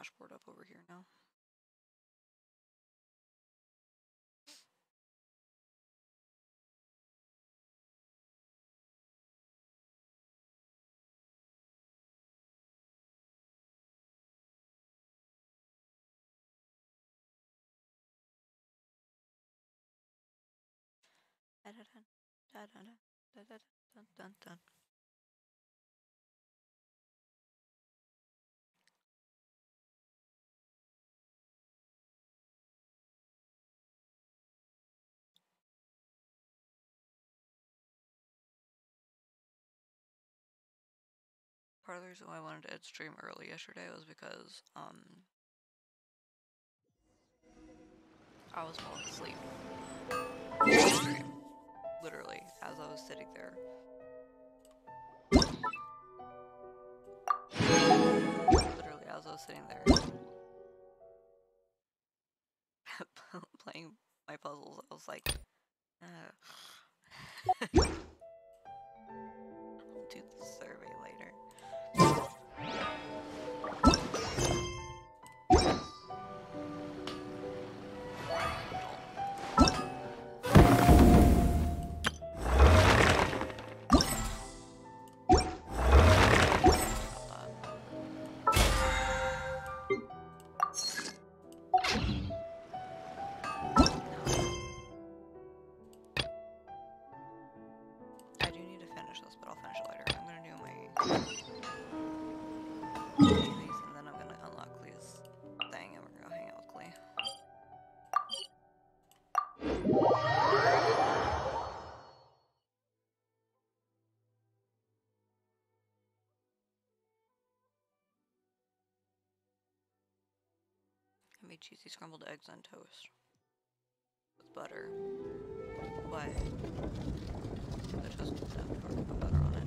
dashboard up over here now. Da da da da da da da da da. Part of the reason why I wanted to end stream early yesterday was because I was falling asleep. Literally, as I was sitting there. Literally, as I was sitting there. Playing my puzzles, I was like, I'll do the survey later. I do need to finish this, but I'll finish it later. I'm gonna do my these, and then I'm gonna unlock Klee's thing, and we're gonna go hang out with Klee. I made cheesy scrambled eggs on toast with butter, but the toast doesn't have butter on it.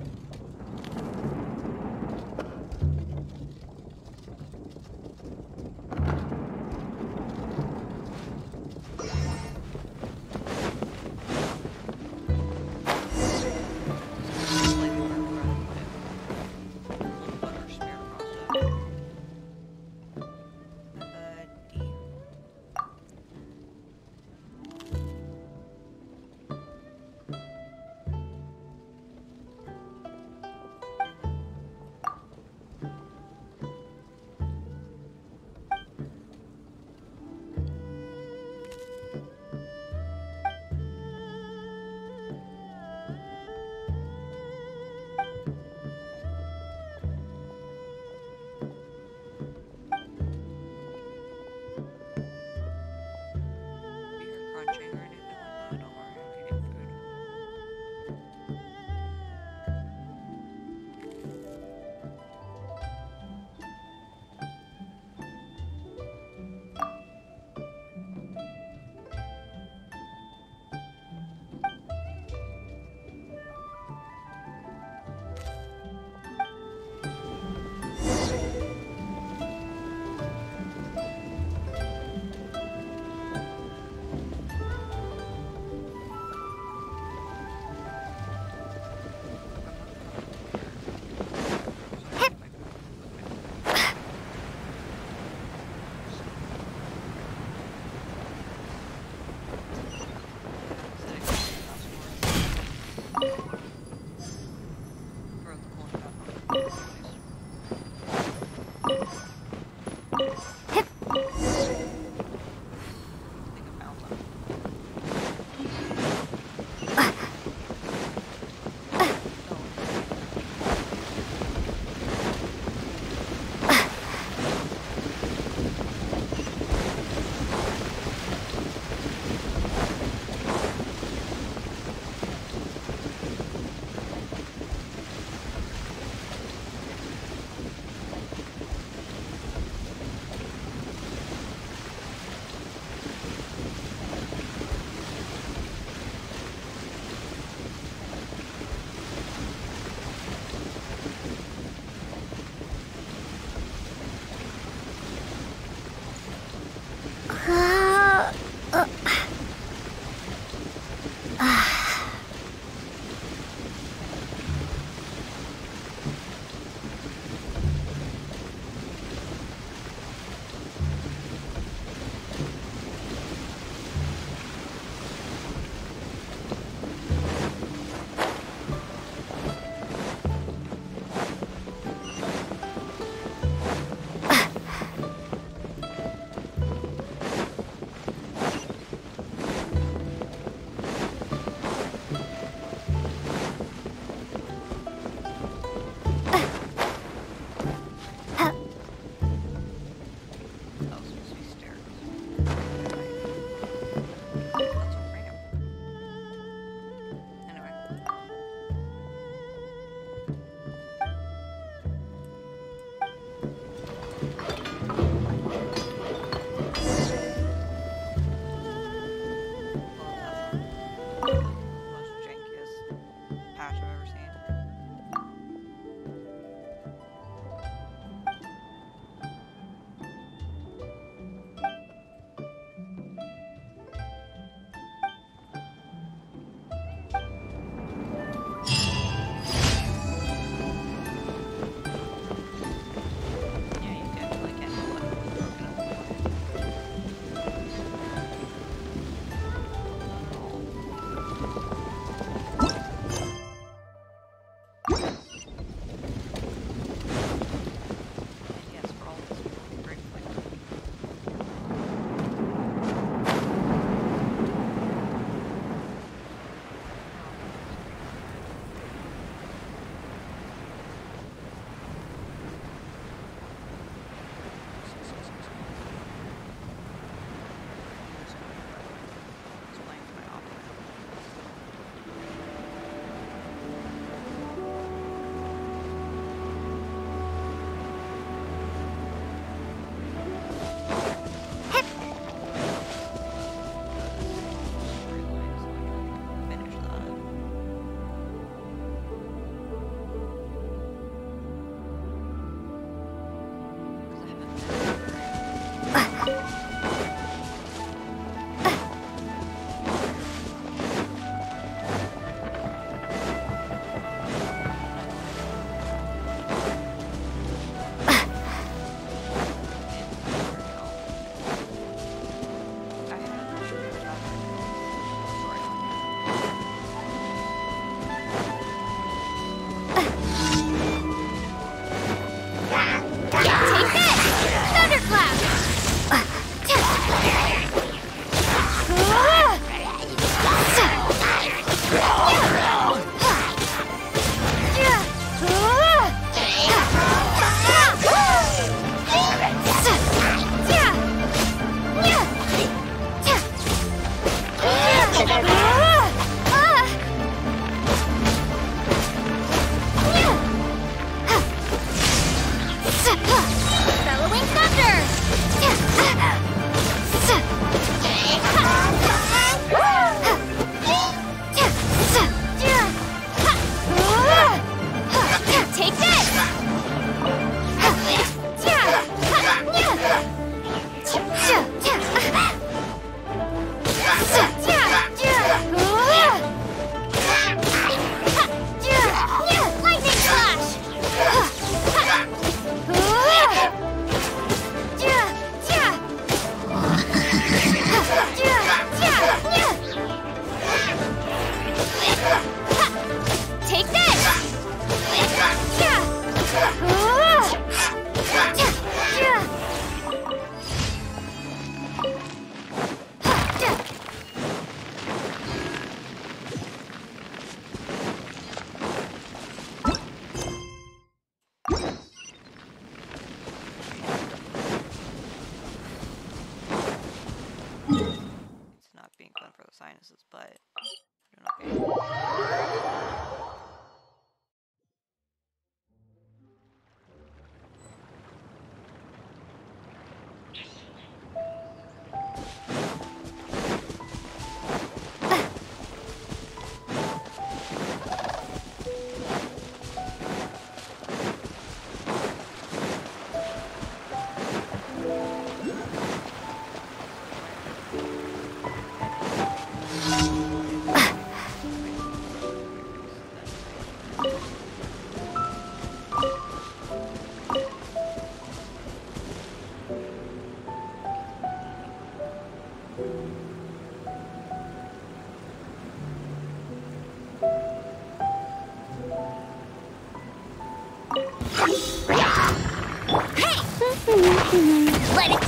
Let it.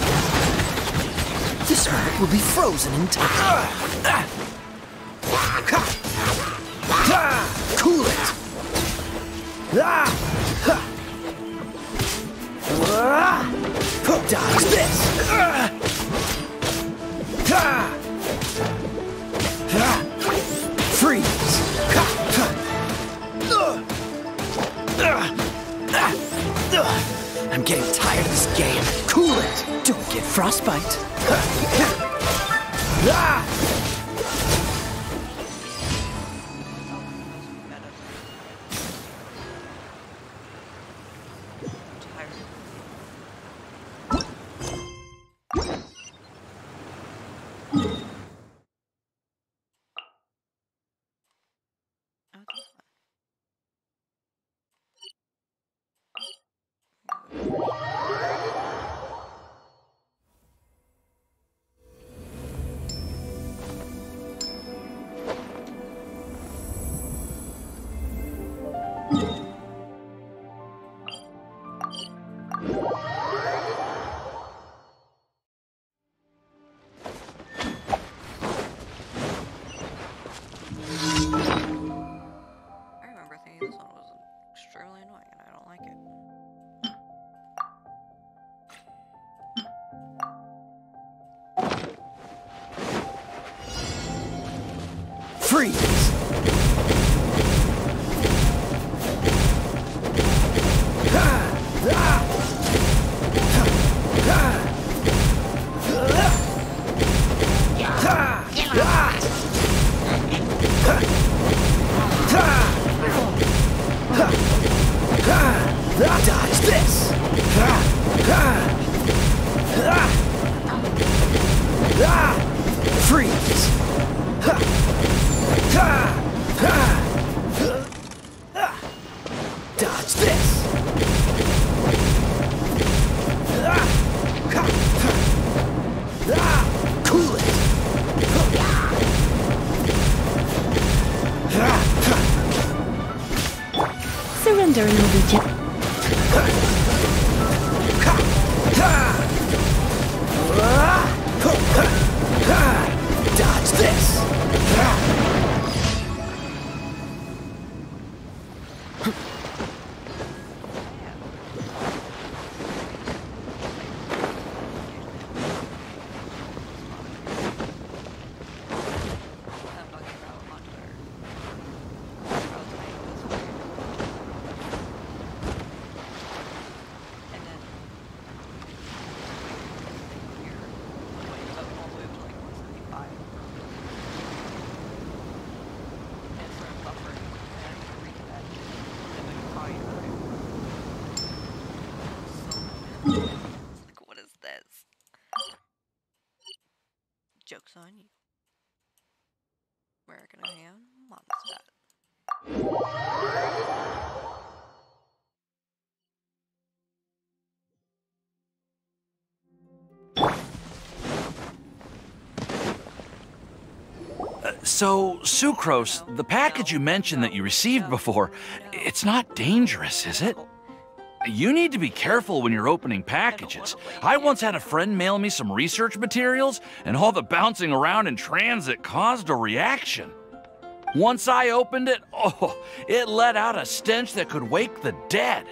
This moment will be frozen in time. Cool it. Dodge this. Freeze. I'm getting tired of this game. Cool it. Don't get frostbite. Freeze! Dodge this! Freeze! Dodge this! Cool it! Surrender and you'll be just. Dodge this! Like, what is this? Joke's on you. American Ham, Mondstadt. So, Sucrose, the package you mentioned that you received before, it's not dangerous, is it? You need to be careful when you're opening packages. I once had a friend mail me some research materials, and all the bouncing around in transit caused a reaction. Once I opened it, oh, it let out a stench that could wake the dead.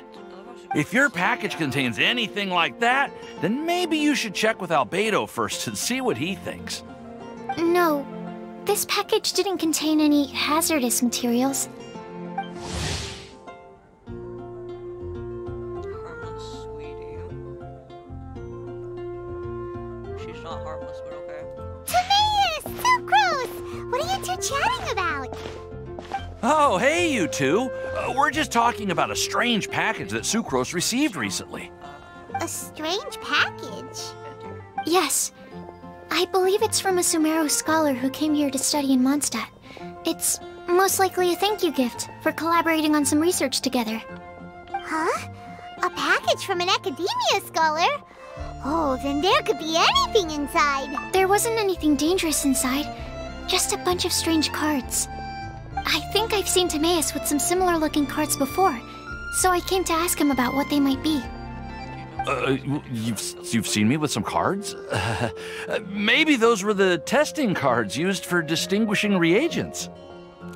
If your package contains anything like that, then maybe you should check with Albedo first and see what he thinks. No, this package didn't contain any hazardous materials. Harmless, sweetie. She's not harmless, but okay. Timaeus! Sucrose! What are you two chatting about? Oh, hey, you two. We're just talking about a strange package that Sucrose received recently. A strange package? Yes. I believe it's from a Sumeru scholar who came here to study in Mondstadt. It's most likely a thank you gift for collaborating on some research together. Huh? A package from an academia scholar? Oh, then there could be anything inside. There wasn't anything dangerous inside, just a bunch of strange cards. I think I've seen Timaeus with some similar looking cards before. so I came to ask him about what they might be. You've seen me with some cards? Maybe those were the testing cards used for distinguishing reagents.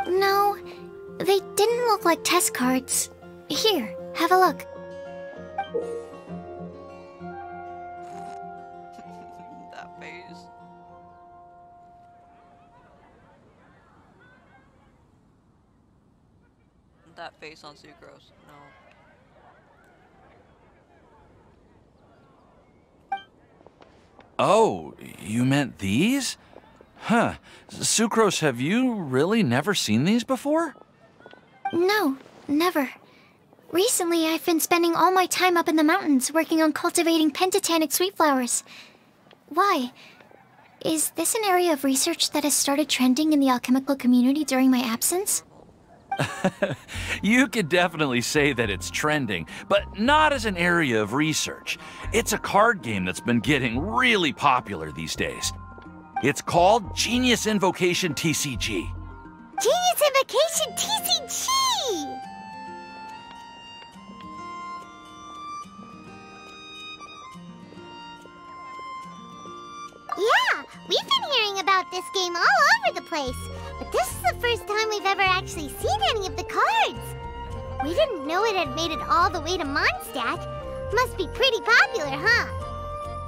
No, they didn't look like test cards. Here, have a look. That face. That face on Sucrose. No. Oh, you meant these? Huh. Sucrose, have you really never seen these before? No, never. Recently, I've been spending all my time up in the mountains working on cultivating pentatonic sweet flowers. Why? Is this an area of research that has started trending in the alchemical community during my absence? You could definitely say that it's trending, but not as an area of research. It's a card game that's been getting really popular these days. It's called Genius Invocation TCG. Genius Invocation TCG! Yeah, we've been hearing about this game all over the place, but this is the first time we've ever actually seen any of the cards. We didn't know it had made it all the way to Mondstadt. Must be pretty popular, huh?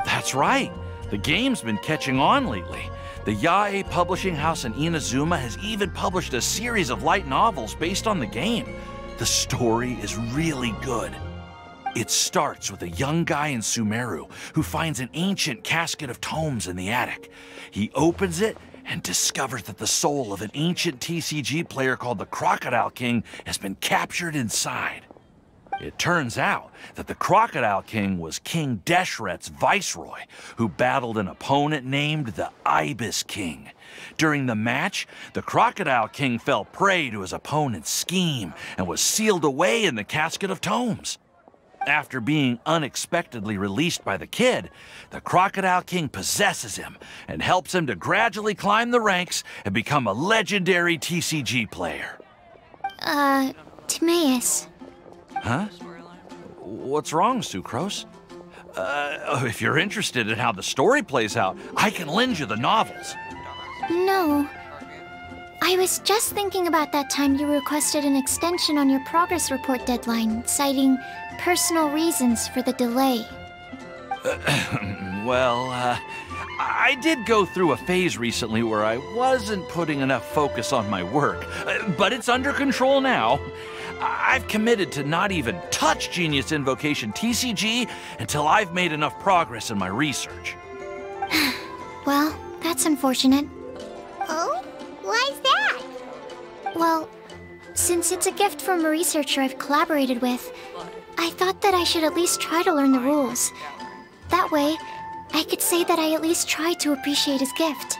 That's right. The game's been catching on lately. The Yae publishing house in Inazuma has even published a series of light novels based on the game. The story is really good. It starts with a young guy in Sumeru who finds an ancient casket of tomes in the attic. He opens it and discovers that the soul of an ancient TCG player called the Crocodile King has been captured inside. It turns out that the Crocodile King was King Deshret's viceroy, who battled an opponent named the Ibis King. During the match, the Crocodile King fell prey to his opponent's scheme and was sealed away in the casket of tomes. After being unexpectedly released by the kid, the Crocodile King possesses him and helps him to gradually climb the ranks and become a legendary TCG player. Timaeus. Huh? What's wrong, Sucrose? If you're interested in how the story plays out, I can lend you the novels. No. I was just thinking about that time you requested an extension on your progress report deadline, citing personal reasons for the delay. Well, I did go through a phase recently where I wasn't putting enough focus on my work, but it's under control now. I've committed to not even touch Genius Invocation TCG until I've made enough progress in my research. Well, that's unfortunate. Oh? Why's that? Well, since it's a gift from a researcher I've collaborated with, I thought that I should at least try to learn the rules. That way, I could say that I at least tried to appreciate his gift.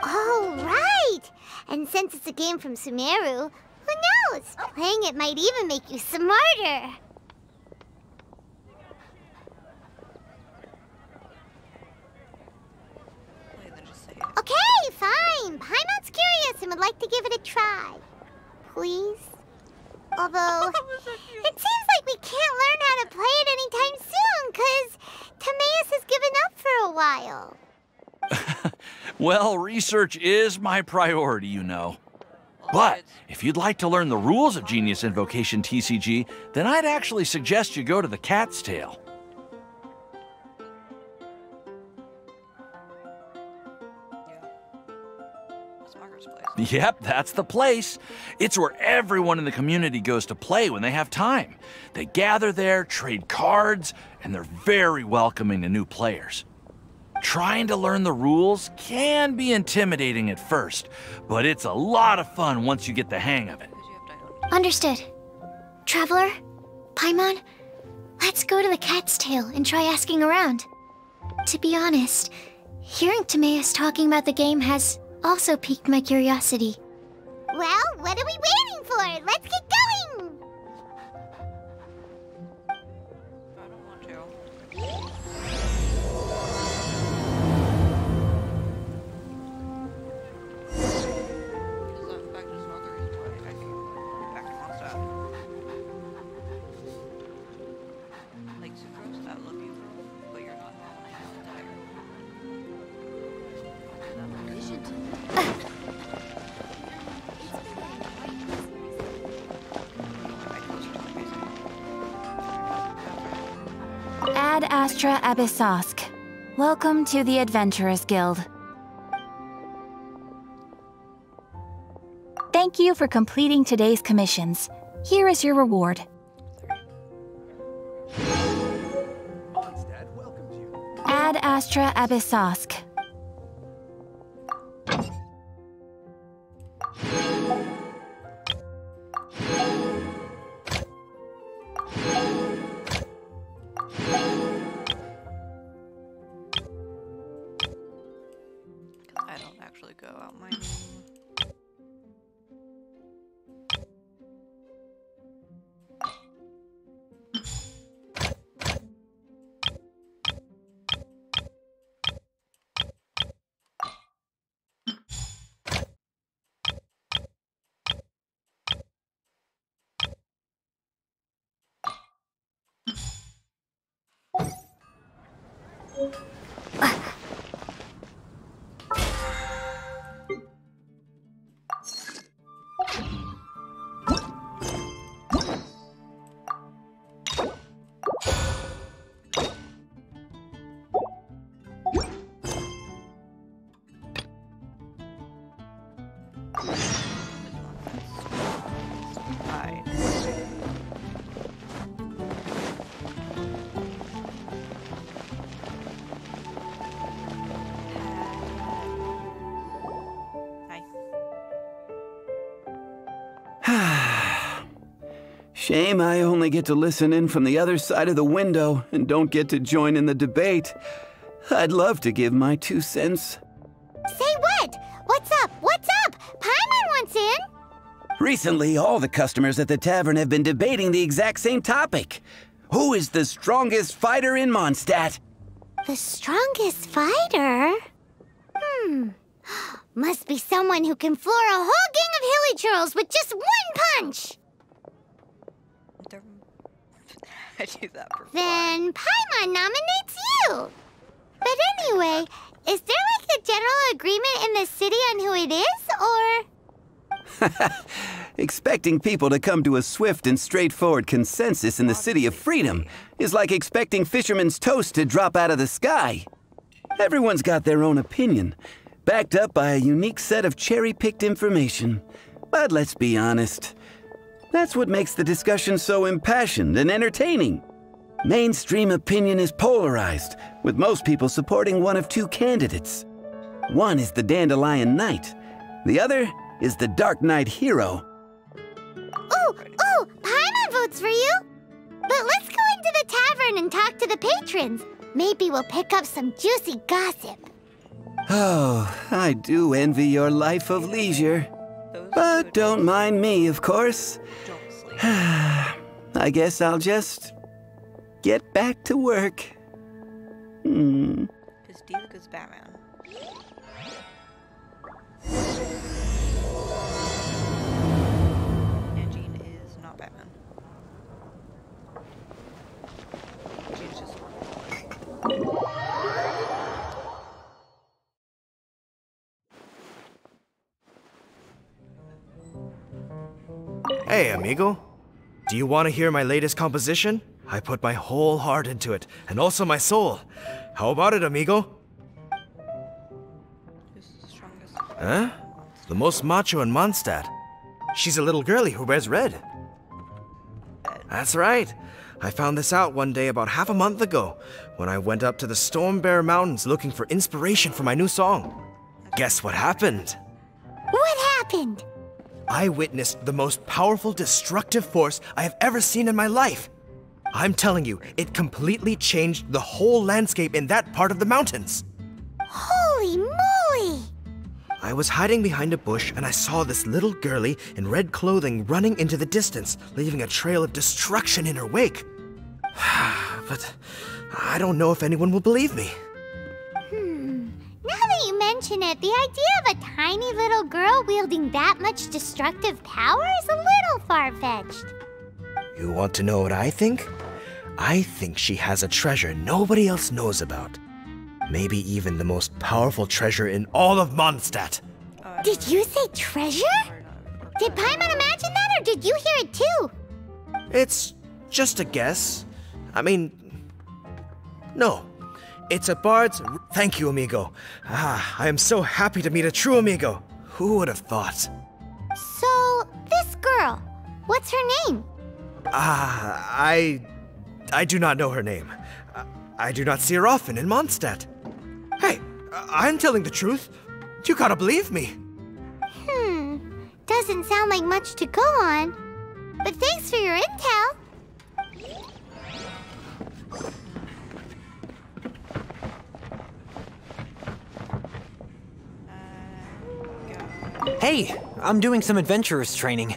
Oh, right! And since it's a game from Sumeru, who knows? Playing it might even make you smarter. Okay, fine. Paimon's curious and would like to give it a try. Please? Although, it seems like we can't learn how to play it anytime soon, 'cause Timaeus has given up for a while. Well, research is my priority, you know. But if you'd like to learn the rules of Genius Invocation TCG, then I'd actually suggest you go to the Cat's Tail. Yep, that's the place. It's where everyone in the community goes to play when they have time. They gather there, trade cards, and they're very welcoming to new players. Trying to learn the rules can be intimidating at first, but it's a lot of fun once you get the hang of it. Understood. Traveler, Paimon, let's go to the Cat's Tail and try asking around. To be honest, hearing Timaeus talking about the game has also piqued my curiosity. Well, what are we waiting for? Let's get going! I don't want to. Because that, in fact, is another reason why I came back to Mondstadt. Ad Astra Abyssosk. Welcome to the Adventurers Guild. Thank you for completing today's commissions. Here is your reward. Ad Astra Abyssosk. I don't actually go out mining. Shame I only get to listen in from the other side of the window and don't get to join in the debate. I'd love to give my 2 cents. Say what? What's up? What's up? Paimon wants in. Recently, all the customers at the tavern have been debating the exact same topic. Who is the strongest fighter in Mondstadt? The strongest fighter? Must be someone who can floor a whole gang of hilly churls with just 1 punch. I do that for fun. Then Paimon nominates you. But anyway, is there like a general agreement in the city on who it is, or? Expecting people to come to a swift and straightforward consensus in the City of Freedom is like expecting fisherman's toast to drop out of the sky. Everyone's got their own opinion, backed up by a unique set of cherry-picked information. But let's be honest. That's what makes the discussion so impassioned and entertaining. Mainstream opinion is polarized, with most people supporting one of 2 candidates. One is the Dandelion Knight. The other is the Dark Knight Hero. Ooh, Paimon votes for you. But let's go into the tavern and talk to the patrons. Maybe we'll pick up some juicy gossip. Oh, I do envy your life of leisure. But don't mind me, of course. Don't sleep. I guess I'll just get back to work. Because Duke is Batman. And Jean is not Batman. Jean's just... Hey, amigo. Do you want to hear my latest composition? I put my whole heart into it, and also my soul. How about it, amigo? Who's the strongest? Huh? The most macho in Mondstadt. She's a little girlie who wears red. That's right. I found this out one day about half a month ago, when I went up to the Storm Bear Mountains looking for inspiration for my new song. Guess what happened? What happened? I witnessed the most powerful destructive force I have ever seen in my life. I'm telling you, it completely changed the whole landscape in that part of the mountains. Holy moly! I was hiding behind a bush and I saw this little girlie in red clothing running into the distance, leaving a trail of destruction in her wake. But I don't know if anyone will believe me. Now that you mention it, the idea of a tiny little girl wielding that much destructive power is a little far-fetched. You want to know what I think? I think she has a treasure nobody else knows about. Maybe even the most powerful treasure in all of Mondstadt. Did you say treasure? Did Paimon imagine that, or did you hear it too? It's just a guess. I mean, No. It's a bard's... Thank you, amigo. I am so happy to meet a true amigo. Who would have thought? So, this girl, what's her name? I do not know her name. I do not see her often in Mondstadt. Hey, I'm telling the truth. You gotta believe me. Doesn't sound like much to go on. But thanks for your intel. Hey, I'm doing some adventurers training.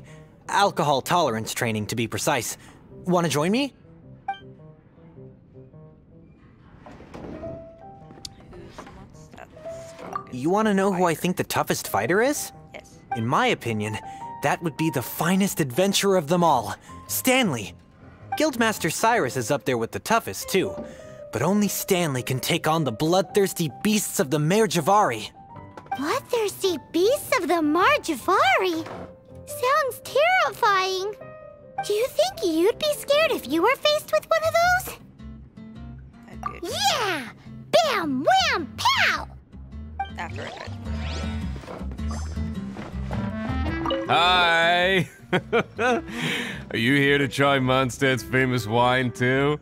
Alcohol tolerance training, to be precise. Want to join me? You want to know who I think the toughest fighter is? Yes. In my opinion, that would be the finest adventurer of them all, Stanley. Guildmaster Cyrus is up there with the toughest, too. But only Stanley can take on the bloodthirsty beasts of the Mare Javari. Bloodthirsty beasts of the Marjavari? Sounds terrifying. Do you think you'd be scared if you were faced with one of those? I'd be Yeah! Bam! Wham! Pow! after I tried. Hi! Are you here to try Mondstadt's famous wine, too?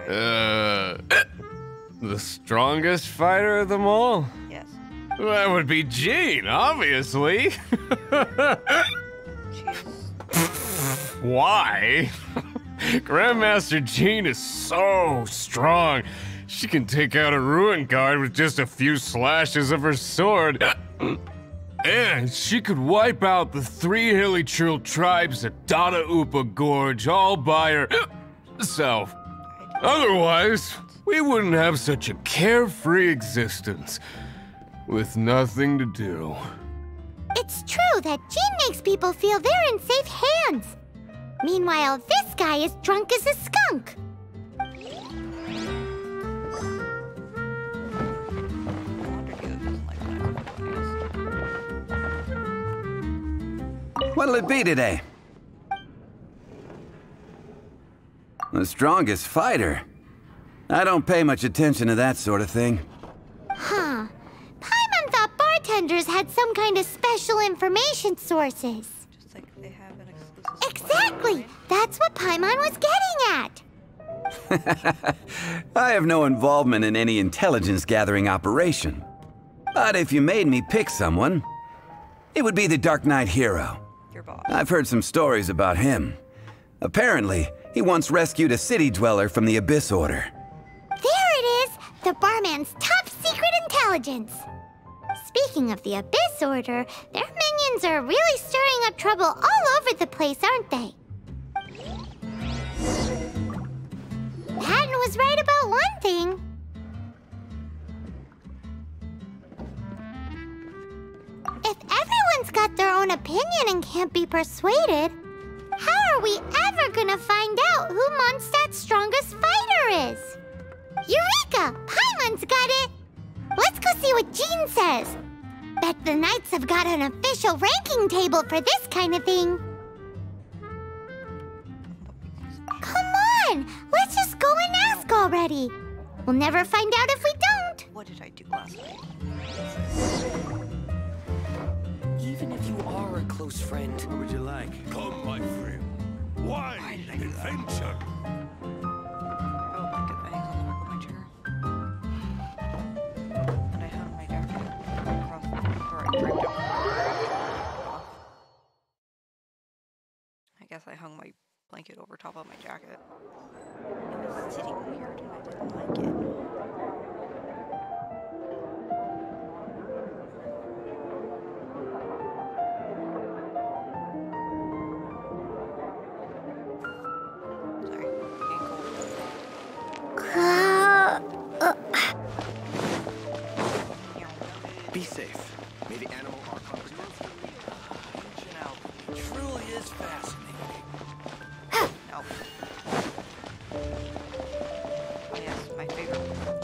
The strongest fighter of them all? Yes. That would be Jean, obviously. Why? Grandmaster Jean is so strong. She can take out a ruin guard with just a few slashes of her sword. And she could wipe out the 3 hilly trill tribes at Dada Upa Gorge all by herself. Otherwise, we wouldn't have such a carefree existence with nothing to do. It's true that Jean makes people feel they're in safe hands. Meanwhile, this guy is drunk as a skunk. What'll it be today? The strongest fighter? I don't pay much attention to that sort of thing. Huh. Paimon thought bartenders had some kind of special information sources. Just like they have an exclusive. Exactly! That's what Paimon was getting at. I have no involvement in any intelligence-gathering operation. But if you made me pick someone, it would be the Dark Knight hero. Your boss. I've heard some stories about him. Apparently, he once rescued a city dweller from the Abyss Order. There it is! The barman's top secret intelligence! Speaking of the Abyss Order, their minions are really stirring up trouble all over the place, aren't they? Patton was right about one thing. If everyone's got their own opinion and can't be persuaded, how are we ever gonna find out who Mondstadt's strongest fighter is? Eureka! Paimon's got it! Let's go see what Jean says. Bet the Knights have got an official ranking table for this kind of thing. Come on! Let's just go and ask already. We'll never find out if we don't. What did I do last night? Even if you are a close friend, What would you like? Come, my friend. Wine and adventure. Oh, my good bangs on the back of my chair. And I hung my jacket across the or I draped it off. I guess I hung my blanket over top of my jacket. It was sitting weird and I didn't like it. Sorry, getting cold. be safe. May the animal archives truly is fascinating. No. Oh yes, my favorite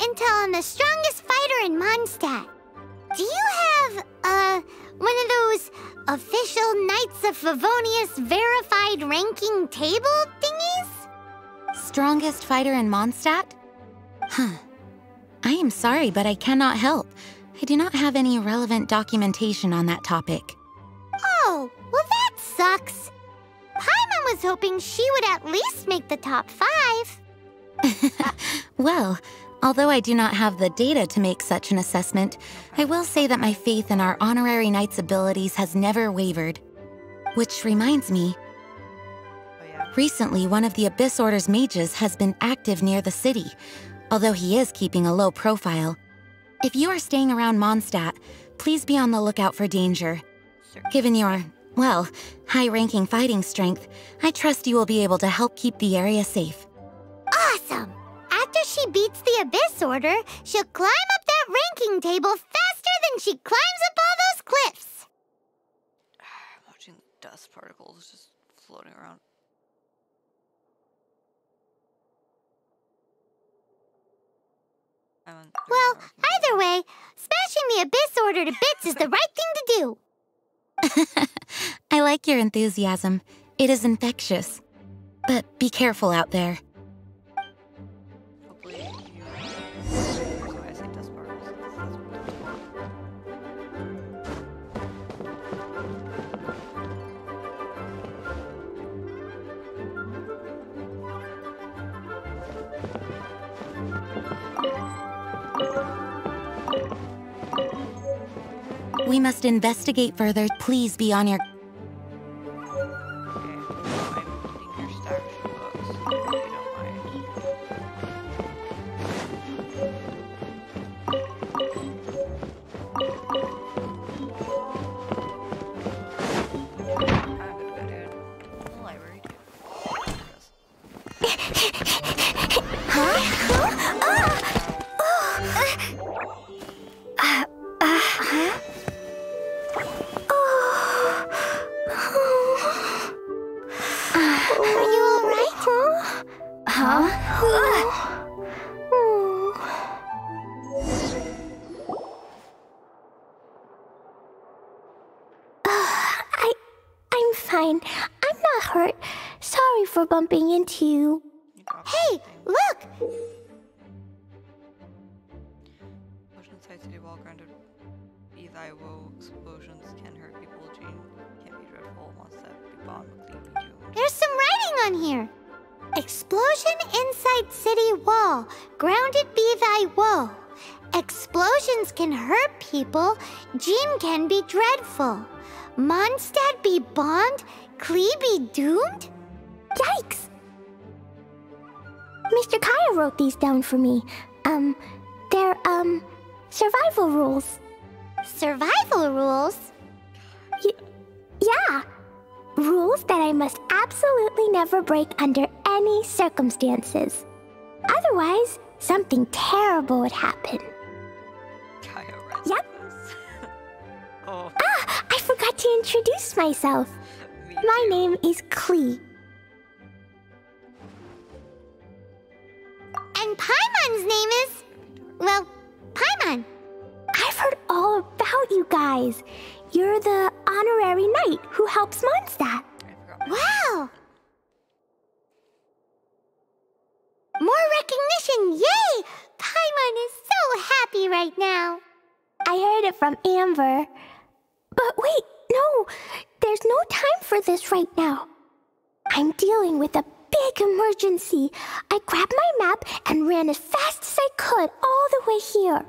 intel on the strongest fighter in Mondstadt. Do you have, one of those official Knights of Favonius verified ranking table thingies? Strongest fighter in Mondstadt? Huh. I am sorry, but I cannot help. I do not have any relevant documentation on that topic. Oh, well that sucks. Paimon was hoping she would at least make the top 5. Well, although I do not have the data to make such an assessment, I will say that my faith in our honorary knight's abilities has never wavered. Which reminds me, recently one of the Abyss Order's mages has been active near the city, although he is keeping a low profile. If you are staying around Mondstadt, please be on the lookout for danger. Given your, well, high-ranking fighting strength, I trust you will be able to help keep the area safe. Awesome! After she beats the Abyss Order, she'll climb up that ranking table faster than she climbs up all those cliffs! I'm watching dust particles just floating around. Well, either way, smashing the Abyss Order to bits is the right thing to do! I like your enthusiasm. It is infectious. But be careful out there. Hopefully you... That's why I say dust particles. We must investigate further. Please be on your... Fine. I'm not hurt. Sorry for bumping into you. Hey, look! Oceanside City Wall granted be thy woe. Explosions can hurt people. Gene can't be dreadful. Mondstadt be bombed. Klee be doomed. There's some writing on here. Explosion inside city wall. Grounded be thy woe. Explosions can hurt people. Gene can be dreadful. Mondstadt be bombed? Klee be doomed? Yikes! Mr. Kaya wrote these down for me. They're, survival rules. Survival rules? Yeah. Rules that I must absolutely never break under any circumstances. Otherwise, something terrible would happen. Kaya read Yep. this. Oh. Ah, I forgot to introduce myself. My name is Klee. And Paimon's name is... well, Paimon. I've heard all about you guys. You're the honorary knight who helps Mondstadt. Wow! More recognition, yay! Paimon is so happy right now. I heard it from Amber. But wait, no, there's no time for this right now. I'm dealing with a big emergency. I grabbed my map and ran as fast as I could all the way here.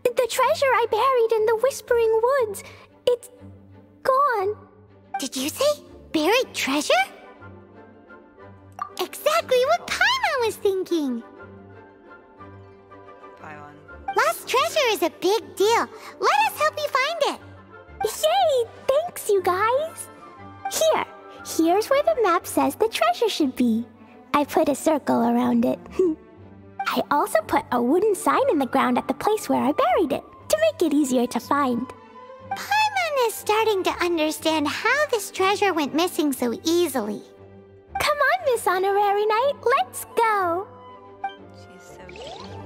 The treasure I buried in the Whispering Woods, it's gone. Did you say buried treasure? Exactly what Paimon was thinking. Paimon. Lost treasure is a big deal. Let us help you find it. Yay! Thanks, you guys. Here's where the map says the treasure should be. I put a circle around it. I also put a wooden sign in the ground at the place where I buried it, to make it easier to find. Paimon is starting to understand how this treasure went missing so easily. Come on, Miss Honorary Knight, let's go! She's so cute.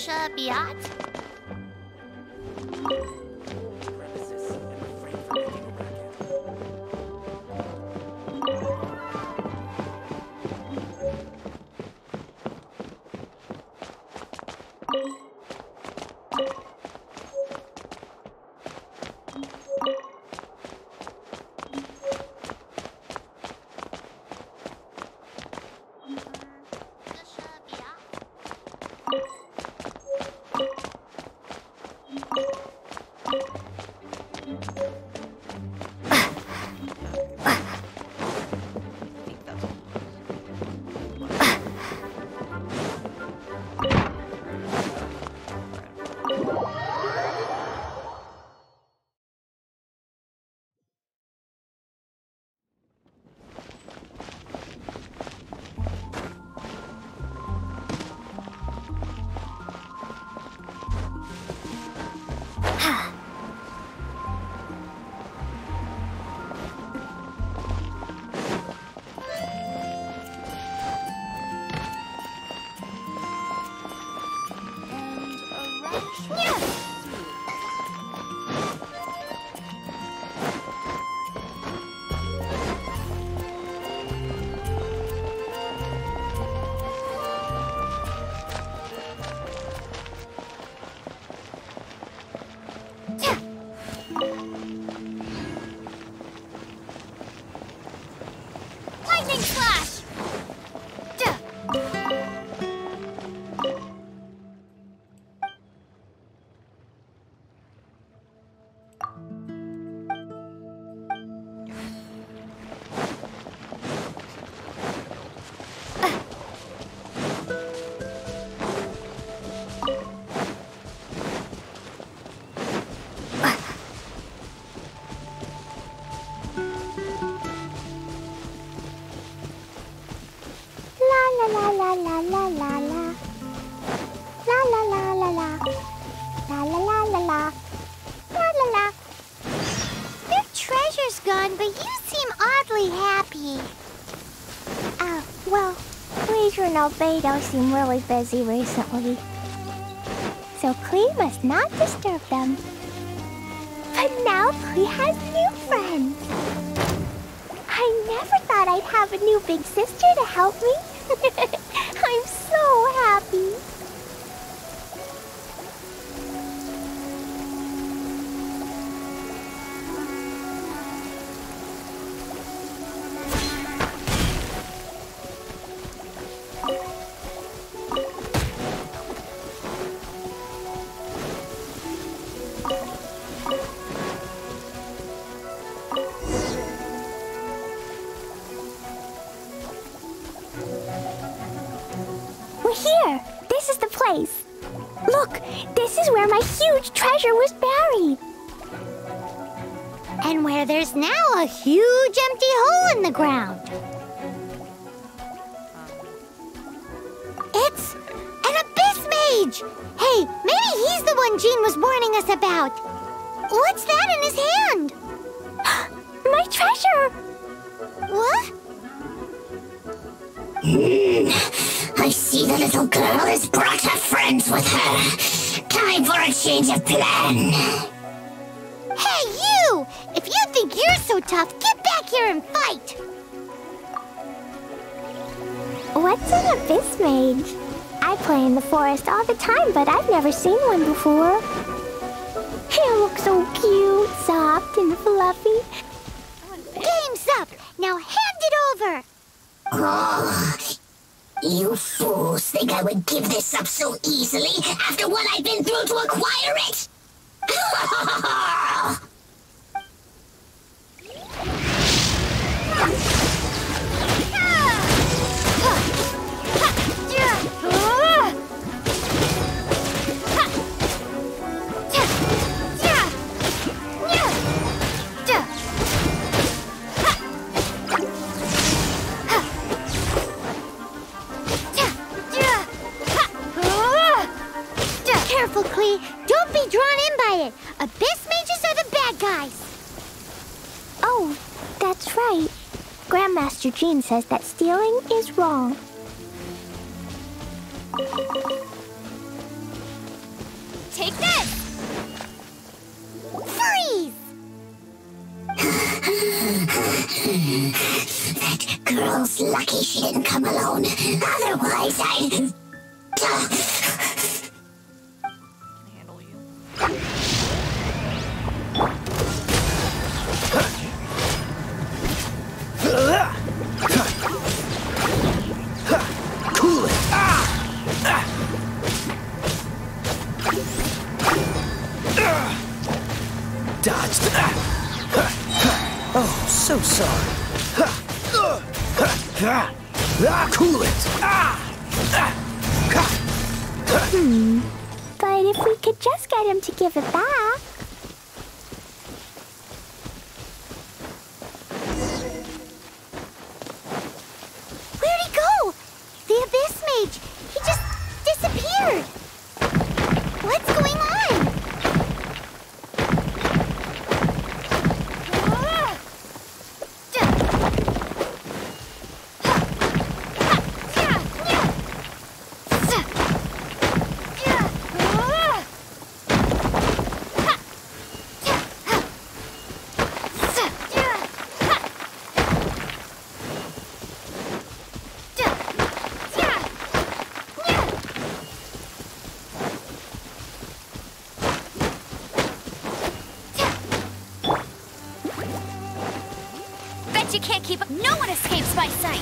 Biat? Albedo seem really busy recently, so Klee must not disturb them. But now Klee has new friends. I never thought I'd have a new big sister to help me. I'm so happy. Look, this is where my huge treasure was buried. And where there's now a huge empty hole in the ground. It's an abyss mage! Hey, maybe he's the one Jean was warning us about. What's that in his hand? My treasure! What? I see the little girl has brought her friends with her. Time for a change of plan. Hey, you! If you think you're so tough, get back here and fight! What's an abyss mage? I play in the forest all the time, but I've never seen one before. He looks so cute, soft, and fluffy. Game's up! Now hand it over! Oh, you fools think I would give this up so easily after what I've been through to acquire it? Careful, Klee. Don't be drawn in by it. Abyss mages are the bad guys. Oh, that's right. Grandmaster Jean says that stealing is wrong. Take this! Freeze! That girl's lucky she didn't come alone. Otherwise, I'd... Handle you. Cool it! Dodged. Oh, so sorry. Cool it! But if we could just get him to give it back... Where'd he go? The Abyss Mage! He just disappeared! What's going on? You can't keep up. No one escapes my sight.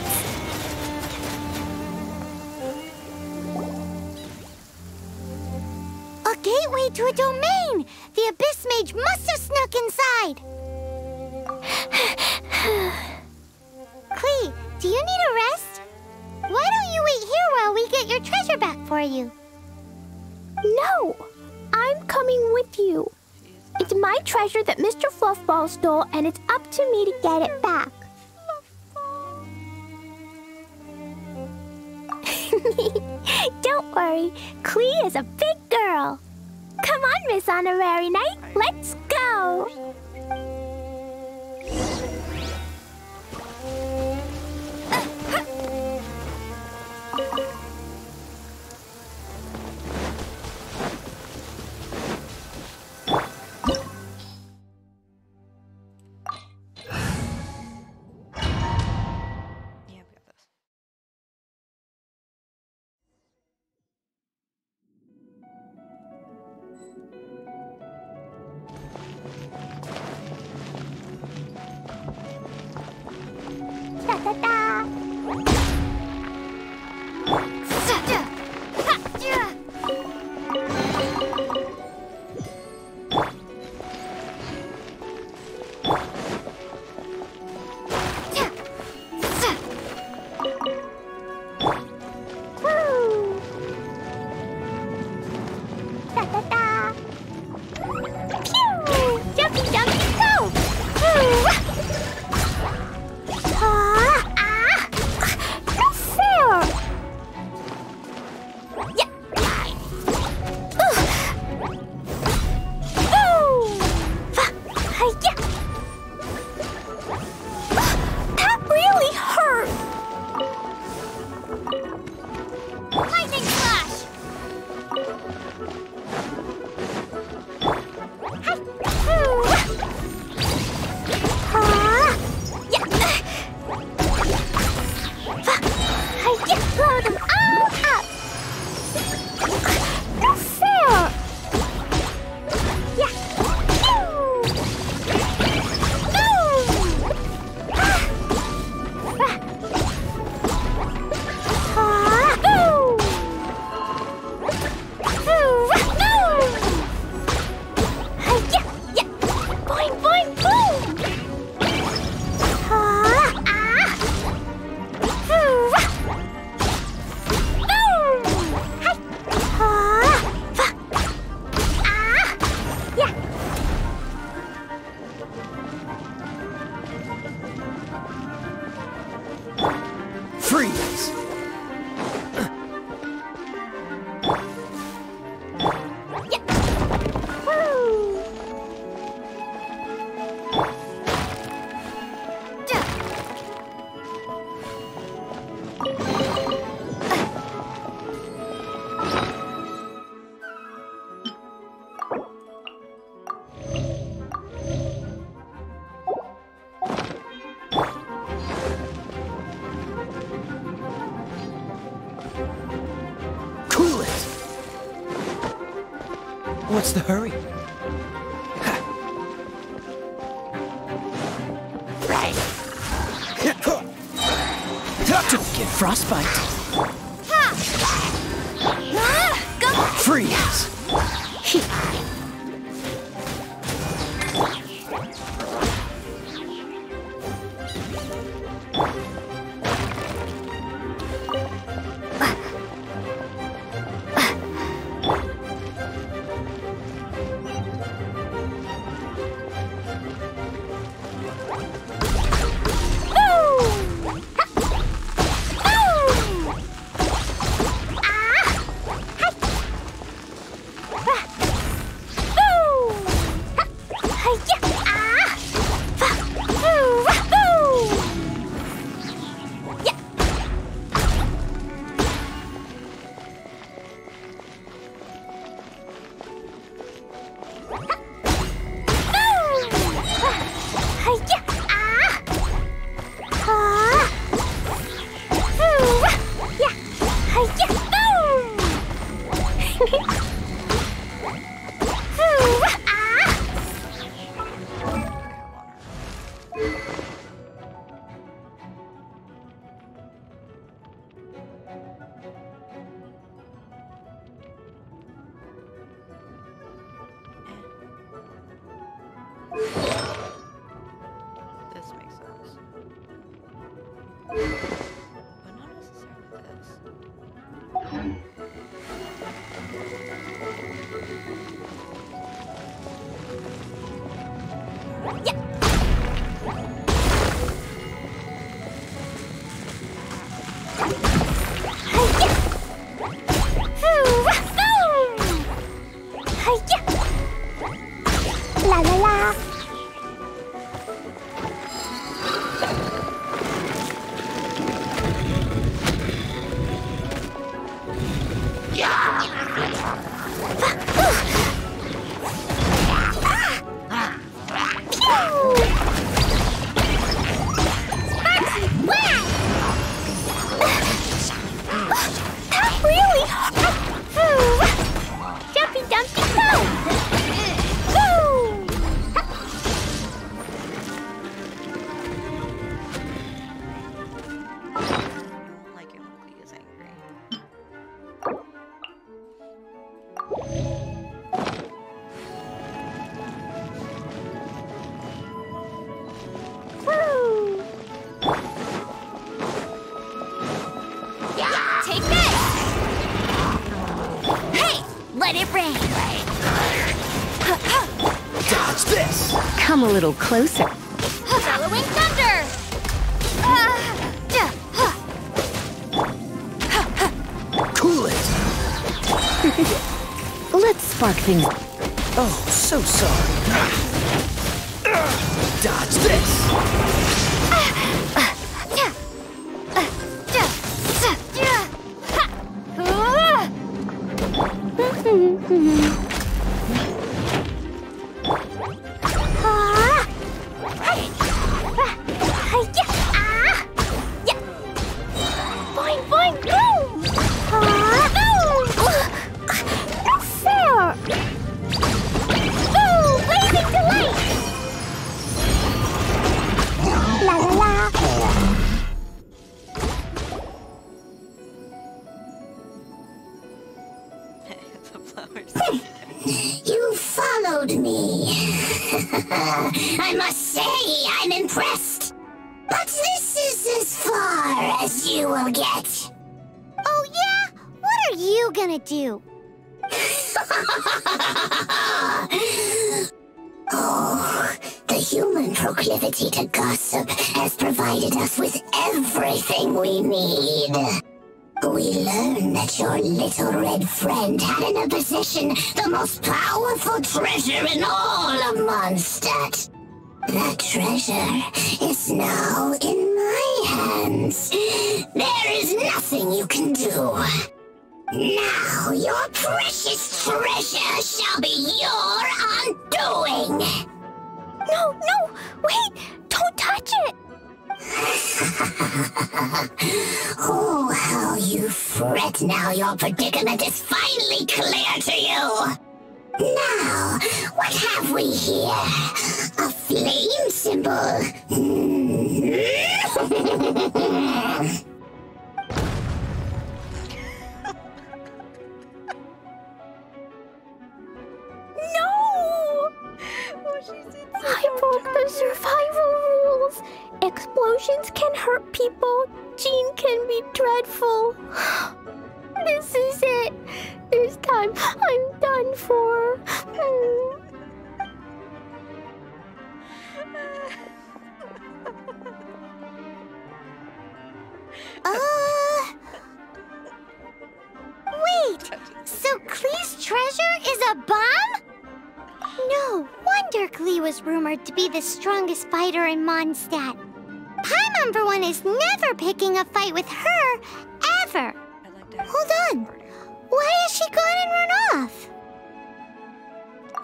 A gateway to a domain! The Abyss Mage must have snuck inside! Klee, do you need a rest? Why don't you wait here while we get your treasure back for you? No! I'm coming with you. It's my treasure that Mr. Fluffball stole, and it's up to me to get it back. Don't worry, Klee is a big girl. Come on, Miss Honorary Knight, let's go! What's the hurry? Don't get frostbite. Freeze! This makes sense. But not necessarily this. La la la. That really Jumpy Dumpty go! I don't like it when Klee is angry. Take this! Hey! Let it rain! Dodge this! Come a little closer. Bellowing thunder! Cool it! Let's spark things. Oh, so sorry. Dodge this! Boing, boing, boom! No fair! Ooh, blazing delight! La la la! The flowers. You followed me. I must say, I'm impressed. But this is as far as you will get. Oh yeah? What are you gonna do? Oh, the human proclivity to gossip has provided us with everything we need. We learned that your little red friend had in her possession the most powerful treasure in all of Mondstadt. That treasure is now in my hands. There is nothing you can do. Now your precious treasure shall be your undoing. No, no! Wait! Don't touch it! Oh, how you fret now your predicament is finally clear to you. Now, what have we here? A flame symbol. No! I broke the survival rules. Explosions can hurt people. Jean can be dreadful. This is it. This time, I'm done for. Wait! So Klee's treasure is a bomb? No wonder Klee was rumored to be the strongest fighter in Mondstadt. Paimon, for one, is never picking a fight with her, ever. Hold on. Why has she gone and run off?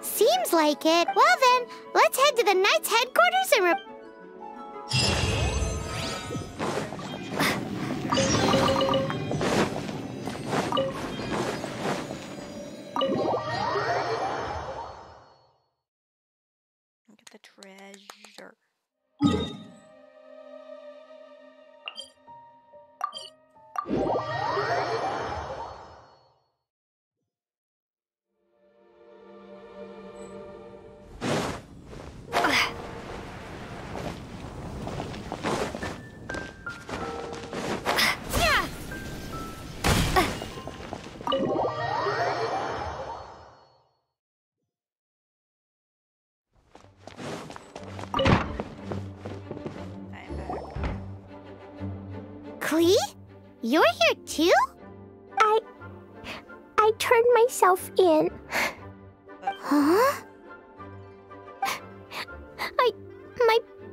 Seems like it. Well then, let's head to the Knights headquarters and Get the treasure. Klee? You're here too? I turned myself in. Huh?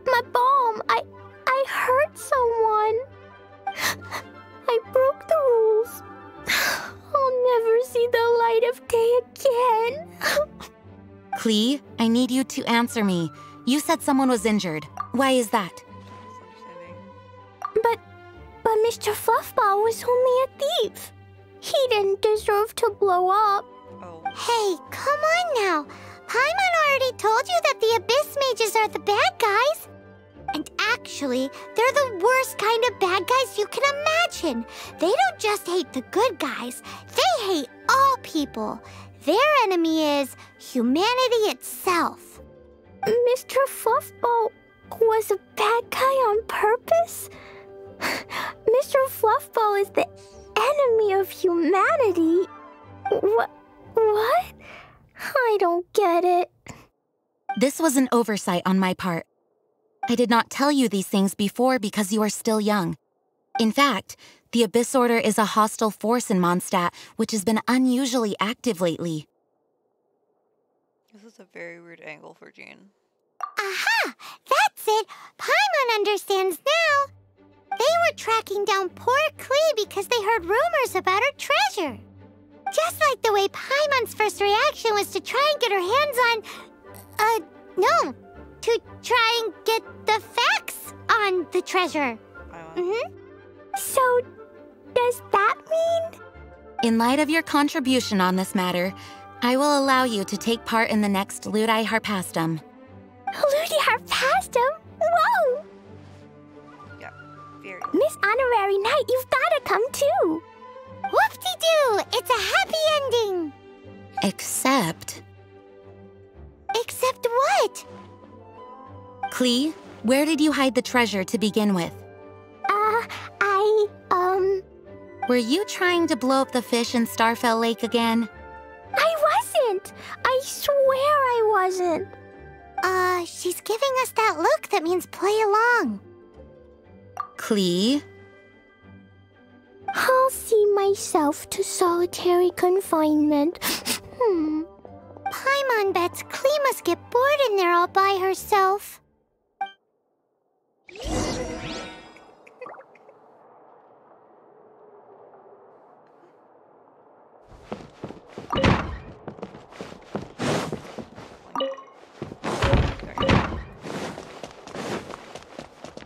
My bomb. I hurt someone. I broke the rules. I'll never see the light of day again. Klee, I need you to answer me. You said someone was injured. Why is that? But Mr. Fluffball was only a thief. He didn't deserve to blow up. Oh. Hey, come on now. Paimon already told you that the Abyss Mages are the bad guys. And actually, they're the worst kind of bad guys you can imagine. They don't just hate the good guys. They hate all people. Their enemy is humanity itself. Mr. Fluffball was a bad guy on purpose? Mr. Fluffball is the enemy of humanity. What? I don't get it. This was an oversight on my part. I did not tell you these things before because you are still young. In fact, the Abyss Order is a hostile force in Mondstadt, which has been unusually active lately. This is a very weird angle for Jean. Aha! That's it! Paimon understands now. They were tracking down poor Klee because they heard rumors about her treasure. Just like the way Paimon's first reaction was to try and get her hands on... to try and get the facts on the treasure. So, does that mean? In light of your contribution on this matter, I will allow you to take part in the next Ludi Harpastum. Ludi Harpastum? Whoa! Yeah, very. Miss Honorary Knight, you've gotta come too. Whoop-de-doo! It's a happy ending! Except... Except what? Klee, where did you hide the treasure to begin with? Were you trying to blow up the fish in Starfell Lake again? I wasn't! I swear I wasn't. She's giving us that look that means play along. Klee? I'll see myself to solitary confinement. Paimon bets Klee must get bored in there all by herself.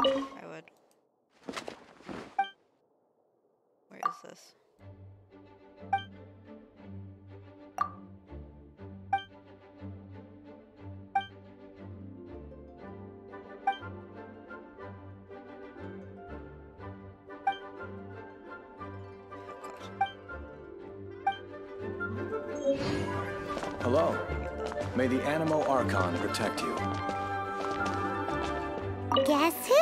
I would. Where is this? Hello. May the Animo Archon protect you. Guess who?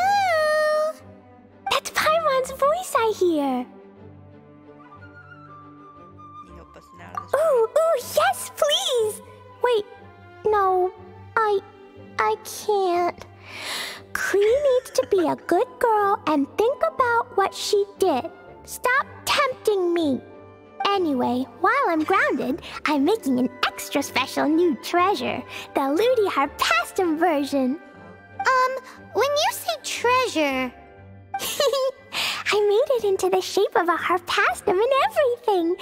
That's Paimon's voice I hear. Ooh, yes, please! Wait, no, I can't. Klee needs to be a good girl and think about what she did. Stop tempting me. Anyway, while I'm grounded, I'm making an extra special new treasure, the Ludi Harpastum version. When you say treasure... I made it into the shape of a harpastum and everything.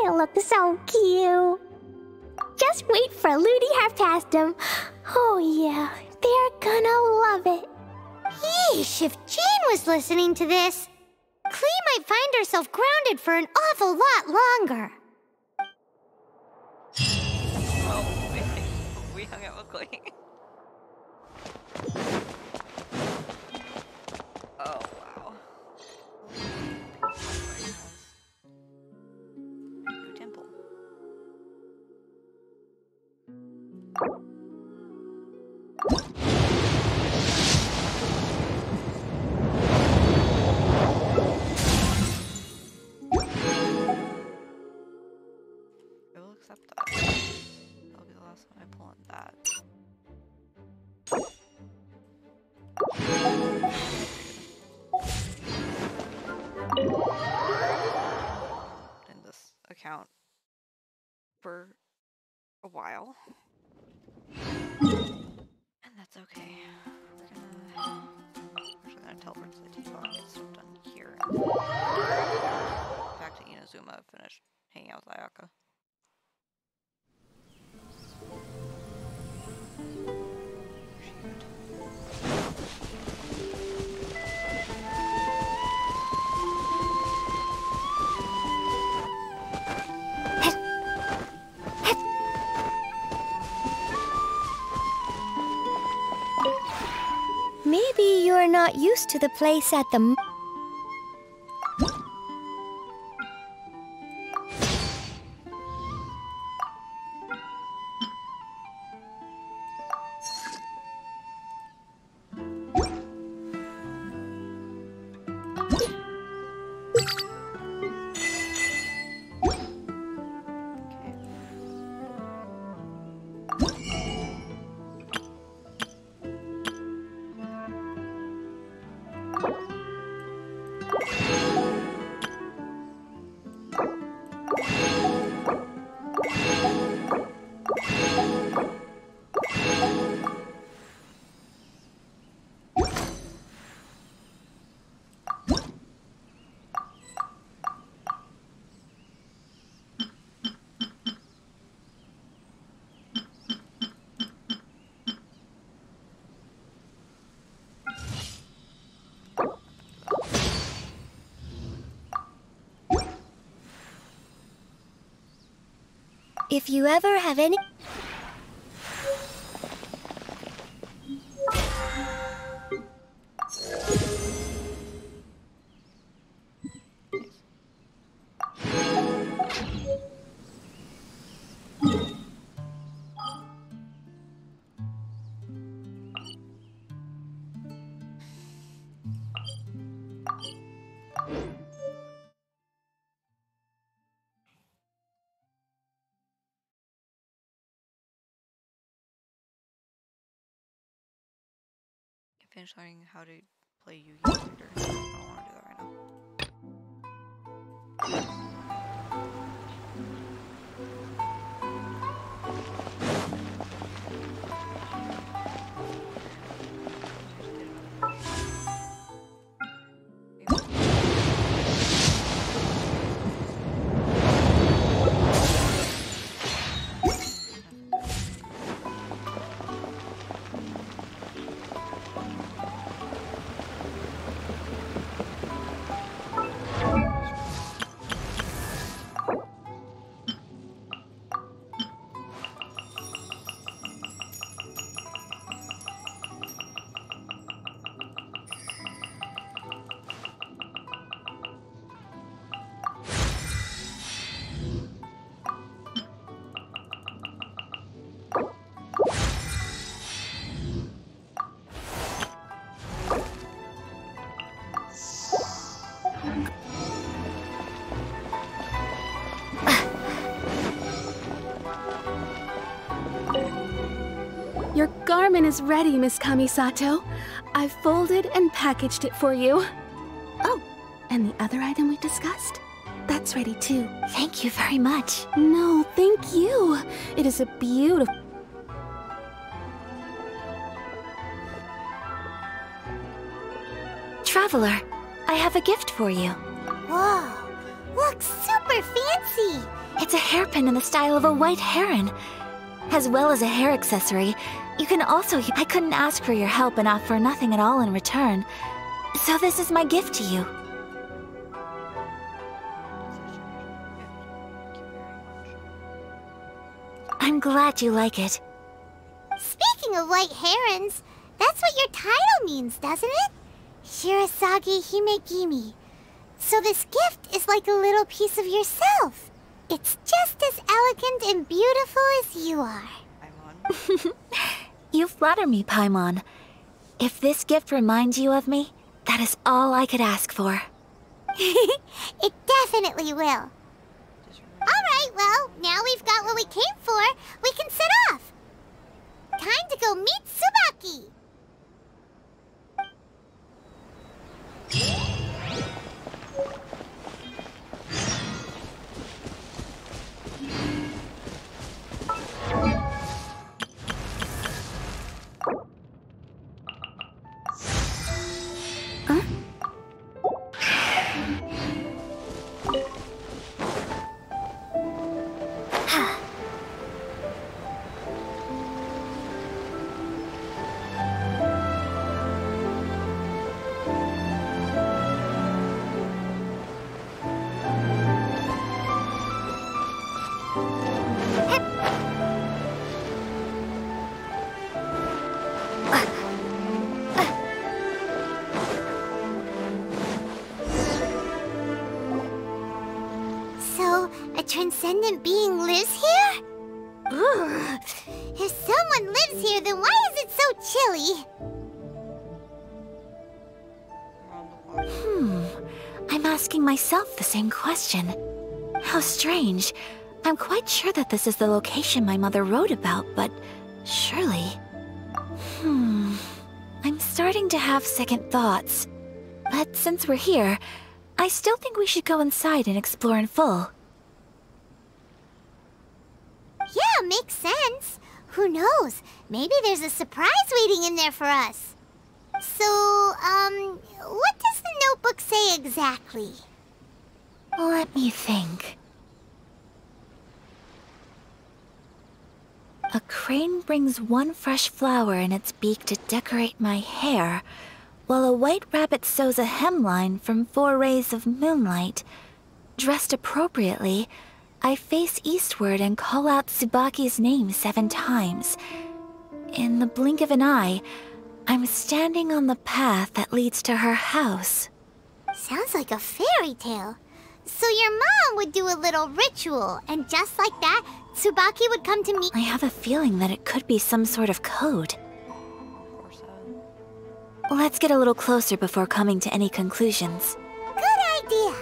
It looks so cute. Just wait for Ludi Harpastum. Oh yeah, they're gonna love it. Yeesh, if Jane was listening to this, Klee might find herself grounded for an awful lot longer. Oh, we hung out with Klee. Oh, wow. New temple. I will accept that. That'll be the last time I pull on that. In this account for a while. And that's okay. We're gonna teleport to the teapot and get stuff done here. Back to Inazuma, finish hanging out with Ayaka. Maybe you're not used to the place at the... If you ever have any... Finish learning how to play Yu-Gi-Oh! Later. I don't want to do that right now. Your garment is ready, Miss Kamisato. I've folded and packaged it for you. Oh, and the other item we discussed? That's ready too. Thank you very much. No, thank you. It is a beautiful... Traveler, I have a gift for you. Whoa, looks super fancy. It's a hairpin in the style of a white heron. As well as a hair accessory, you can also... I couldn't ask for your help and offer nothing at all in return. So this is my gift to you. I'm glad you like it. Speaking of white herons, that's what your title means, doesn't it? Shirasagi Himegimi. So this gift is like a little piece of yourself. It's just as elegant and beautiful as you are. You flatter me, Paimon. If this gift reminds you of me, that is all I could ask for. It definitely will. Alright, well, now we've got what we came for, we can set off. Time to go meet Tsubaki. Transcendent being lives here? Ugh. If someone lives here, then why is it so chilly? I'm asking myself the same question. How strange. I'm quite sure that this is the location my mother wrote about, but surely... I'm starting to have second thoughts. But since we're here, I still think we should go inside and explore in full. Yeah, makes sense. Who knows? Maybe there's a surprise waiting in there for us. So, what does the notebook say exactly? Let me think. A crane brings one fresh flower in its beak to decorate my hair, while a white rabbit sews a hemline from 4 rays of moonlight. Dressed appropriately, I face eastward and call out Tsubaki's name 7 times. In the blink of an eye, I'm standing on the path that leads to her house. Sounds like a fairy tale. So your mom would do a little ritual, and just like that, Tsubaki would come to meet... I have a feeling that it could be some sort of code. Let's get a little closer before coming to any conclusions. Good idea.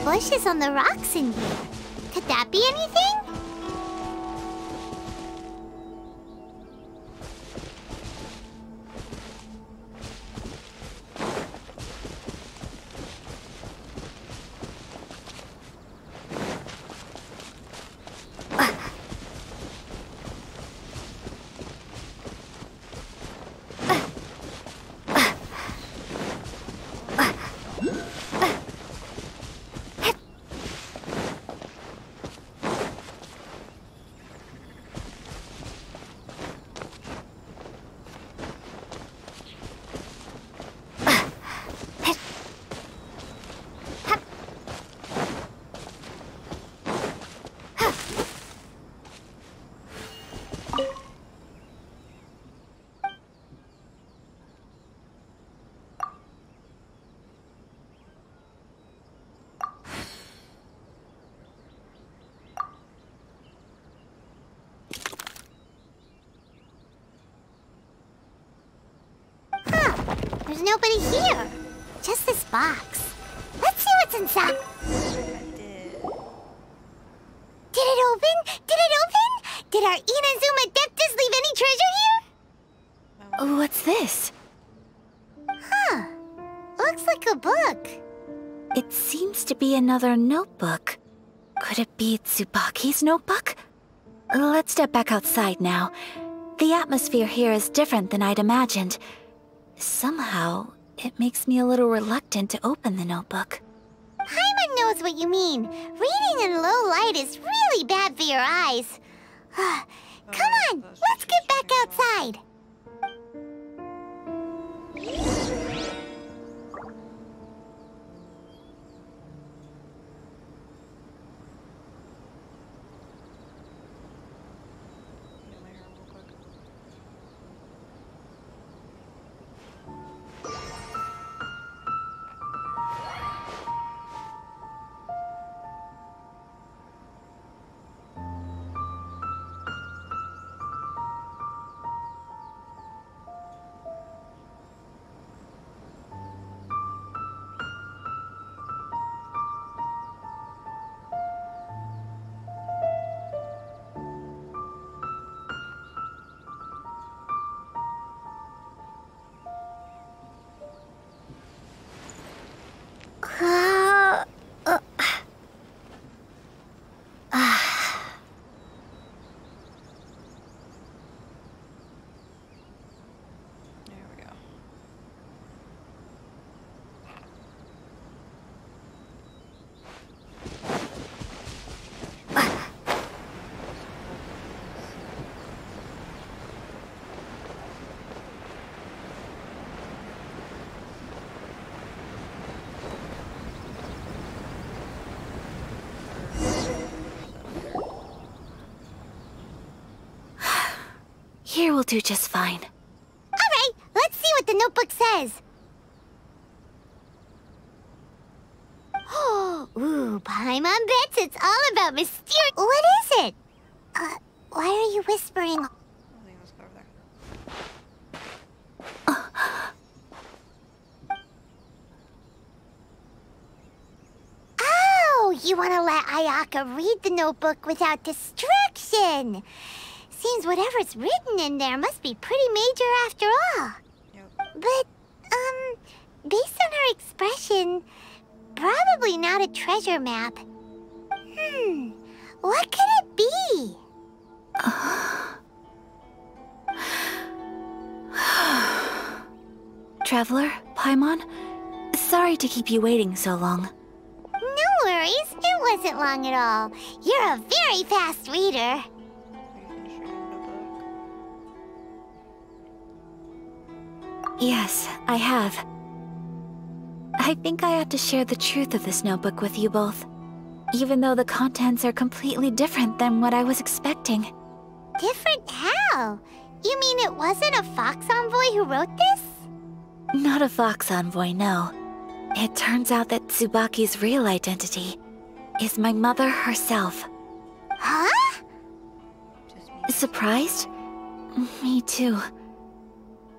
Bushes on the rocks in here. Could that be anything? There's nobody here. Just this box. Let's see what's inside. Did it open? Did it open? Did our Inazuma Adeptus leave any treasure here? What's this? Huh. Looks like a book. It seems to be another notebook. Could it be Tsubaki's notebook? Let's step back outside now. The atmosphere here is different than I'd imagined. Somehow, it makes me a little reluctant to open the notebook. Paimon knows what you mean. Reading in low light is really bad for your eyes. Come on, let's get back outside. Here will do just fine. Alright, let's see what the notebook says. Ooh, Paimon bets it's all about mysterious. What is it? Why are you whispering? Oh, you want to let Ayaka read the notebook without distraction. Seems whatever's written in there must be pretty major after all. Yep. But, based on her expression, probably not a treasure map. What could it be? Traveler, Paimon, sorry to keep you waiting so long. No worries, it wasn't long at all. You're a very fast reader. Yes, I have. I think I have to share the truth of this notebook with you both, even though the contents are completely different than what I was expecting. Different how? You mean it wasn't a Fox Envoy who wrote this? Not a Fox Envoy, no. It turns out that Tsubaki's real identity is my mother herself. Huh? Surprised? Me too.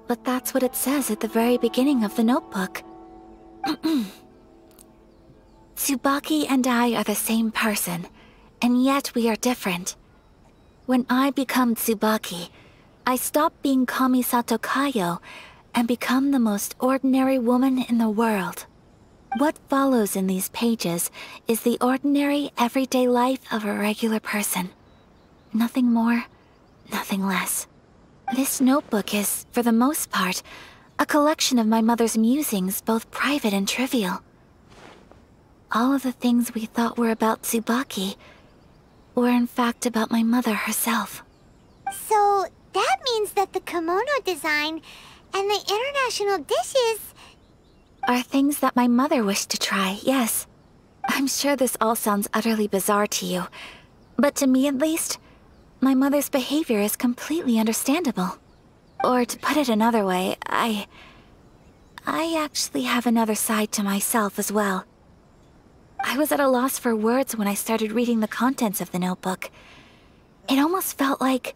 But that's what it says at the very beginning of the notebook. Tsubaki and I are the same person, and yet we are different. When I become Tsubaki, I stop being Kamisato Kayo and become the most ordinary woman in the world. What follows in these pages is the ordinary, everyday life of a regular person. Nothing more, nothing less. This notebook is, for the most part, a collection of my mother's musings, both private and trivial. All of the things we thought were about Tsubaki were in fact about my mother herself. So, that means that the kimono design and the international dishes are things that my mother wished to try, yes. I'm sure this all sounds utterly bizarre to you, but to me at least, my mother's behavior is completely understandable. Or to put it another way, I actually have another side to myself as well. I was at a loss for words when I started reading the contents of the notebook. It almost felt like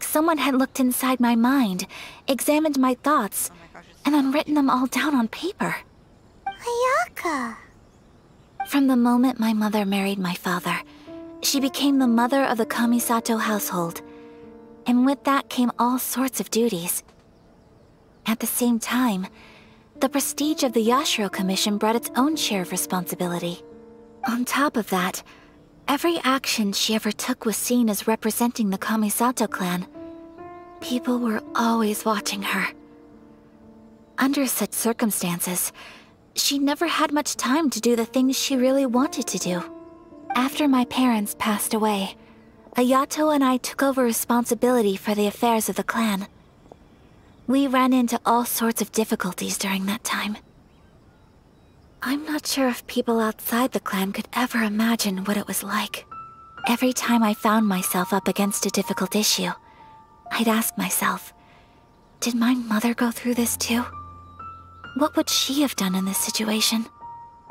someone had looked inside my mind, examined my thoughts, and then written them all down on paper. Ayaka. From the moment my mother married my father, she became the mother of the Kamisato household. And with that came all sorts of duties. At the same time, the prestige of the Yashiro Commission brought its own share of responsibility. On top of that, every action she ever took was seen as representing the Kamisato clan. People were always watching her. Under such circumstances, she never had much time to do the things she really wanted to do. After my parents passed away, Ayato and I took over responsibility for the affairs of the clan. We ran into all sorts of difficulties during that time. I'm not sure if people outside the clan could ever imagine what it was like. Every time I found myself up against a difficult issue, I'd ask myself, did my mother go through this too? What would she have done in this situation?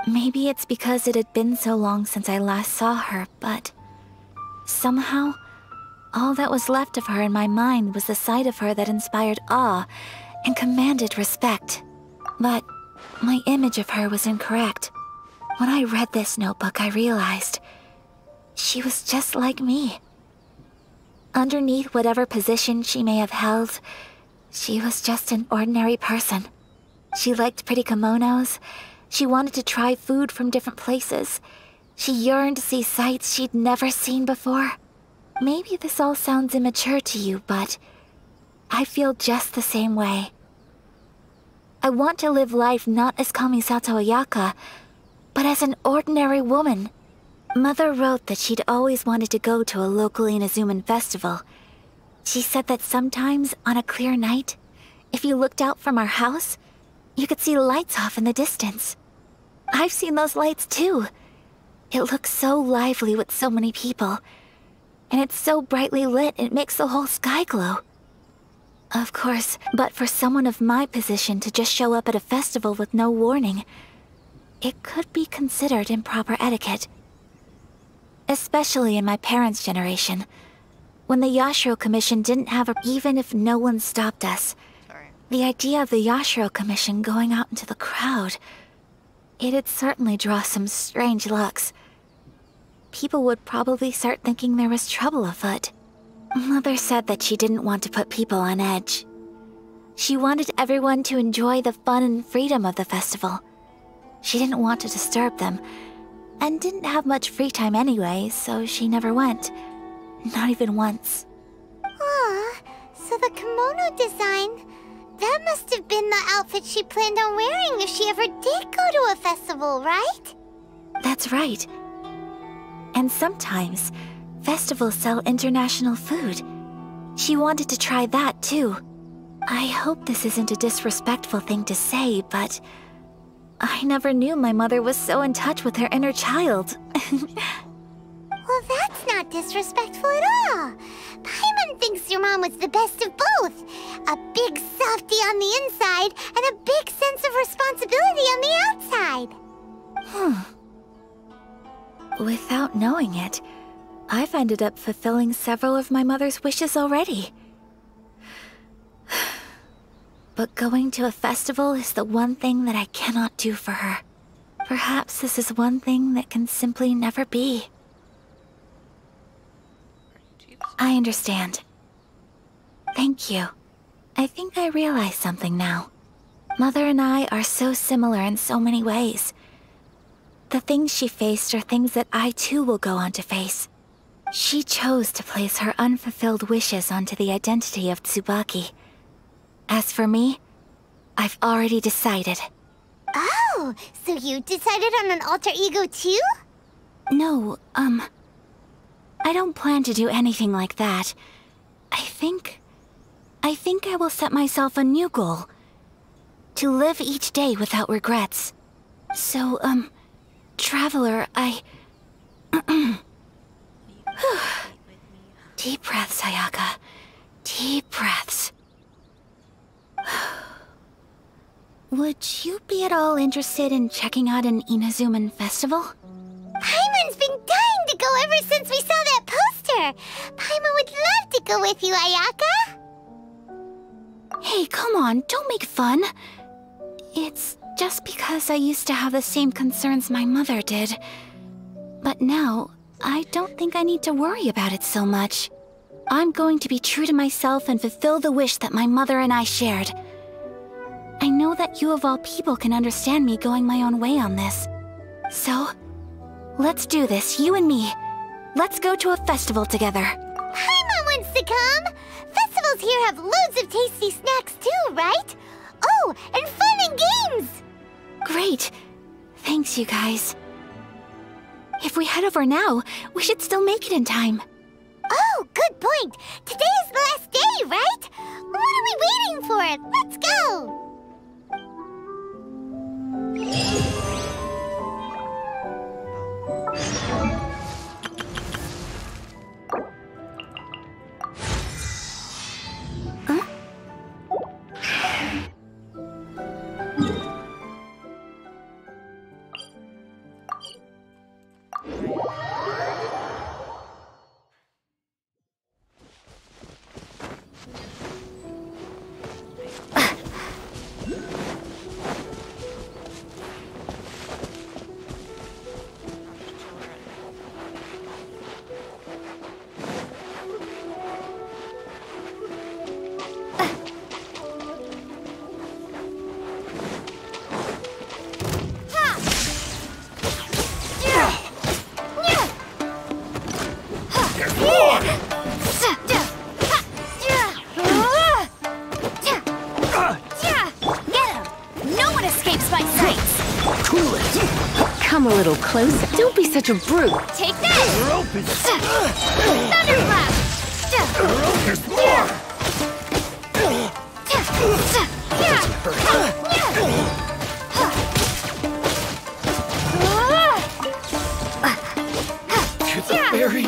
Maybe it's because it had been so long since I last saw her, but somehow, all that was left of her in my mind was the side of her that inspired awe and commanded respect. But my image of her was incorrect. When I read this notebook, I realized she was just like me. Underneath whatever position she may have held, she was just an ordinary person. She liked pretty kimonos. She wanted to try food from different places. She yearned to see sights she'd never seen before. Maybe this all sounds immature to you, but I feel just the same way. I want to live life not as Kamisato Ayaka, but as an ordinary woman. Mother wrote that she'd always wanted to go to a local Inazuman festival. She said that sometimes, on a clear night, if you looked out from our house, you could see lights off in the distance. I've seen those lights too. It looks so lively with so many people. And it's so brightly lit, it makes the whole sky glow. Of course, but for someone of my position to just show up at a festival with no warning, it could be considered improper etiquette. Especially in my parents' generation, when the Yashiro Commission didn't have even if no one stopped us. The idea of the Yashiro Commission going out into the crowd, it'd certainly draw some strange looks. People would probably start thinking there was trouble afoot. Mother said that she didn't want to put people on edge. She wanted everyone to enjoy the fun and freedom of the festival. She didn't want to disturb them, and didn't have much free time anyway, so she never went. Not even once. Aw, so the kimono design, that must have been the outfit she planned on wearing if she ever did go to a festival, right? That's right. And sometimes, festivals sell international food. She wanted to try that too. I hope this isn't a disrespectful thing to say, but I never knew my mother was so in touch with her inner child. Well, that's not disrespectful at all. Paimon thinks your mom was the best of both. A big softie on the inside and a big sense of responsibility on the outside. Without knowing it, I've ended up fulfilling several of my mother's wishes already. But going to a festival is the one thing that I cannot do for her. Perhaps this is one thing that can simply never be. I understand. Thank you. I think I realize something now. Mother and I are so similar in so many ways. The things she faced are things that I too will go on to face. She chose to place her unfulfilled wishes onto the identity of Tsubaki. As for me, I've already decided. Oh, so you decided on an alter ego too? No, I don't plan to do anything like that. I think I will set myself a new goal. To live each day without regrets. So, Traveler, Deep breaths, Ayaka. Deep breaths. Would you be at all interested in checking out an Inazuman festival? Paimon's been dying to go ever since we saw that poster! Paimon would love to go with you, Ayaka! Hey, come on, don't make fun. It's just because I used to have the same concerns my mother did. But now, I don't think I need to worry about it so much. I'm going to be true to myself and fulfill the wish that my mother and I shared. I know that you of all people can understand me going my own way on this. So, let's do this, you and me. Let's go to a festival together. Paimon wants to come! Festivals here have loads of tasty snacks too, right? Oh, and fun and games! Great. Thanks, you guys. If we head over now, we should still make it in time. Oh, good point! Today is the last day, right? What are we waiting for? Let's go! Come a little closer. Don't be such a brute. Take this! Thunderclap! There's more! It's a fairy.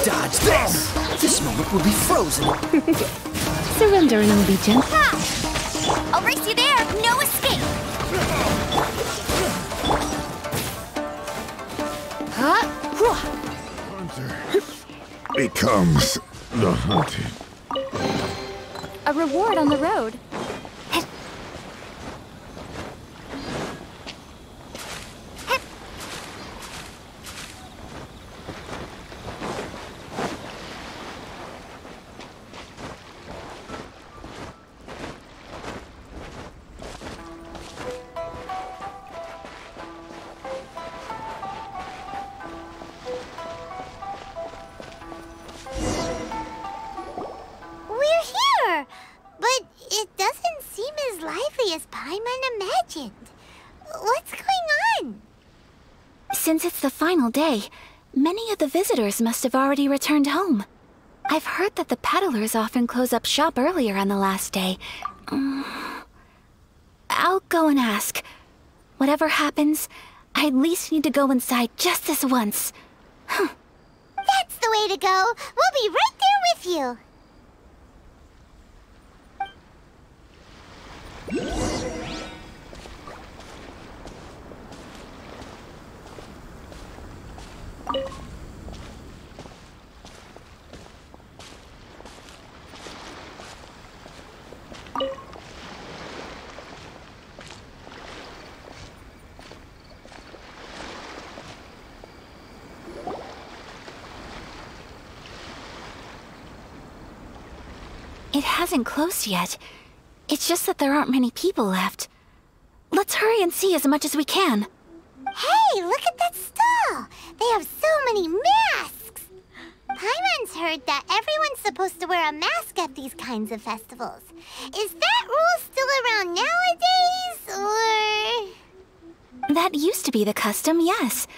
Dodge this! This moment will be frozen. Surrender and I'll be gentle. Ha! I'll race you there! No escape! Hunter becomes the hunted. A reward on the road. Since it's the final day, many of the visitors must have already returned home. I've heard that the peddlers often close up shop earlier on the last day. I'll go and ask. Whatever happens, I at least need to go inside just this once. That's the way to go! We'll be right there with you! It hasn't closed yet. It's just that there aren't many people left. Let's hurry and see as much as we can. Hey, look at that stall! They have so many masks! Paimon's heard that everyone's supposed to wear a mask at these kinds of festivals. Is that rule still around nowadays, or...? That used to be the custom, yes.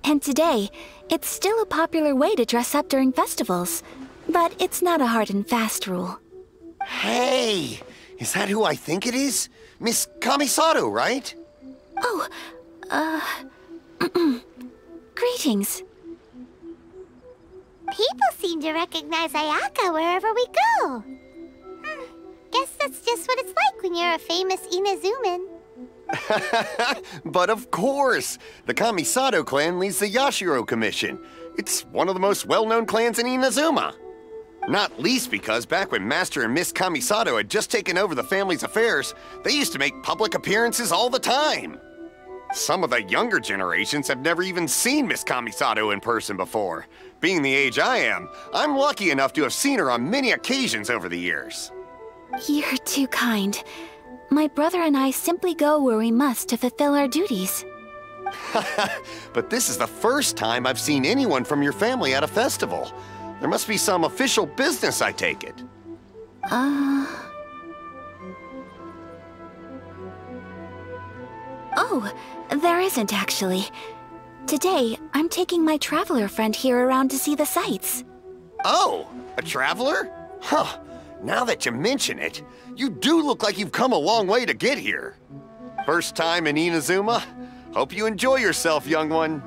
And today, it's still a popular way to dress up during festivals. But it's not a hard and fast rule. Hey! Is that who I think it is? Miss Kamisato, right? Oh, greetings. People seem to recognize Ayaka wherever we go. Guess that's just what it's like when you're a famous Inazuman. But of course! The Kamisato clan leads the Yashiro Commission. It's one of the most well-known clans in Inazuma. Not least because back when Master and Miss Kamisato had just taken over the family's affairs, they used to make public appearances all the time. Some of the younger generations have never even seen Miss Kamisato in person before. Being the age I am, I'm lucky enough to have seen her on many occasions over the years. You're too kind. My brother and I simply go where we must to fulfill our duties. But this is the first time I've seen anyone from your family at a festival. There must be some official business, I take it. Oh, there isn't actually. Today, I'm taking my traveler friend here around to see the sights. Oh, a traveler? Huh. Now that you mention it, you do look like you've come a long way to get here. First time in Inazuma? Hope you enjoy yourself, young one.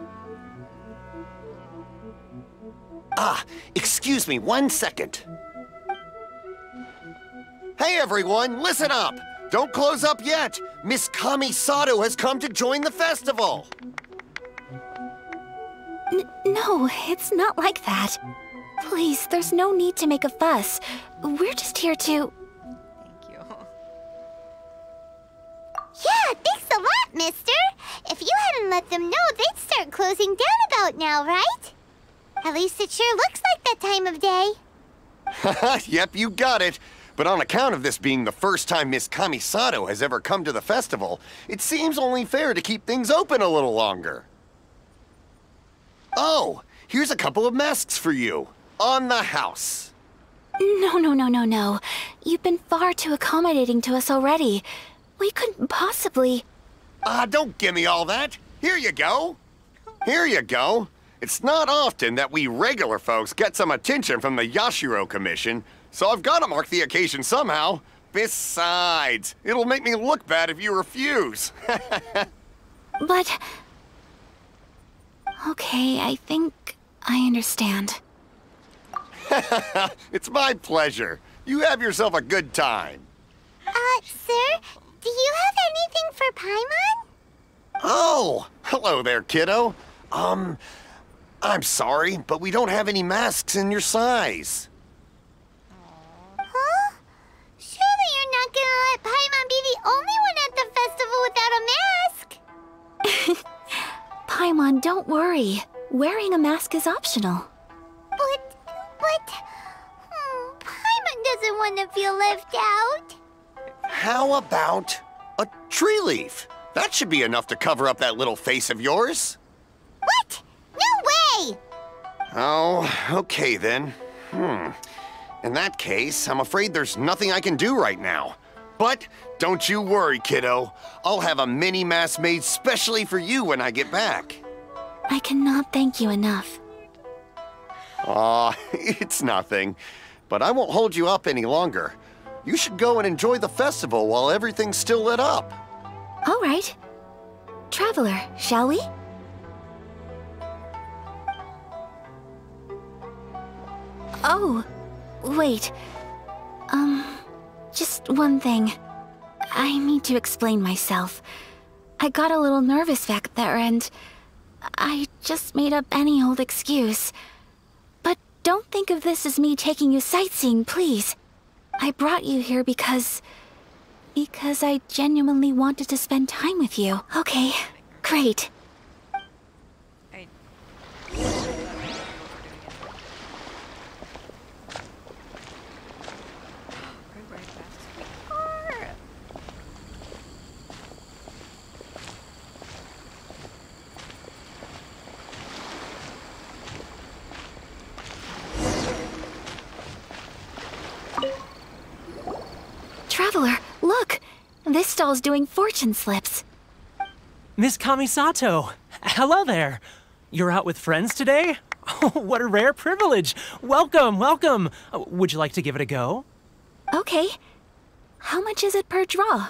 Ah, excuse me 1 second. Hey everyone, listen up! Don't close up yet! Miss Kamisato has come to join the festival! No, it's not like that. Please, there's no need to make a fuss. We're just here to... Thank you. Yeah, thanks a lot, mister. If you hadn't let them know, they'd start closing down about now, right? At least it sure looks like that time of day. Yep, you got it. But on account of this being the first time Miss Kamisato has ever come to the festival, it seems only fair to keep things open a little longer. Oh, here's a couple of masks for you. On the house. No. You've been far too accommodating to us already. We couldn't possibly... Don't give me all that. Here you go. Here you go. It's not often that we regular folks get some attention from the Yashiro Commission, so I've got to mark the occasion somehow. Besides, it'll make me look bad if you refuse. But... Okay, I think I understand. It's my pleasure. You have yourself a good time. Sir, do you have anything for Paimon? Oh, hello there, kiddo. I'm sorry, but we don't have any masks in your size. Huh? Surely you're not gonna let Paimon be the only one at the festival without a mask? Paimon, don't worry. Wearing a mask is optional. But... Paimon doesn't want to feel left out. How about a tree leaf? That should be enough to cover up that little face of yours. What? No way! Oh, okay then. In that case, I'm afraid there's nothing I can do right now. But don't you worry, kiddo. I'll have a mini mask made specially for you when I get back. I cannot thank you enough. Aw, it's nothing. But I won't hold you up any longer. You should go and enjoy the festival while everything's still lit up. All right. Traveler, shall we? Oh, wait. Just one thing. I need to explain myself. I got a little nervous back there and I just made up any old excuse. But don't think of this as me taking you sightseeing, please. I brought you here because I genuinely wanted to spend time with you. Okay, great. Traveler, look! This stall's doing fortune slips. Miss Kamisato! Hello there! You're out with friends today? Oh, what a rare privilege! Welcome, welcome! Would you like to give it a go? Okay. How much is it per draw?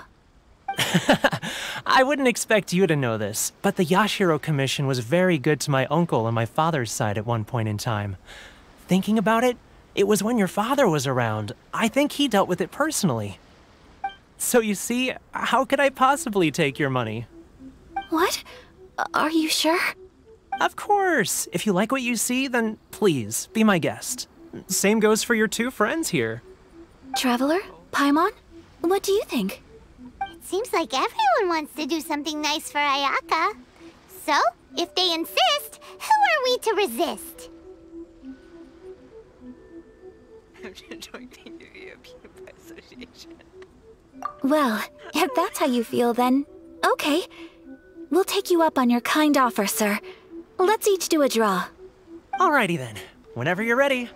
I wouldn't expect you to know this, but the Yashiro Commission was very good to my uncle on my father's side at one point in time. Thinking about it, it was when your father was around. I think he dealt with it personally. So you see, how could I possibly take your money? What? Are you sure? Of course! If you like what you see, then please, be my guest. Same goes for your two friends here. Traveler? Paimon? What do you think? It seems like everyone wants to do something nice for Ayaka. So, if they insist, who are we to resist? I'm joining the VIP by association. Well, if that's how you feel, then okay. We'll take you up on your kind offer, sir. Let's each do a draw. Alrighty then, whenever you're ready.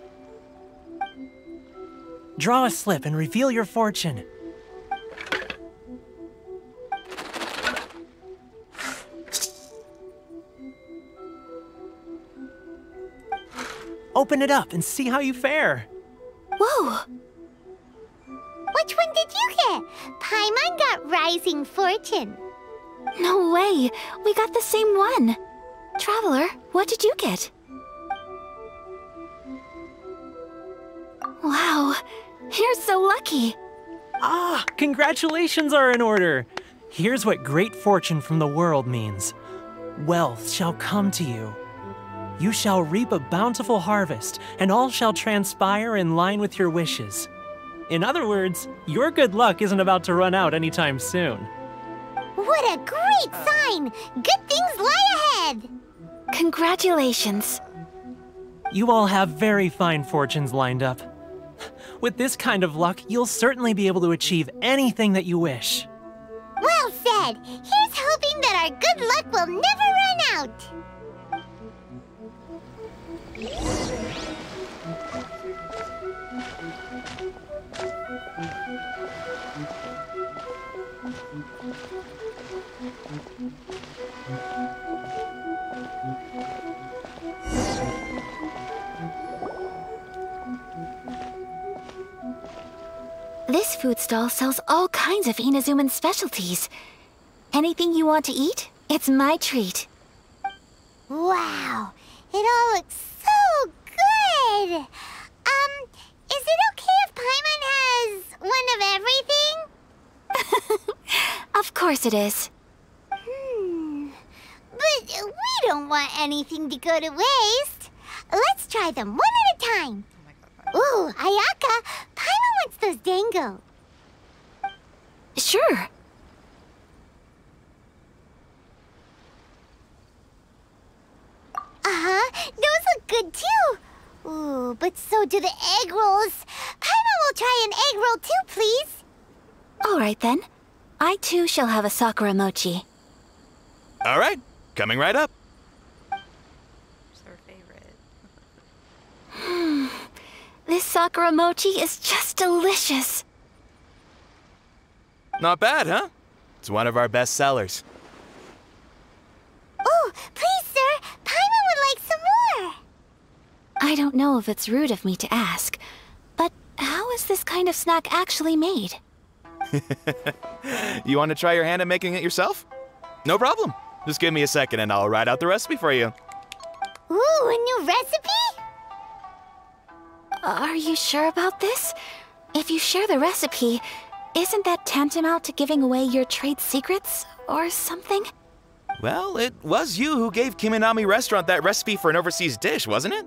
Draw a slip and reveal your fortune. Open it up and see how you fare. Whoa! Which one did you get? Paimon got Rising Fortune. No way! We got the same one! Traveler, what did you get? Wow, you're so lucky! Ah, congratulations are in order! Here's what great fortune from the world means. Wealth shall come to you. You shall reap a bountiful harvest, and all shall transpire in line with your wishes. In other words, your good luck isn't about to run out anytime soon. What a great sign! Good things lie ahead! Congratulations. You all have very fine fortunes lined up. With this kind of luck, you'll certainly be able to achieve anything that you wish. Well said! Here's hoping that our good luck will never run out! This food stall sells all kinds of Inazuman specialties. Anything you want to eat, it's my treat. Wow! It all looks so good! Is it okay if Paimon has one of everything? Of course it is. But we don't want anything to go to waste. Let's try them one at a time. Ooh, Ayaka, Paimon wants those dango. Sure. Those look good too. Ooh, but so do the egg rolls. Paimon will try an egg roll too, please. All right then. I too shall have a sakura mochi. All right, coming right up. It's their favorite. This sakura mochi is just delicious. Not bad, huh? It's one of our best sellers. Oh, please, sir. Paimon would like some more. I don't know if it's rude of me to ask, but how is this kind of snack actually made? You want to try your hand at making it yourself? No problem. Just give me a second and I'll write out the recipe for you. Ooh, a new recipe? Are you sure about this? If you share the recipe, isn't that tantamount to giving away your trade secrets or something? Well, it was you who gave Kiminami Restaurant that recipe for an overseas dish, wasn't it?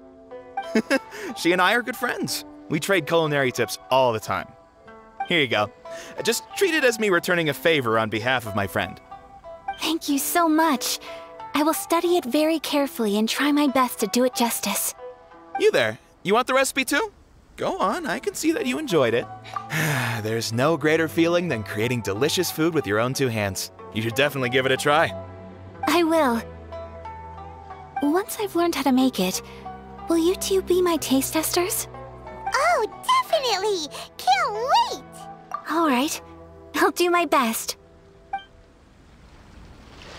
She and I are good friends. We trade culinary tips all the time. Here you go. Just treat it as me returning a favor on behalf of my friend. Thank you so much. I will study it very carefully and try my best to do it justice. You there, you want the recipe too? Go on, I can see that you enjoyed it. There's no greater feeling than creating delicious food with your own two hands. You should definitely give it a try. I will. Once I've learned how to make it, will you two be my taste testers? Oh, definitely! Can't wait! All right. I'll do my best.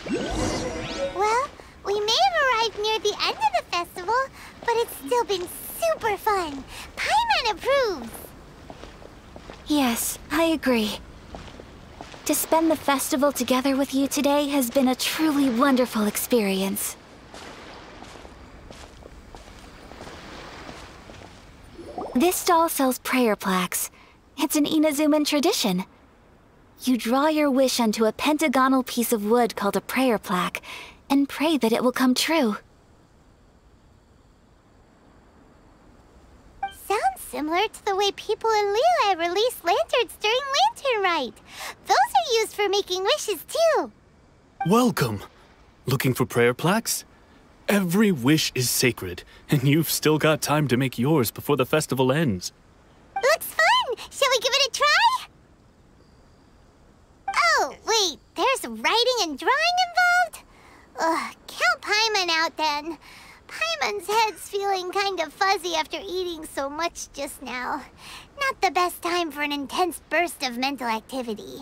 Well, we may have arrived near the end of the festival, but it's still been super fun. Paimon approves. Yes, I agree. To spend the festival together with you today has been a truly wonderful experience. This stall sells prayer plaques. It's an Inazuman tradition. You draw your wish onto a pentagonal piece of wood called a prayer plaque, and pray that it will come true. Sounds similar to the way people in Liyue release lanterns during Lantern Rite. Those are used for making wishes, too. Welcome. Looking for prayer plaques? Every wish is sacred, and you've still got time to make yours before the festival ends. Looks fun! Shall we give it a try? Oh, wait, there's writing and drawing involved? Ugh, count Paimon out then. Paimon's head's feeling kind of fuzzy after eating so much just now. Not the best time for an intense burst of mental activity.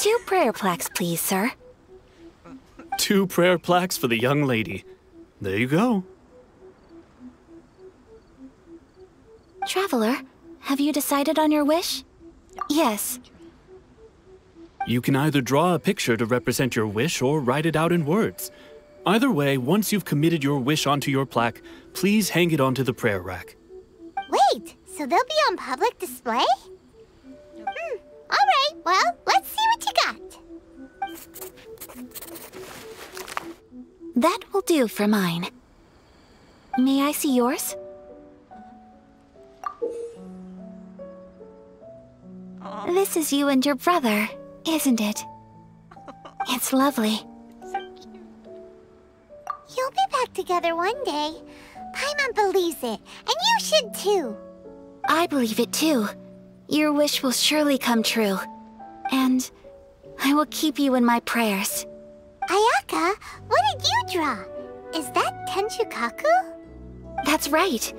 2 prayer plaques, please, sir. 2 prayer plaques for the young lady. There you go. Traveler, have you decided on your wish? Yes. You can either draw a picture to represent your wish or write it out in words. Either way, once you've committed your wish onto your plaque, please hang it onto the prayer rack. Wait, so they'll be on public display? Alright, well, let's see what you got. That will do for mine. May I see yours? This is you and your brother, isn't it? It's lovely. You'll be back together one day. Paimon believes it, and you should too. I believe it too. Your wish will surely come true. And I will keep you in my prayers. Ayaka, what did you draw? Is that Tenchukaku? That's right.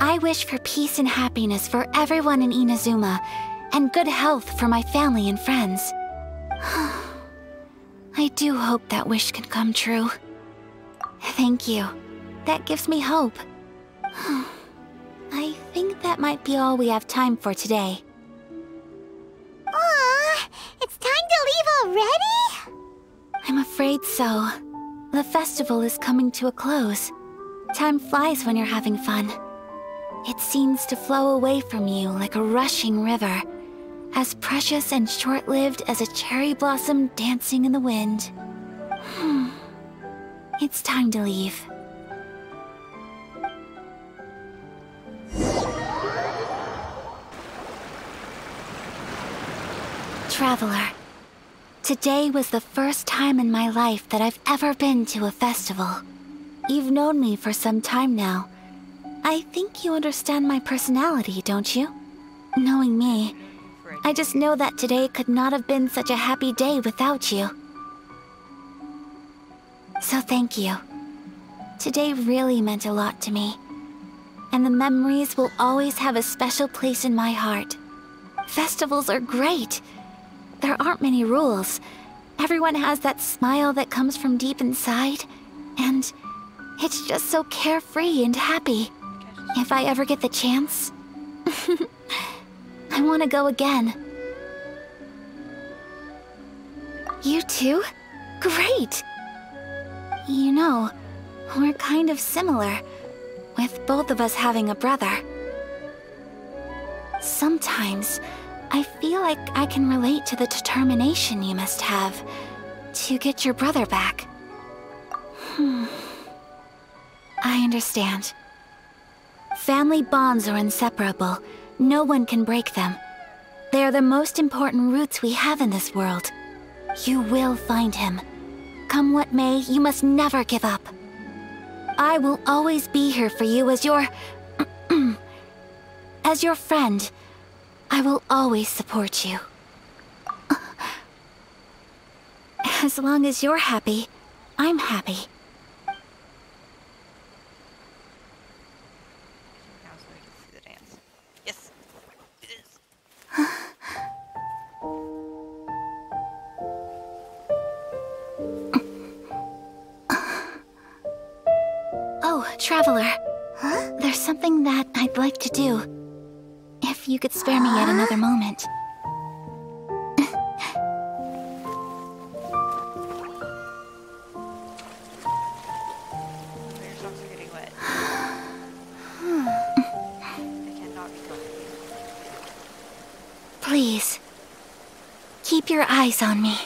I wish for peace and happiness for everyone in Inazuma, and good health for my family and friends. I do hope that wish can come true. Thank you. That gives me hope. I think that might be all we have time for today. Aw, it's time to leave already? I'm afraid so. The festival is coming to a close. Time flies when you're having fun. It seems to flow away from you like a rushing river, as precious and short-lived as a cherry blossom dancing in the wind. It's time to leave. Traveler, today was the first time in my life that I've ever been to a festival. You've known me for some time now. I think you understand my personality, don't you? Knowing me, I just know that today could not have been such a happy day without you. So thank you. Today really meant a lot to me. And the memories will always have a special place in my heart. Festivals are great. There aren't many rules. Everyone has that smile that comes from deep inside. And it's just so carefree and happy. If I ever get the chance, I want to go again. You too? Great! You know, we're kind of similar, with both of us having a brother. Sometimes, I feel like I can relate to the determination you must have to get your brother back. I understand. Family bonds are inseparable. No one can break them. They are the most important roots we have in this world. You will find him. Come what may, you must never give up. I will always be here for you as your... as your friend. I will always support you. As long as you're happy, I'm happy. Oh, Traveler. Huh? There's something that I'd like to do. If you could spare me yet another moment. Please. Keep your eyes on me.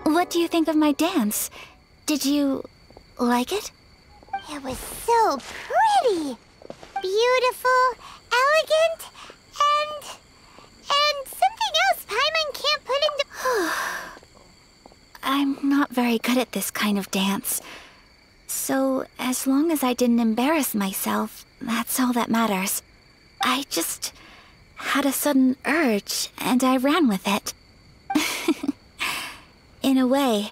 What do you think of my dance? Did you like it? It was so pretty, beautiful, elegant, and something else Paimon can't put into... I'm not very good at this kind of dance. So, as long as I didn't embarrass myself, that's all that matters. I just had a sudden urge, and I ran with it. In a way,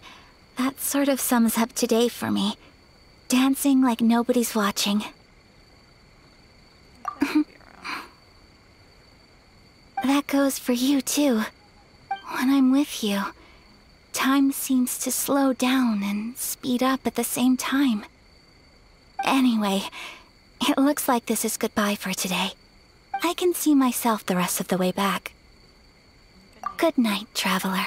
that sort of sums up today for me. Dancing like nobody's watching. That goes for you, too. When I'm with you, time seems to slow down and speed up at the same time. Anyway, it looks like this is goodbye for today. I can see myself the rest of the way back. Good night, traveler.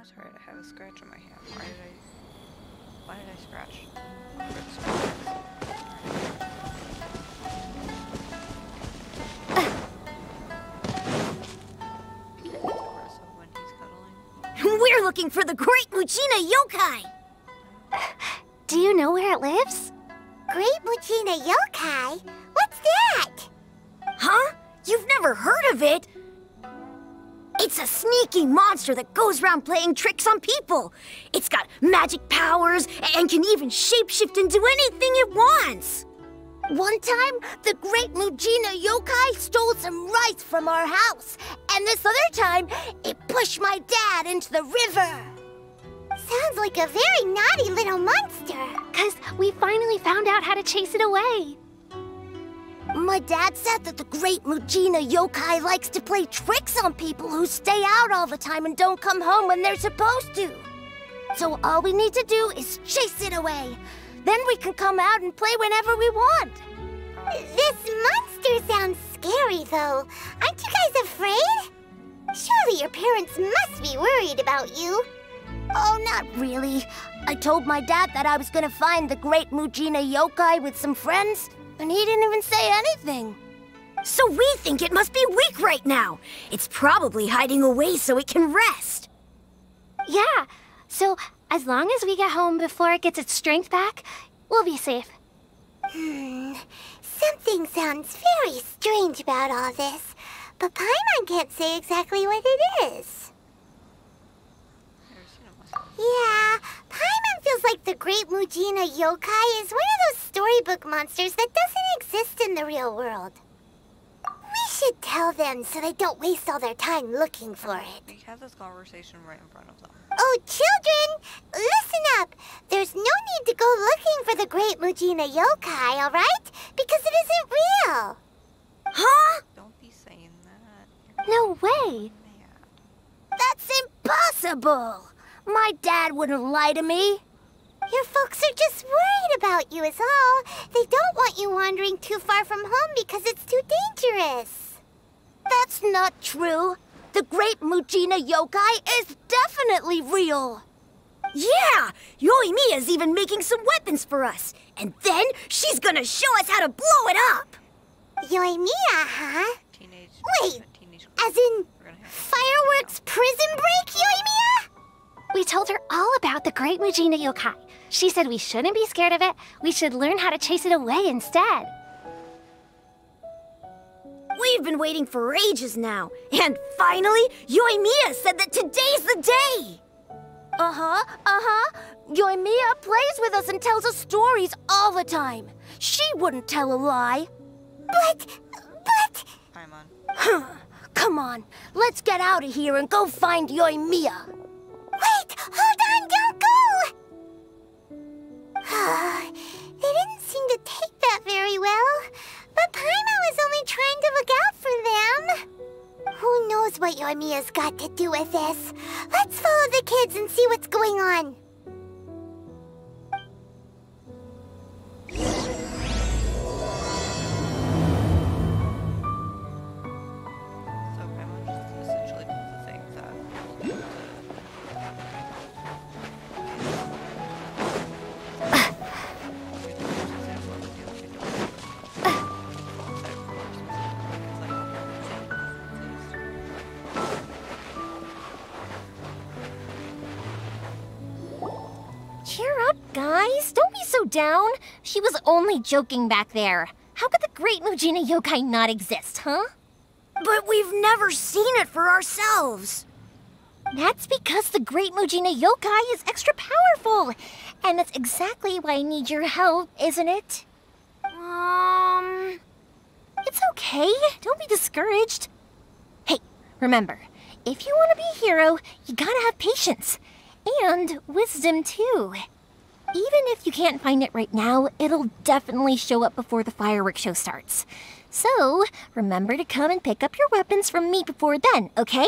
That's right, I have a scratch on my hand. Why did I scratch? We're looking for the Great Mujina Yokai! Do you know where it lives? Great Mujina Yokai? What's that? Huh? You've never heard of it? It's a sneaky monster that goes around playing tricks on people. It's got magic powers and can even shapeshift into anything it wants. One time, the Great Mujina Yokai stole some rice from our house. And this other time, it pushed my dad into the river. Sounds like a very naughty little monster. 'Cause we finally found out how to chase it away. My dad said that the Great Mujina Yokai likes to play tricks on people who stay out all the time and don't come home when they're supposed to. So all we need to do is chase it away. Then we can come out and play whenever we want. This monster sounds scary, though. Aren't you guys afraid? Surely your parents must be worried about you. Oh, not really. I told my dad that I was gonna find the Great Mujina Yokai with some friends, and he didn't even say anything. So we think it must be weak right now. It's probably hiding away so it can rest. Yeah, so as long as we get home before it gets its strength back, we'll be safe. Something sounds very strange about all this, but Paimon can't say exactly what it is. Yeah, Paimon feels like the Great Mujina Yokai is one of those storybook monsters that doesn't exist in the real world. We should tell them so they don't waste all their time looking for it. We have this conversation right in front of them. Oh, children, listen up. There's no need to go looking for the Great Mujina Yokai, alright? Because it isn't real. Huh? Don't be saying that. No way. That's impossible. My dad wouldn't lie to me. Your folks are just worried about you is all. They don't want you wandering too far from home because it's too dangerous. That's not true. The Great Mujina Yokai is definitely real. Yeah! Yoimiya's even making some weapons for us. And then she's gonna show us how to blow it up. Yoimiya, huh? Wait, as in fireworks prison break, Yoimiya? We told her all about the Great Mujina Yokai. She said we shouldn't be scared of it. We should learn how to chase it away instead. We've been waiting for ages now. And finally, Yoimiya said that today's the day. Yoimiya plays with us and tells us stories all the time. She wouldn't tell a lie. But... Paimon. Come on, let's get out of here and go find Yoimiya. Wait, hold on, don't go! They didn't seem to take that very well. But Paimon was only trying to look out for them. Who knows what Yoimiya's got to do with this? Let's follow the kids and see what's going on. So Paimon just essentially does the thing that... Cheer up, guys. Don't be so down. She was only joking back there. How could the Great Mujina Yokai not exist, huh? But we've never seen it for ourselves. That's because the Great Mujina Yokai is extra powerful. And that's exactly why I need your help, isn't it? It's okay. Don't be discouraged. Hey, remember, if you want to be a hero, you gotta have patience. And wisdom, too. Even if you can't find it right now, it'll definitely show up before the fireworks show starts. So, remember to come and pick up your weapons from me before then, okay?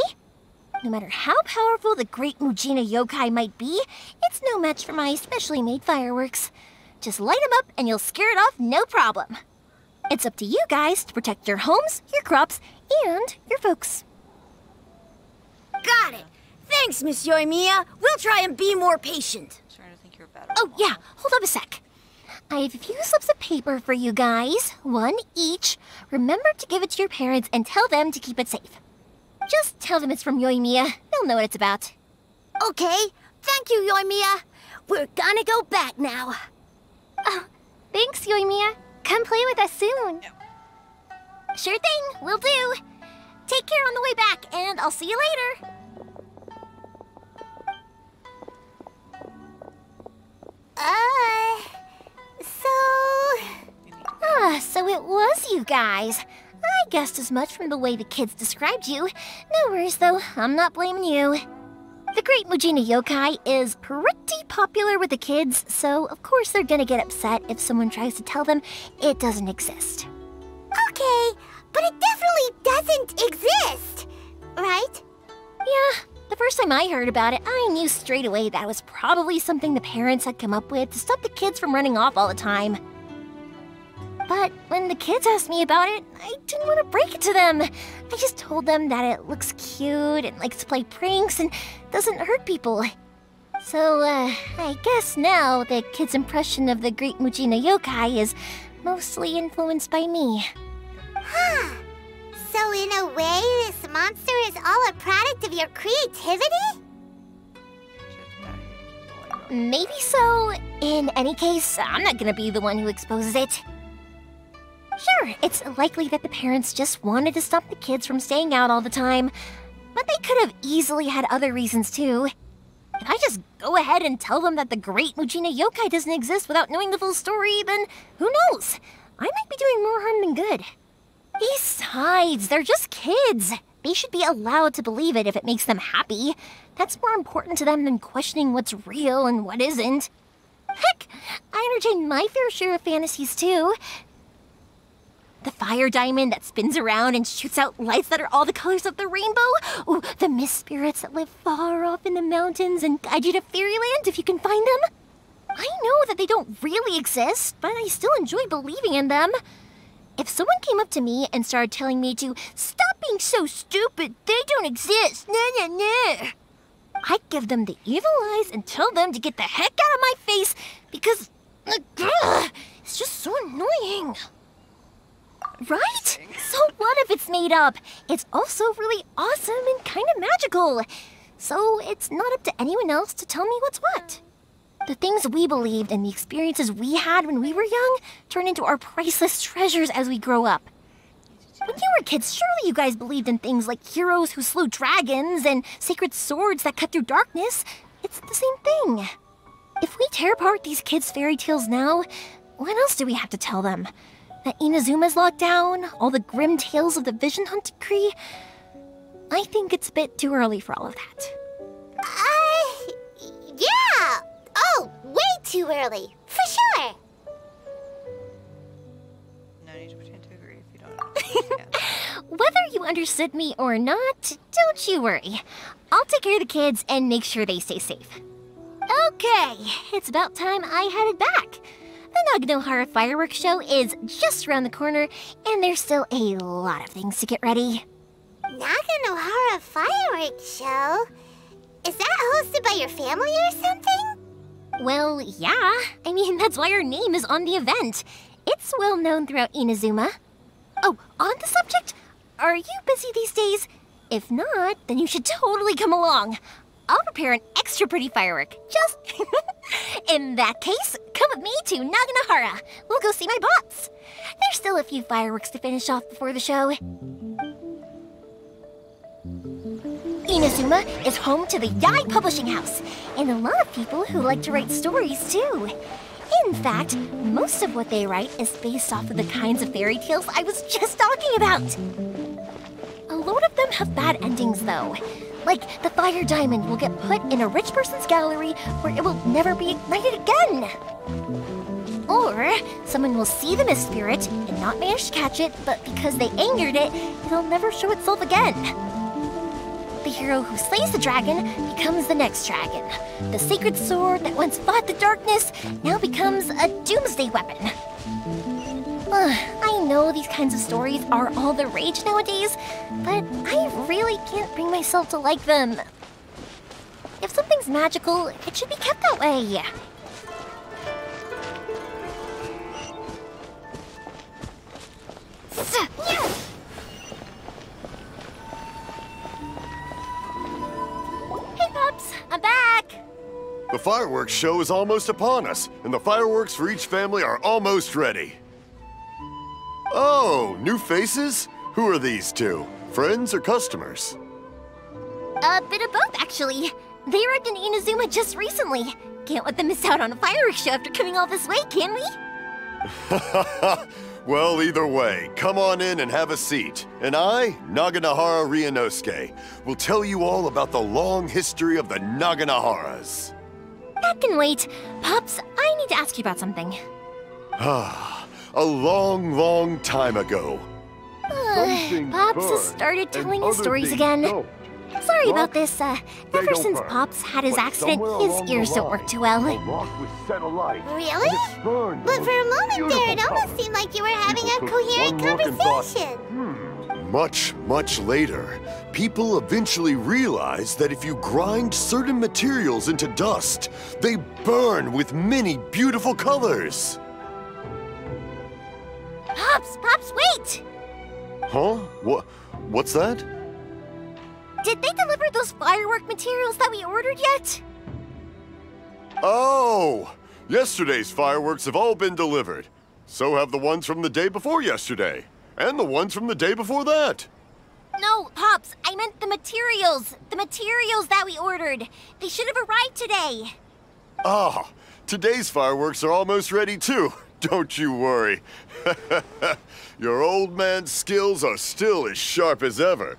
No matter how powerful the Great Mujina Yokai might be, it's no match for my specially made fireworks. Just light them up and you'll scare it off no problem. It's up to you guys to protect your homes, your crops, and your folks. Got it. Thanks, Miss Yoimiya. We'll try and be more patient. Oh, yeah. Hold up a sec. I have a few slips of paper for you guys. One each. Remember to give it to your parents and tell them to keep it safe. Just tell them it's from Yoimiya. They'll know what it's about. Okay. Thank you, Yoimiya. We're gonna go back now. Oh, thanks, Yoimiya. Come play with us soon. Sure thing. Will do. Take care on the way back, and I'll see you later. So it was you guys. I guessed as much from the way the kids described you. No worries, though. I'm not blaming you. The Great Mujina Yokai is pretty popular with the kids, so of course they're gonna get upset if someone tries to tell them it doesn't exist. Okay, but it definitely doesn't exist, right? Yeah, the first time I heard about it, I knew straight away that was probably something the parents had come up with to stop the kids from running off all the time. But when the kids asked me about it, I didn't want to break it to them. I just told them that it looks cute and likes to play pranks and doesn't hurt people. So, I guess now the kids' impression of the Great Mujina Yokai is mostly influenced by me. Huh. So in a way, this monster is all a product of your creativity? Maybe so. In any case, I'm not gonna be the one who exposes it. Sure, it's likely that the parents just wanted to stop the kids from staying out all the time, but they could have easily had other reasons too. If I just go ahead and tell them that the great Mujina yokai doesn't exist without knowing the full story, then who knows? I might be doing more harm than good. Besides, they're just kids. They should be allowed to believe it if it makes them happy. That's more important to them than questioning what's real and what isn't. Heck, I entertain my fair share of fantasies too. The fire diamond that spins around and shoots out lights that are all the colors of the rainbow. Ooh, the mist spirits that live far off in the mountains and guide you to fairyland if you can find them. I know that they don't really exist, but I still enjoy believing in them. If someone came up to me and started telling me to stop being so stupid, they don't exist, nah. I'd give them the evil eyes and tell them to get the heck out of my face because it's just so annoying. Right? So what if it's made up? It's also really awesome and kind of magical. So it's not up to anyone else to tell me what's what. The things we believed and the experiences we had when we were young turn into our priceless treasures as we grow up. When you were kids, surely you guys believed in things like heroes who slew dragons and sacred swords that cut through darkness. It's the same thing. If we tear apart these kids' fairy tales now, what else do we have to tell them? That Inazuma's locked down? All the grim tales of the Vision Hunt Decree? I think it's a bit too early for all of that. Yeah! Oh, way too early. For sure. 90% to agree if you don't. Whether you understood me or not, don't you worry. I'll take care of the kids and make sure they stay safe. Okay, it's about time I headed back. The Naganohara fireworks show is just around the corner, and there's still a lot of things to get ready. Naganohara fireworks show? Is that hosted by your family or something? Well, yeah. I mean, that's why our name is on the event. It's well known throughout Inazuma. Oh, on the subject, are you busy these days? If not, then you should totally come along. I'll prepare an extra pretty firework. Just... In that case, come with me to Naganohara. We'll go see my bots. There's still a few fireworks to finish off before the show. Inazuma is home to the Yai Publishing House, and a lot of people who like to write stories too. In fact, most of what they write is based off of the kinds of fairy tales I was just talking about. A lot of them have bad endings though. Like, the fire diamond will get put in a rich person's gallery where it will never be ignited again. Or, someone will see the mist spirit and not manage to catch it, but because they angered it, it'll never show itself again. The hero who slays the dragon becomes the next dragon. The sacred sword that once fought the darkness now becomes a doomsday weapon. I know these kinds of stories are all the rage nowadays, but I really can't bring myself to like them. If something's magical, it should be kept that way. Hey, Pops, I'm back! The fireworks show is almost upon us, and the fireworks for each family are almost ready. Oh, new faces? Who are these two? Friends or customers? A bit of both, actually. They arrived in Inazuma just recently. Can't let them miss out on a fireworks show after coming all this way, can we? Well, either way, come on in and have a seat. And I, Naganohara Ryunosuke, will tell you all about the long history of the Naganoharas. That can wait. Pops, I need to ask you about something. A long, long time ago. Pops has started telling his stories again. Sorry about this. Ever since Pops had his accident, his ears don't work too well. Really? But for a moment there, it almost seemed like you were having a coherent conversation. Much, much later, people eventually realized that if you grind certain materials into dust, they burn with many beautiful colors. Pops, wait! Huh? What's that? Did they deliver those firework materials that we ordered yet? Oh! Yesterday's fireworks have all been delivered. So have the ones from the day before yesterday. And the ones from the day before that. No, Pops, I meant the materials. The materials that we ordered. They should have arrived today. Ah, today's fireworks are almost ready too. Don't you worry. Your old man's skills are still as sharp as ever.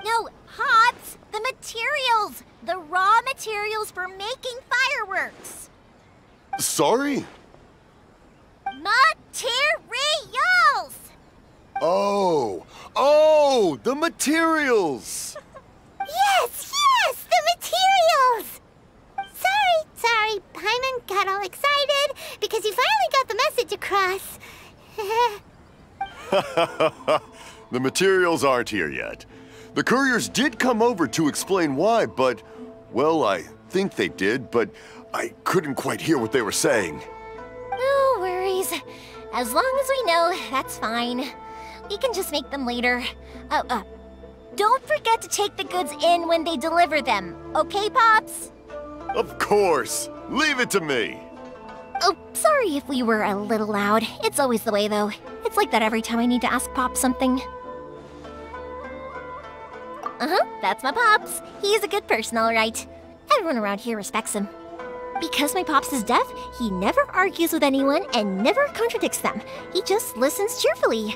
No, Pops, the materials. The raw materials for making fireworks. Sorry? Materials! Oh, the materials! Yes, the materials! Sorry, Paimon got all excited because he finally got the message across. The materials aren't here yet. The couriers did come over to explain why, but, well, I think they did, but I couldn't quite hear what they were saying. No worries. As long as we know, that's fine. We can just make them later. Don't forget to take the goods in when they deliver them, okay, Pops? Of course. Leave it to me. Oh, sorry if we were a little loud. It's always the way, though. It's like that every time I need to ask Pop something. That's my Pops. He's a good person, all right. Everyone around here respects him. Because my Pops is deaf, he never argues with anyone and never contradicts them. He just listens cheerfully.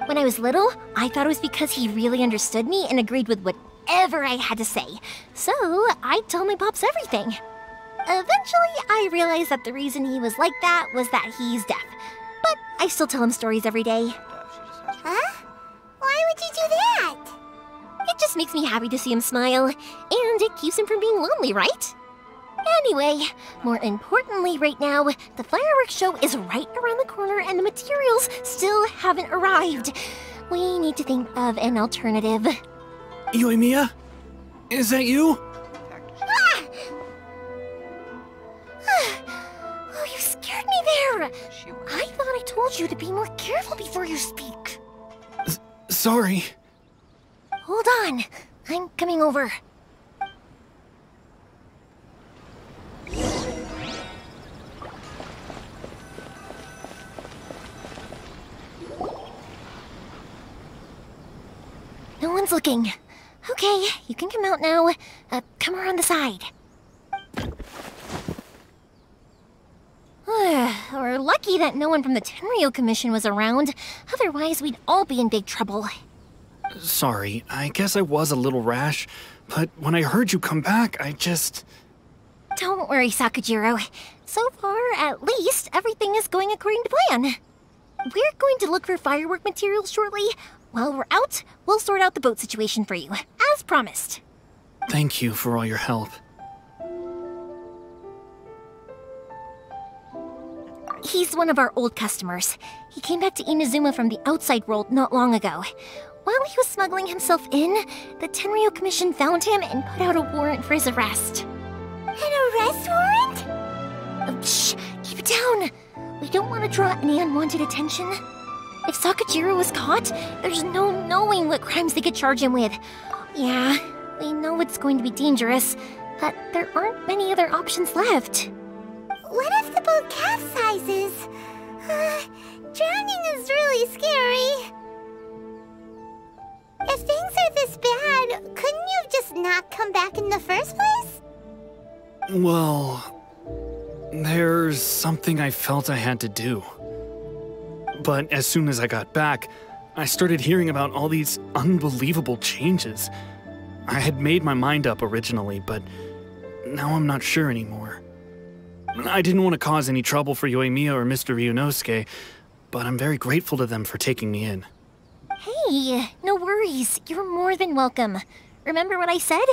When I was little, I thought it was because he really understood me and agreed with whatever I had to say. So, I told my Pops everything. Eventually, I realized that the reason he was like that was that he's deaf. But I still tell him stories every day. Huh? Why would you do that? It just makes me happy to see him smile, and it keeps him from being lonely, right? Anyway, more importantly right now, the fireworks show is right around the corner and the materials still haven't arrived. We need to think of an alternative. Yoimiya? Is that you? Ah! Oh, you scared me there! I thought I told you to be more careful before you speak. Sorry. Hold on. I'm coming over. No one's looking. Okay, you can come out now. Come around the side. We're lucky that no one from the Tenryo Commission was around. Otherwise, we'd all be in big trouble. Sorry, I guess I was a little rash, but when I heard you come back, I just... Don't worry, Sakujiro. So far, at least, everything is going according to plan. We're going to look for firework materials shortly. While we're out, we'll sort out the boat situation for you, as promised. Thank you for all your help. He's one of our old customers. He came back to Inazuma from the outside world not long ago. While he was smuggling himself in, the Tenryo Commission found him and put out a warrant for his arrest. An arrest warrant? Shh! Keep it down! We don't want to draw any unwanted attention. If Sakujiro was caught, there's no knowing what crimes they could charge him with. Yeah, we know it's going to be dangerous, but there aren't many other options left. What if the boat capsizes? Drowning is really scary. If things are this bad, couldn't you have just not come back in the first place? Well, there's something I felt I had to do. But as soon as I got back, I started hearing about all these unbelievable changes. I had made my mind up originally, but now I'm not sure anymore. I didn't want to cause any trouble for Yoimiya or Mr. Ryunosuke, but I'm very grateful to them for taking me in. Hey, no worries. You're more than welcome. Remember what I said?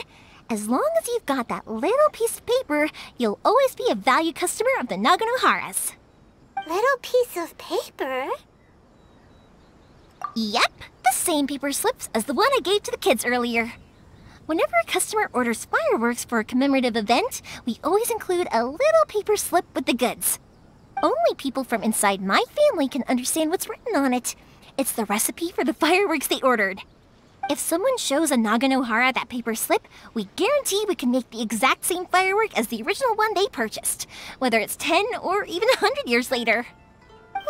As long as you've got that little piece of paper, you'll always be a valued customer of the Naganoharas. Little piece of paper? Yep, the same paper slips as the one I gave to the kids earlier. Whenever a customer orders fireworks for a commemorative event, we always include a little paper slip with the goods. Only people from inside my family can understand what's written on it. It's the recipe for the fireworks they ordered. If someone shows a Naganohara that paper slip, we guarantee we can make the exact same firework as the original one they purchased, whether it's 10 or even 100 years later.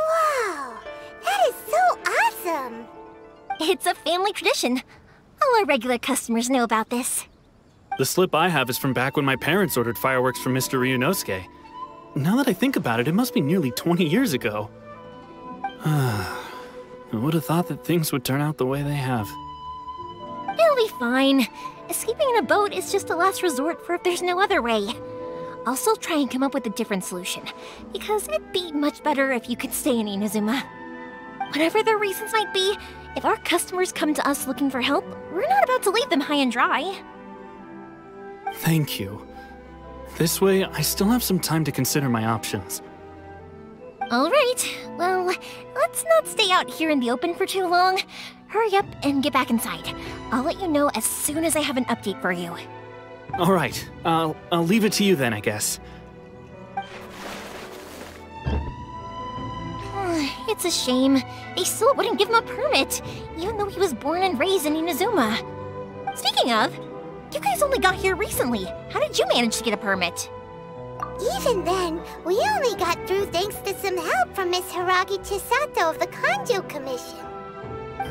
Wow, that is so awesome! It's a family tradition. All our regular customers know about this. The slip I have is from back when my parents ordered fireworks from Mr. Ryunosuke. Now that I think about it, it must be nearly 20 years ago. I would have thought that things would turn out the way they have. It'll be fine. Escaping in a boat is just a last resort for if there's no other way. I'll still try and come up with a different solution, because it'd be much better if you could stay in Inazuma. Whatever their reasons might be, if our customers come to us looking for help, we're not about to leave them high and dry. Thank you. This way, I still have some time to consider my options. All right, well, let's not stay out here in the open for too long. Hurry up and get back inside. I'll let you know as soon as I have an update for you. All right, I'll leave it to you then, I guess. It's a shame. They still wouldn't give him a permit, even though he was born and raised in Inazuma. Speaking of, you guys only got here recently. How did you manage to get a permit? Even then, we only got through thanks to some help from Miss Hiragi Chisato of the Kanjo Commission.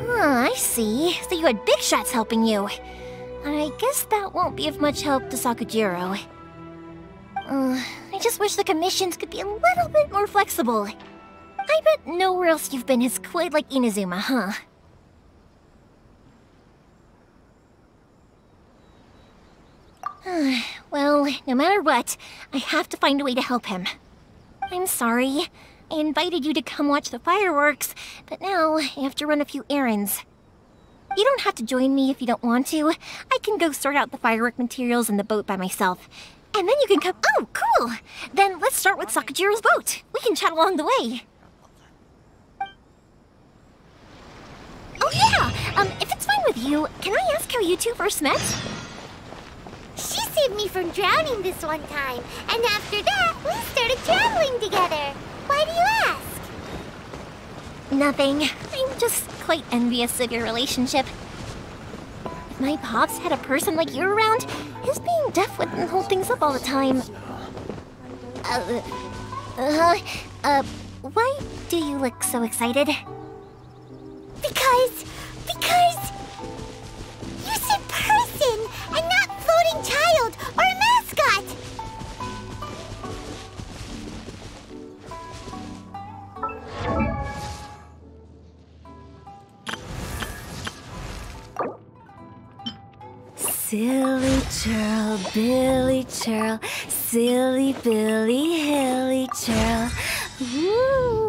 I see. So you had big shots helping you. I guess that won't be of much help to Sakujiro. I just wish the commissions could be a little bit more flexible. I bet nowhere else you've been is quite like Inazuma, huh? Well, no matter what, I have to find a way to help him. I'm sorry. I invited you to come watch the fireworks, but now I have to run a few errands. You don't have to join me if you don't want to. I can go sort out the firework materials in the boat by myself. And then you can come— Oh, cool! Then let's start with Sakujiro's boat. We can chat along the way. Oh yeah! If it's fine with you, can I ask how you two first met? She saved me from drowning this one time, and after that, we started traveling together. Why do you ask? Nothing. I'm just quite envious of your relationship. If my pops had a person like you around, his being deaf wouldn't hold things up all the time. Why do you look so excited? Because you said person and not floating child or a mascot. Silly churl, Billy churl, silly Billy, hilly churl. Woo!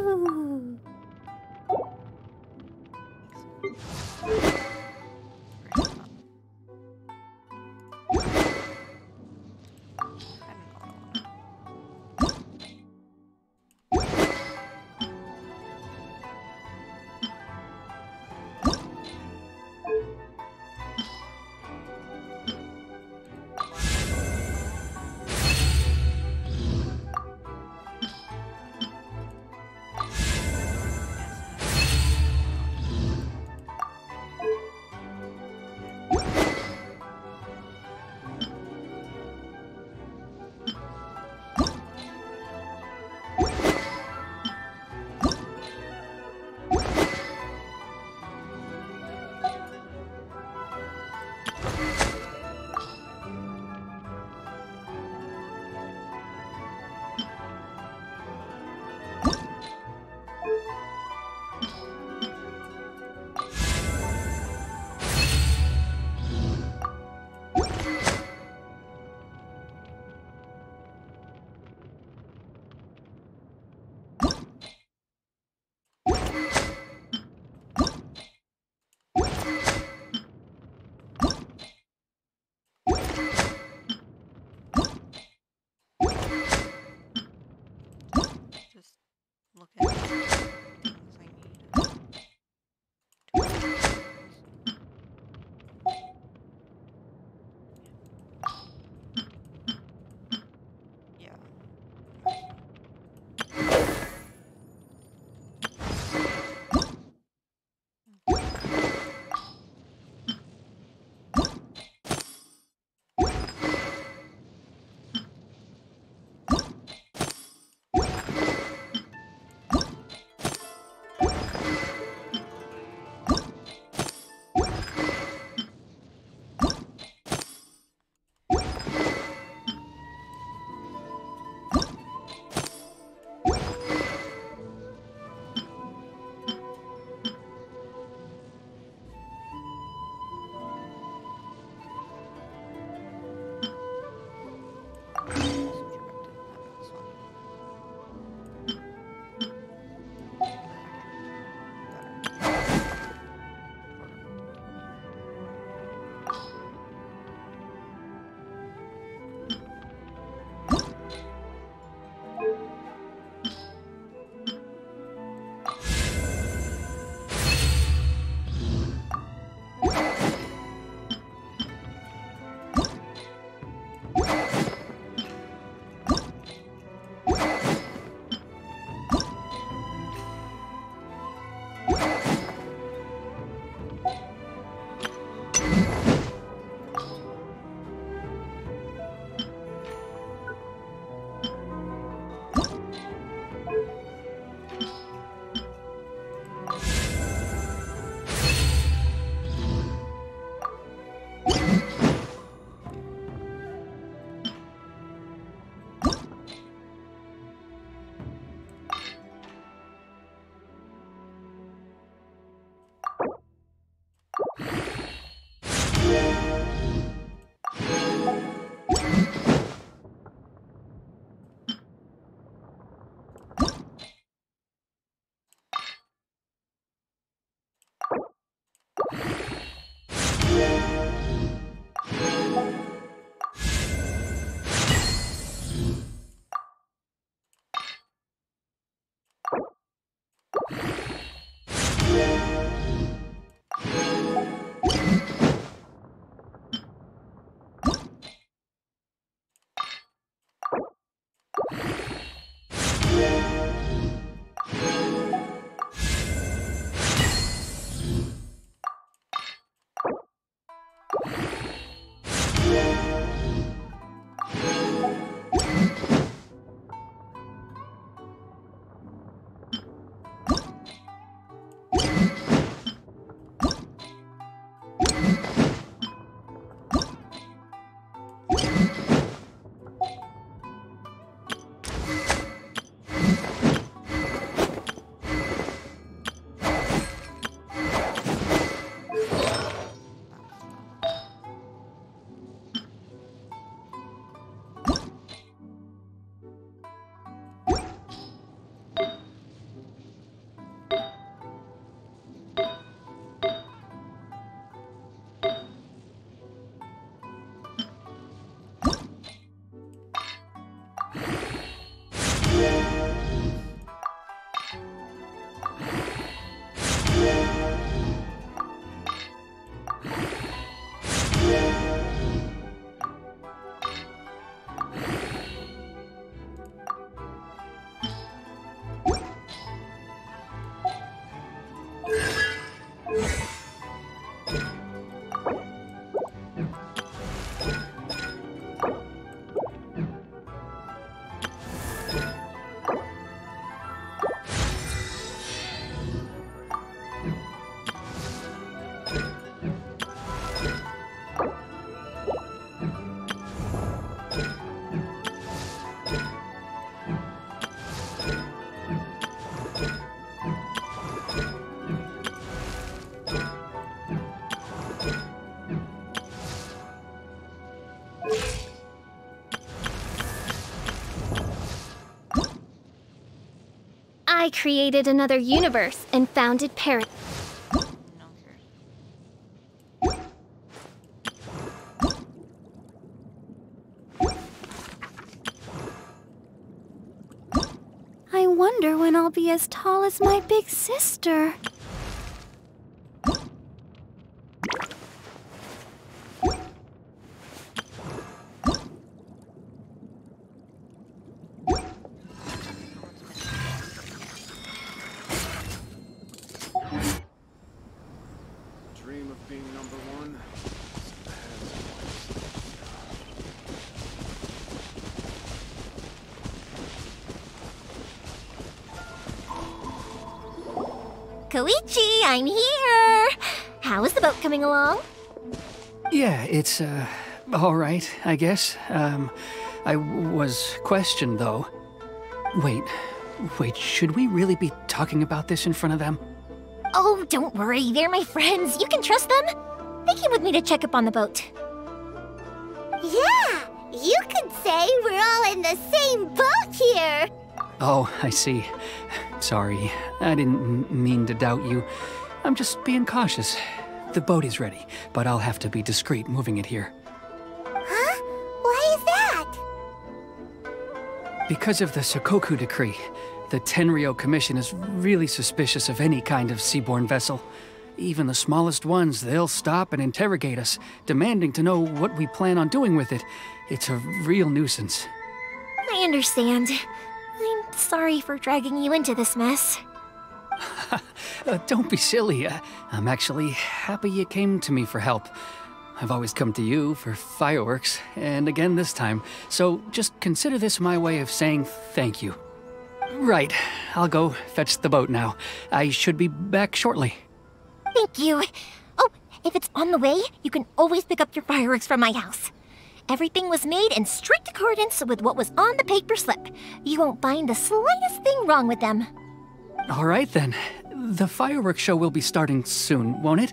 I created another universe and founded Paris. I wonder when I'll be as tall as my big sister. Dream of being number one. Koichi, I'm here! How is the boat coming along? Yeah, it's, all right, I guess. I was questioned, though. Wait, should we really be talking about this in front of them? Oh, don't worry, they're my friends. You can trust them. They came with me to check up on the boat. Yeah, you could say we're all in the same boat here. Oh, I see. Sorry, I didn't mean to doubt you. I'm just being cautious. The boat is ready, but I'll have to be discreet moving it here. Huh? Why is that? Because of the Sokoku Decree, the Tenryo Commission is really suspicious of any kind of seaborne vessel. Even the smallest ones, they'll stop and interrogate us, demanding to know what we plan on doing with it. It's a real nuisance. I understand. I'm sorry for dragging you into this mess. Don't be silly. I'm actually happy you came to me for help. I've always come to you for fireworks, and again this time, so just consider this my way of saying thank you. Right, I'll go fetch the boat now. I should be back shortly. Thank you. Oh, if it's on the way, you can always pick up your fireworks from my house. Everything was made in strict accordance with what was on the paper slip. You won't find the slightest thing wrong with them. All right then. The fireworks show will be starting soon, won't it?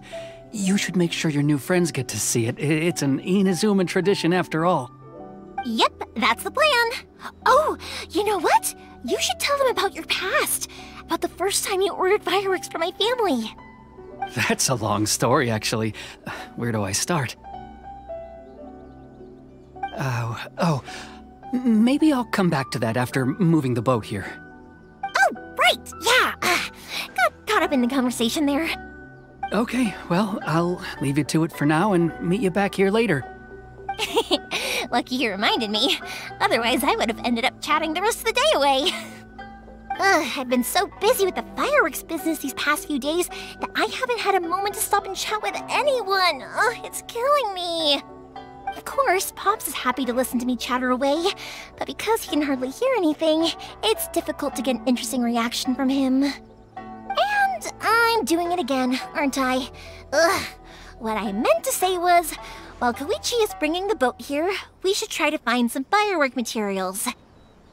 You should make sure your new friends get to see it. It's an Inazuman tradition after all. Yep, that's the plan. Oh, you know what? You should tell them about your past. About the first time you ordered fireworks for my family. That's a long story, actually. Where do I start? Maybe I'll come back to that after moving the boat here. Oh, right, yeah. Got caught up in the conversation there. Okay, well, I'll leave you to it for now and meet you back here later. Lucky you reminded me. Otherwise, I would have ended up chatting the rest of the day away. I've been so busy with the fireworks business these past few days that I haven't had a moment to stop and chat with anyone. It's killing me. Of course, Pops is happy to listen to me chatter away, but because he can hardly hear anything, it's difficult to get an interesting reaction from him. And I'm doing it again, aren't I? What I meant to say was, while Koichi is bringing the boat here, we should try to find some firework materials.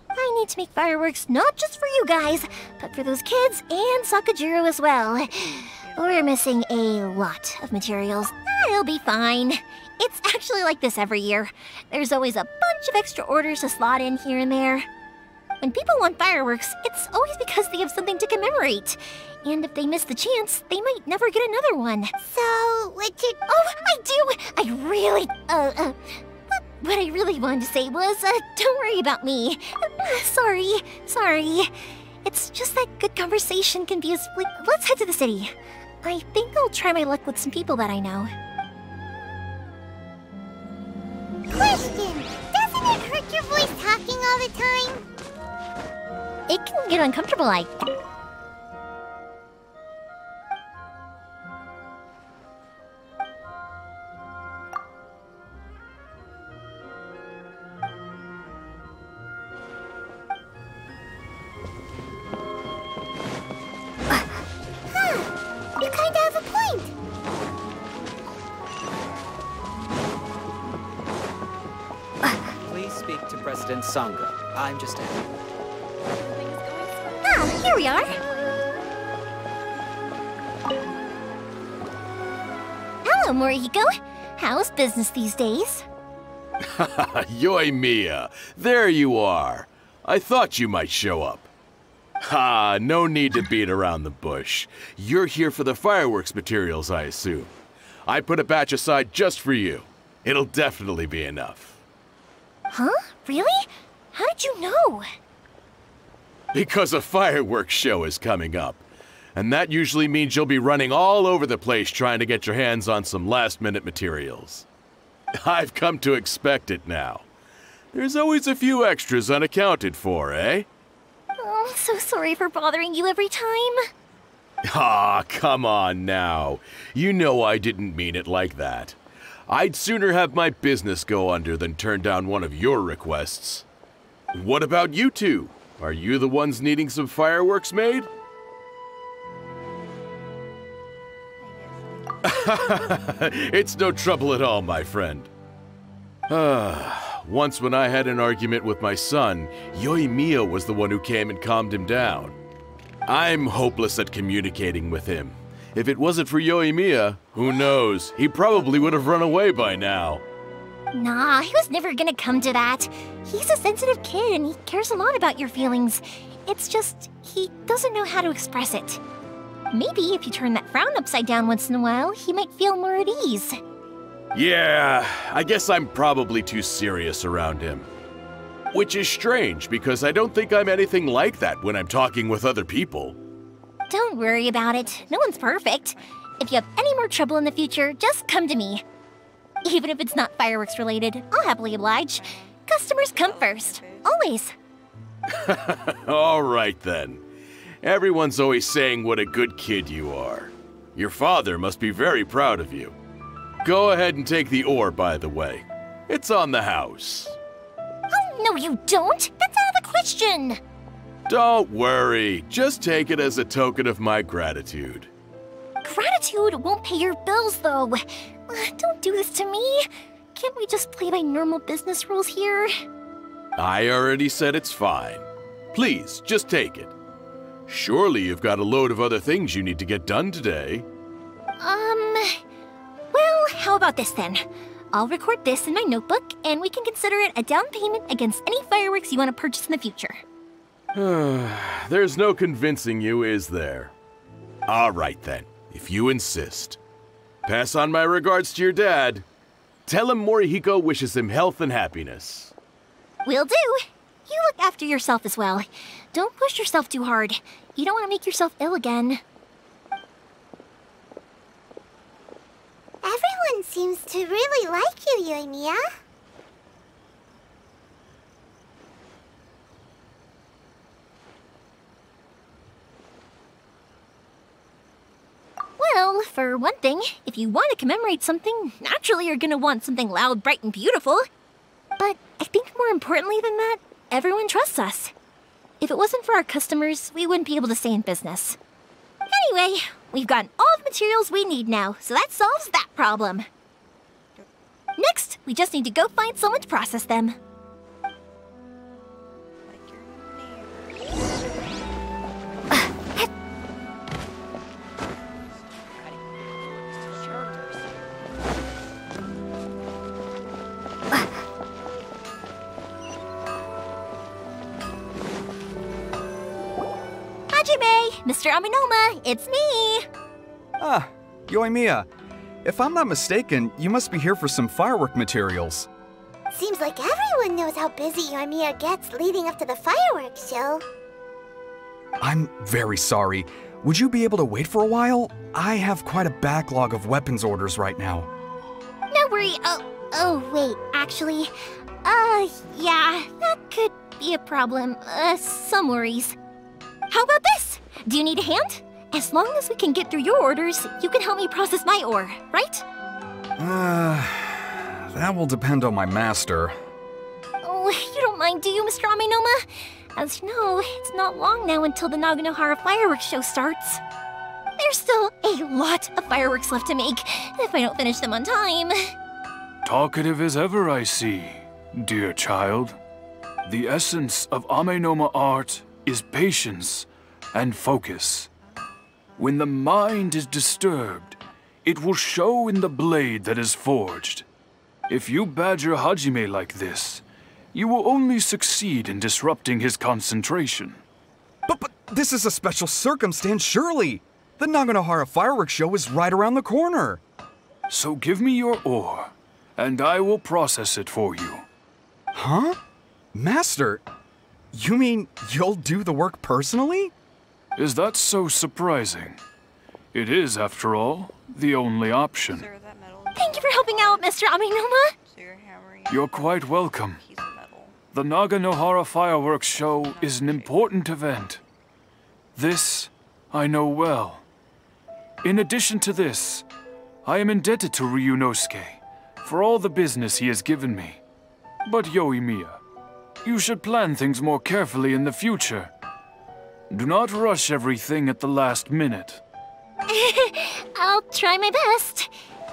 I need to make fireworks not just for you guys, but for those kids and Sakajiro as well. We're missing a lot of materials. It'll be fine. It's actually like this every year. There's always a bunch of extra orders to slot in here and there. When people want fireworks, it's always because they have something to commemorate. And if they miss the chance, they might never get another one. So, what you... Oh, I do! I really... What I really wanted to say was, don't worry about me. Sorry. It's just that good conversation can be as... Let's head to the city. I think I'll try my luck with some people that I know. Question! Doesn't it hurt your voice talking all the time? It can get uncomfortable, You kinda have a point. Please speak to President Sangha. I'm just in. Ah, here we are. Hello, Morihiko. How's business these days? Yoi Mia, there you are. I thought you might show up. Ha, no need to beat around the bush. You're here for the fireworks materials, I assume. I put a batch aside just for you. It'll definitely be enough. Huh? Really? How did you know? Because a fireworks show is coming up. And that usually means you'll be running all over the place trying to get your hands on some last-minute materials. I've come to expect it now. There's always a few extras unaccounted for, eh? Oh, I'm so sorry for bothering you every time. Ah, come on now. You know I didn't mean it like that. I'd sooner have my business go under than turn down one of your requests. What about you two? Are you the ones needing some fireworks made? It's no trouble at all, my friend. Once when I had an argument with my son, Yoimiya was the one who came and calmed him down. I'm hopeless at communicating with him. If it wasn't for Yoimiya, who knows, he probably would have run away by now. Nah, he was never gonna come to that. He's a sensitive kid and he cares a lot about your feelings. It's just, he doesn't know how to express it. Maybe if you turn that frown upside down once in a while, he might feel more at ease. Yeah, I guess I'm probably too serious around him. Which is strange, because I don't think I'm anything like that when I'm talking with other people. Don't worry about it. No one's perfect. If you have any more trouble in the future, just come to me. Even if it's not fireworks related, I'll happily oblige. Customers come first. Always. All right then. Everyone's always saying what a good kid you are. Your father must be very proud of you. Go ahead and take the ore, by the way. It's on the house. Oh, no you don't! That's out of the question! Don't worry. Just take it as a token of my gratitude. Gratitude won't pay your bills, though. Don't do this to me. Can't we just play by normal business rules here? I already said it's fine. Please, just take it. Surely you've got a load of other things you need to get done today. Well, how about this then? I'll record this in my notebook, and we can consider it a down payment against any fireworks you want to purchase in the future. There's no convincing you, is there? All right then, if you insist. Pass on my regards to your dad. Tell him Morihiko wishes him health and happiness. Will do. You look after yourself as well. Don't push yourself too hard. You don't want to make yourself ill again. Everyone seems to really like you, Yoimiya. Well, for one thing, if you want to commemorate something, naturally you're gonna want something loud, bright, and beautiful. But I think more importantly than that, everyone trusts us. If it wasn't for our customers, we wouldn't be able to stay in business. Anyway, we've gotten all the materials we need now, so that solves that problem. Next, we just need to go find someone to process them. Mr. Aminoma, it's me! Ah, Yoimiya. If I'm not mistaken, you must be here for some firework materials. Seems like everyone knows how busy Yoimiya gets leading up to the fireworks show. I'm very sorry. Would you be able to wait for a while? I have quite a backlog of weapons orders right now. No worry. Oh, wait, actually, yeah, that could be a problem. Some worries. How about this? Do you need a hand? As long as we can get through your orders, you can help me process my ore, right? That will depend on my master. Oh, you don't mind, do you, Mr. Aminoma? As you know, it's not long now until the Naganohara fireworks show starts. There's still a lot of fireworks left to make, if I don't finish them on time. Talkative as ever, I see, dear child. The essence of Amenoma art is patience and focus. When the mind is disturbed, it will show in the blade that is forged. If you badger Hajime like this, you will only succeed in disrupting his concentration. But This is a special circumstance, surely. The Naganohara fireworks show is right around the corner. So give me your ore, and I will process it for you. Huh? Master, you mean you'll do the work personally? Is that so surprising? It is, after all, the only option. Thank you for helping out, Mr. Amenoma. You're quite welcome. The Naganohara fireworks show is an important event. This I know well. In addition to this, I am indebted to Ryunosuke for all the business he has given me. But Yoimiya, you should plan things more carefully in the future. Do not rush everything at the last minute. I'll try my best.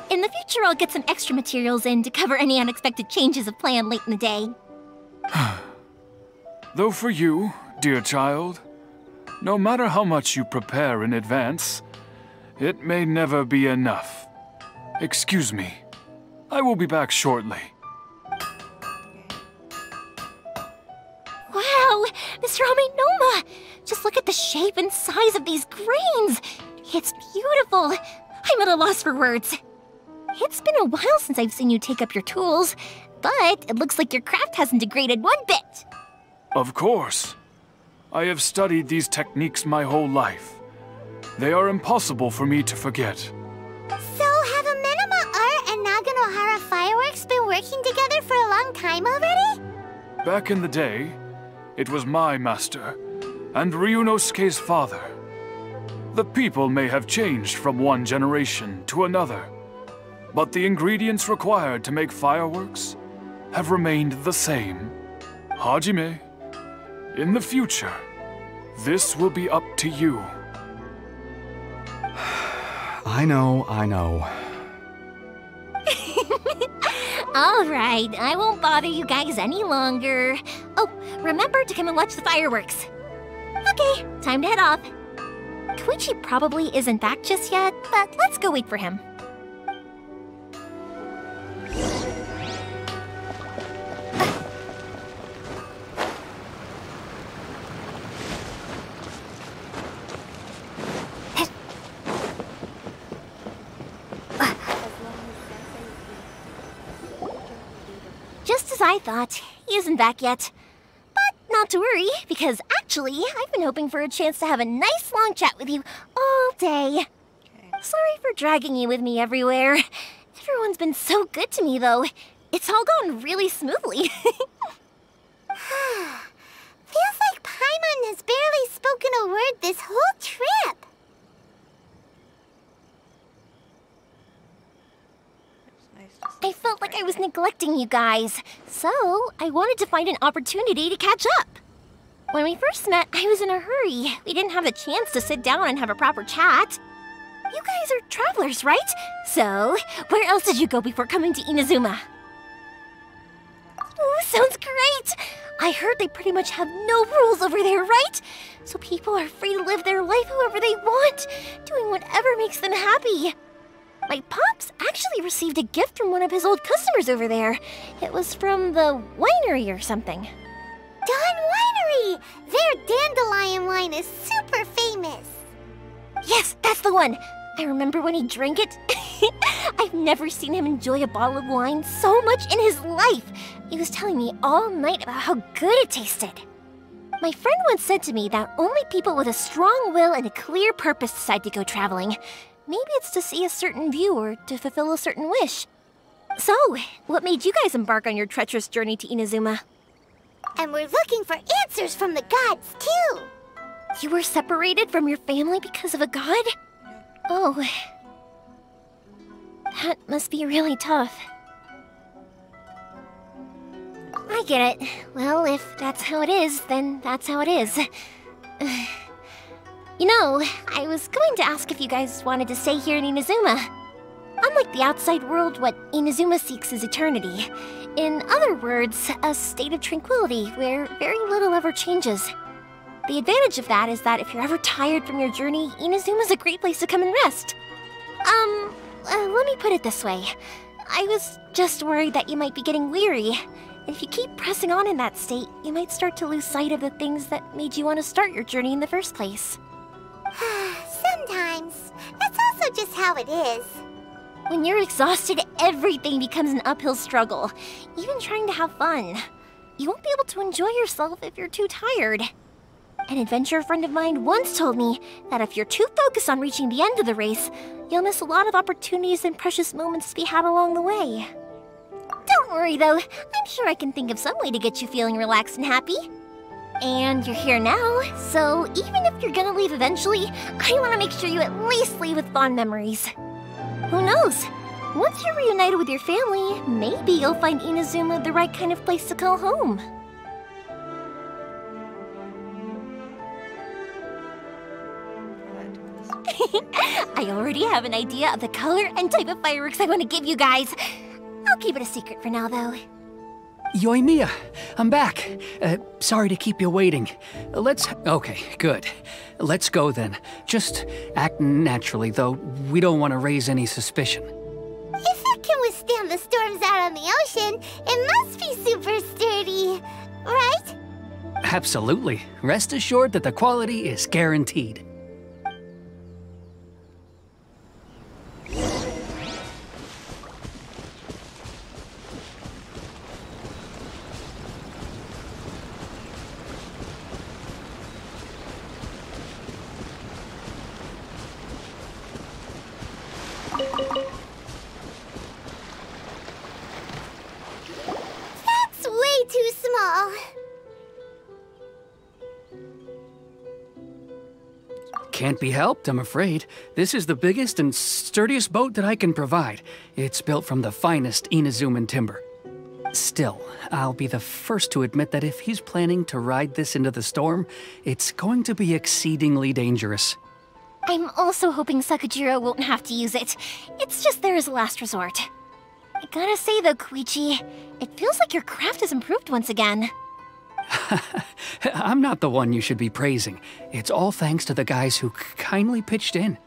In the future, I'll get some extra materials in to cover any unexpected changes of plan late in the day. Though for you, dear child, no matter how much you prepare in advance, it may never be enough. Excuse me. I will be back shortly. Wow, Mr. Amenoma! Just look at the shape and size of these grains! It's beautiful! I'm at a loss for words. It's been a while since I've seen you take up your tools, but it looks like your craft hasn't degraded one bit. Of course. I have studied these techniques my whole life. They are impossible for me to forget. So, have Amenoma Art and Naganohara Fireworks been working together for a long time already? Back in the day, it was my master, and Ryunosuke's father. The people may have changed from one generation to another, but the ingredients required to make fireworks have remained the same. Hajime, in the future, this will be up to you. I know. All right, I won't bother you guys any longer. Oh, remember to come and watch the fireworks. Okay, time to head off. Koichi probably isn't back just yet, but let's go wait for him. Just as I thought, he isn't back yet. But not to worry, because actually, I've been hoping for a chance to have a nice long chat with you all day. Sorry for dragging you with me everywhere. Everyone's been so good to me, though. It's all gone really smoothly. Feels like Paimon has barely spoken a word this whole trip. I felt like I was neglecting you guys, so I wanted to find an opportunity to catch up. When we first met, I was in a hurry. We didn't have the chance to sit down and have a proper chat. You guys are travelers, right? So, where else did you go before coming to Inazuma? Ooh, sounds great! I heard they pretty much have no rules over there, right? So people are free to live their life however they want, doing whatever makes them happy. My pops actually received a gift from one of his old customers over there. It was from the winery or something. Dawn Winery! Their dandelion wine is super famous. Yes, that's the one. I remember when he drank it. I've never seen him enjoy a bottle of wine so much in his life. He was telling me all night about how good it tasted. My friend once said to me that only people with a strong will and a clear purpose decide to go traveling. Maybe it's to see a certain view or to fulfill a certain wish. So, what made you guys embark on your treacherous journey to Inazuma? And we're looking for answers from the gods, too. You were separated from your family because of a god? Oh. That must be really tough. I get it. Well, if that's how it is, then that's how it is. You know, I was going to ask if you guys wanted to stay here in Inazuma. Unlike the outside world, what Inazuma seeks is eternity. In other words, a state of tranquility where very little ever changes. The advantage of that is that if you're ever tired from your journey, Inazuma's a great place to come and rest. Let me put it this way. I was just worried that you might be getting weary. And if you keep pressing on in that state, you might start to lose sight of the things that made you want to start your journey in the first place. Sometimes. That's also just how it is. When you're exhausted, everything becomes an uphill struggle, even trying to have fun. You won't be able to enjoy yourself if you're too tired. An adventurer friend of mine once told me that if you're too focused on reaching the end of the race, you'll miss a lot of opportunities and precious moments to be had along the way. Don't worry though, I'm sure I can think of some way to get you feeling relaxed and happy. And you're here now, so even if you're gonna leave eventually, I want to make sure you at least leave with fond memories. Who knows? Once you're reunited with your family, maybe you'll find Inazuma the right kind of place to call home. I already have an idea of the color and type of fireworks I want to give you guys. I'll keep it a secret for now, though. Yoimiya, I'm back. Sorry to keep you waiting. Okay, good. Let's go then. Just act naturally, though we don't want to raise any suspicion. If it can withstand the storms out on the ocean, it must be super sturdy, right? Absolutely. Rest assured that the quality is guaranteed. That's way too small. Can't be helped, I'm afraid. This is the biggest and sturdiest boat that I can provide. It's built from the finest Inazuman timber. Still, I'll be the first to admit that if he's planning to ride this into the storm, it's going to be exceedingly dangerous. I'm also hoping Sakajiro won't have to use it. It's just there as a last resort. I gotta say though, Koichi, it feels like your craft has improved once again. I'm not the one you should be praising. It's all thanks to the guys who kindly pitched in.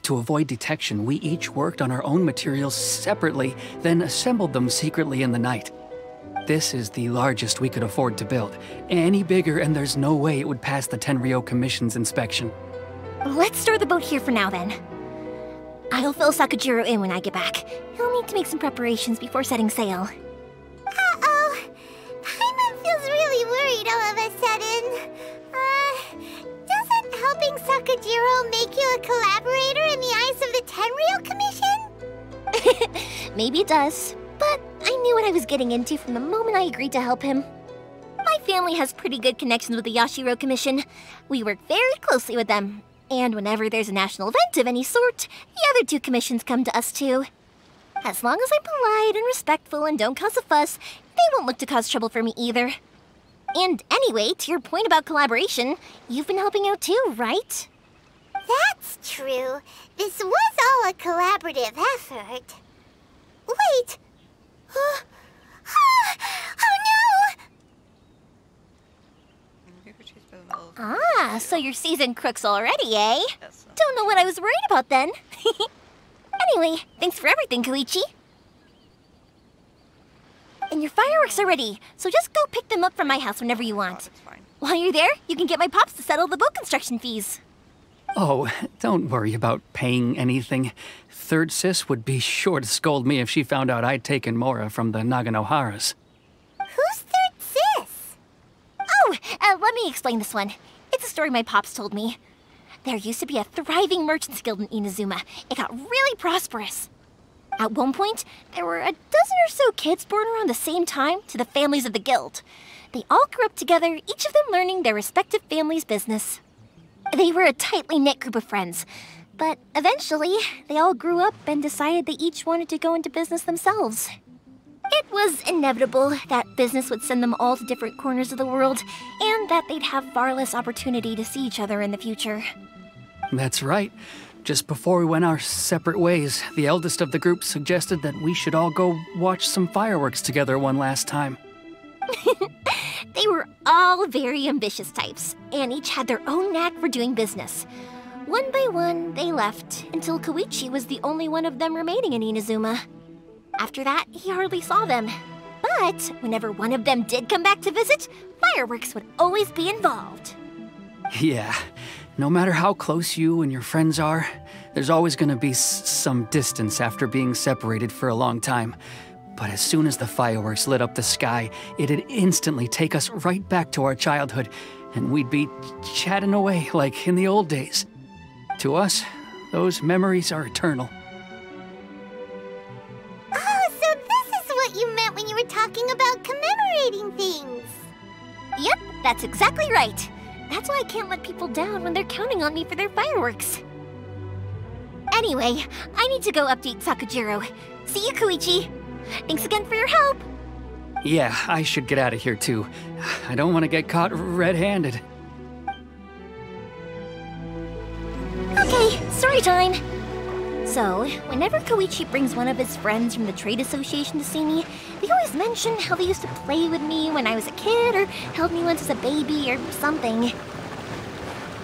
To avoid detection, we each worked on our own materials separately, then assembled them secretly in the night. This is the largest we could afford to build. Any bigger and there's no way it would pass the Tenryou Commission's inspection. Let's store the boat here for now then. I'll fill Sakajiro in when I get back. He'll need to make some preparations before setting sail. Uh-oh. Paimon feels really worried all of a sudden. Doesn't helping Sakajiro make you a collaborator in the eyes of the Tenryou Commission? Maybe it does, but I knew what I was getting into from the moment I agreed to help him. My family has pretty good connections with the Yashiro Commission. We work very closely with them. And whenever there's a national event of any sort, the other two commissions come to us too. As long as I'm polite and respectful and don't cause a fuss, they won't look to cause trouble for me either. And anyway, to your point about collaboration, you've been helping out too, right? That's true. This was all a collaborative effort. Wait! Oh no! Ah, so you're seasoned crooks already, eh? Don't know what I was worried about then. Anyway, thanks for everything, Koichi. And your fireworks are ready, so just go pick them up from my house whenever you want. While you're there, you can get my pops to settle the boat construction fees. Oh, don't worry about paying anything. Third Sis would be sure to scold me if she found out I'd taken Mora from the Naganoharas. Who's Third Sis? Oh, let me explain this one. It's a story my pops told me. There used to be a thriving merchants guild in Inazuma. It got really prosperous. At one point, there were a dozen or so kids born around the same time to the families of the guild. They all grew up together, each of them learning their respective family's business. They were a tightly knit group of friends, but eventually, they all grew up and decided they each wanted to go into business themselves. It was inevitable that business would send them all to different corners of the world, and that they'd have far less opportunity to see each other in the future. That's right. Just before we went our separate ways, the eldest of the group suggested that we should all go watch some fireworks together one last time. They were all very ambitious types, and each had their own knack for doing business. One by one, they left, until Koichi was the only one of them remaining in Inazuma. After that, he hardly saw them. But whenever one of them did come back to visit, fireworks would always be involved. Yeah, no matter how close you and your friends are, there's always gonna be some distance after being separated for a long time. But as soon as the fireworks lit up the sky, it'd instantly take us right back to our childhood, and we'd be chatting away like in the old days. To us, those memories are eternal. Oh, so this is what you meant when you were talking about commemorating things. Yep, that's exactly right. That's why I can't let people down when they're counting on me for their fireworks. Anyway, I need to go update Sakujiro. See you, Koichi. Thanks again for your help. Yeah, I should get out of here too. I don't want to get caught red-handed. Okay, story time. So, whenever Koichi brings one of his friends from the trade association to see me, they always mention how they used to play with me when I was a kid or held me once as a baby or something.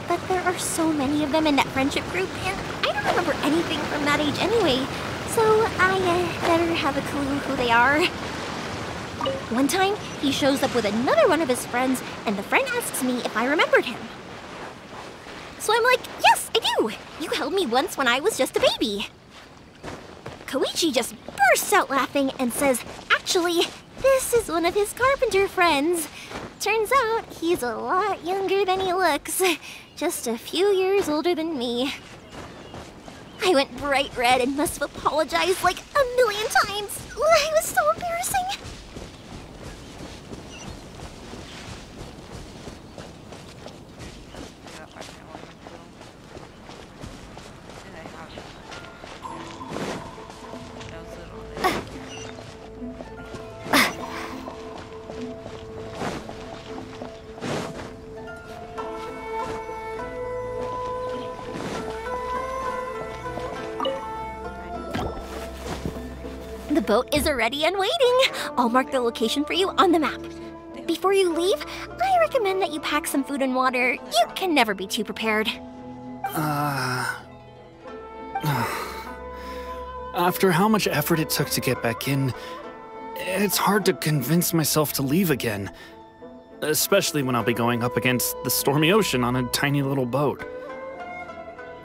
But there are so many of them in that friendship group, and I don't remember anything from that age anyway, so I better have a clue who they are. One time, he shows up with another one of his friends, and the friend asks me if I remembered him. So I'm like, yes, I do! You held me once when I was just a baby. Koichi just bursts out laughing and says, actually, this is one of his carpenter friends. Turns out he's a lot younger than he looks. Just a few years older than me. I went bright red and must have apologized like a million times. It was so embarrassing. The boat is ready and waiting. I'll mark the location for you on the map. Before you leave, I recommend that you pack some food and water. You can never be too prepared. After how much effort it took to get back in, it's hard to convince myself to leave again. Especially when I'll be going up against the stormy ocean on a tiny little boat.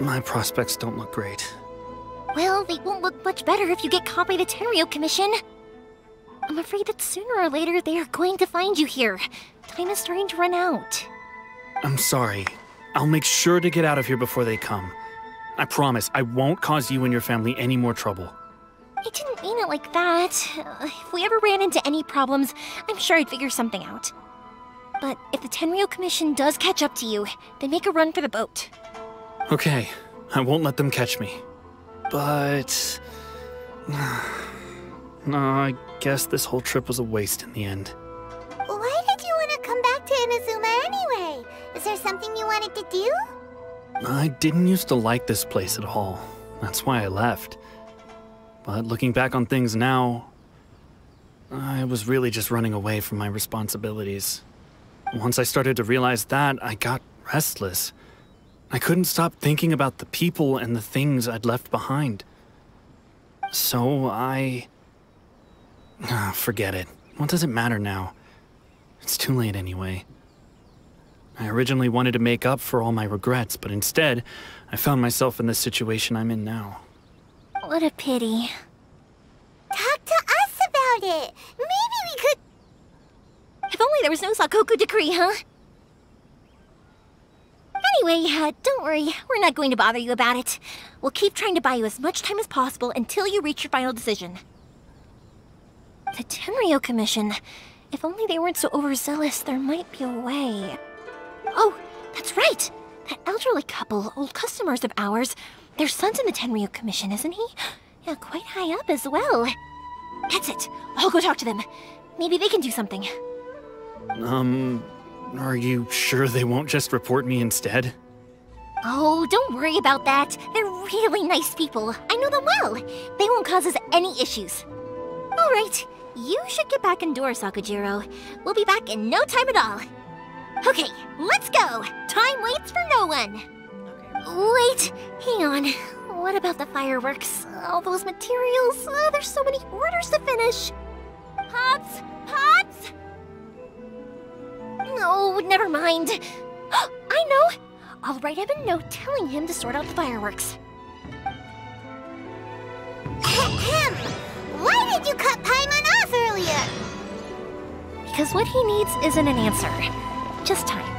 My prospects don't look great. Well, they won't look much better if you get caught by the Tenryou Commission. I'm afraid that sooner or later they are going to find you here. Time is starting to run out. I'm sorry. I'll make sure to get out of here before they come. I promise I won't cause you and your family any more trouble. I didn't mean it like that. If we ever ran into any problems, I'm sure I'd figure something out. But if the Tenryou Commission does catch up to you, then make a run for the boat. Okay, I won't let them catch me. But... no, I guess this whole trip was a waste in the end. Why did you want to come back to Inazuma anyway? Is there something you wanted to do? I didn't used to like this place at all. That's why I left. But looking back on things now, I was really just running away from my responsibilities. Once I started to realize that, I got restless. I couldn't stop thinking about the people and the things I'd left behind. So forget it. What does it matter now? It's too late anyway. I originally wanted to make up for all my regrets, but instead, I found myself in the situation I'm in now. What a pity. Talk to us about it. Maybe we could... If only there was no Sakoku decree, huh? Anyway, don't worry. We're not going to bother you about it. We'll keep trying to buy you as much time as possible until you reach your final decision. The Tenryou Commission. If only they weren't so overzealous, there might be a way. Oh, that's right! That elderly couple, old customers of ours, their son's in the Tenryou Commission, isn't he? Yeah, quite high up as well. That's it. I'll go talk to them. Maybe they can do something. Are you sure they won't just report me instead? Oh, don't worry about that. They're really nice people. I know them well. They won't cause us any issues. All right, you should get back indoors, Sakujiro. We'll be back in no time at all. Okay, let's go. Time waits for no one. Wait, hang on. What about the fireworks? All those materials? There's so many orders to finish. Pops! Oh, never mind. I know! I'll write him a note telling him to sort out the fireworks. Ahem! Why did you cut Paimon off earlier? Because what he needs isn't an answer, just time.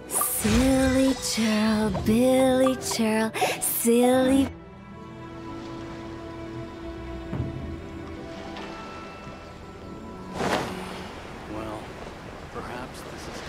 Silly churl, Billy churl, silly. Well, perhaps this is...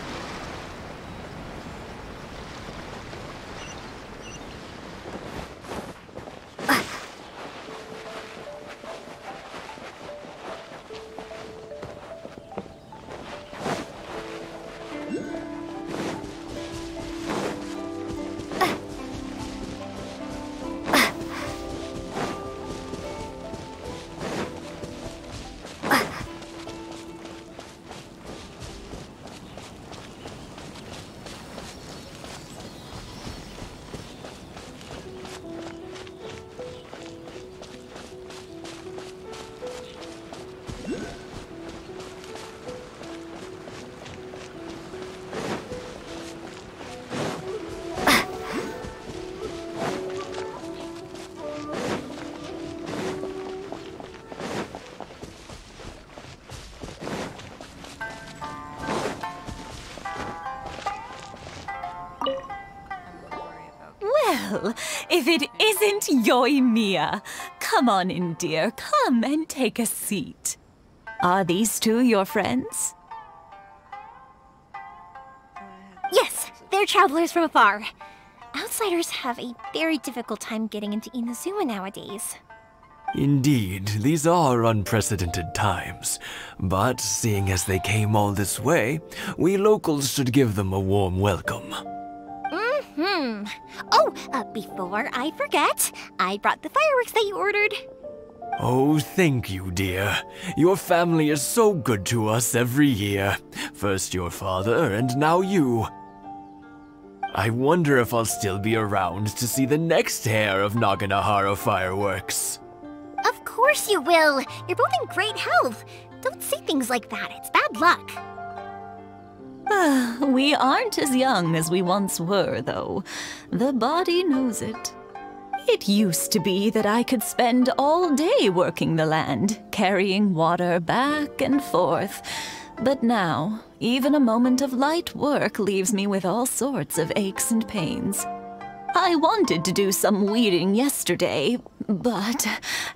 Well, if it isn't Yoimiya, come on in, dear. Come and take a seat. Are these two your friends? Yes, they're travelers from afar. Outsiders have a very difficult time getting into Inazuma nowadays. Indeed, these are unprecedented times. But seeing as they came all this way, we locals should give them a warm welcome. Oh, before I forget, I brought the fireworks that you ordered. Oh, thank you, dear. Your family is so good to us every year. First your father, and now you. I wonder if I'll still be around to see the next hair of Naganahara fireworks. Of course you will. You're both in great health. Don't say things like that. It's bad luck. We aren't as young as we once were, though. The body knows it. It used to be that I could spend all day working the land, carrying water back and forth. But now, even a moment of light work leaves me with all sorts of aches and pains. I wanted to do some weeding yesterday, but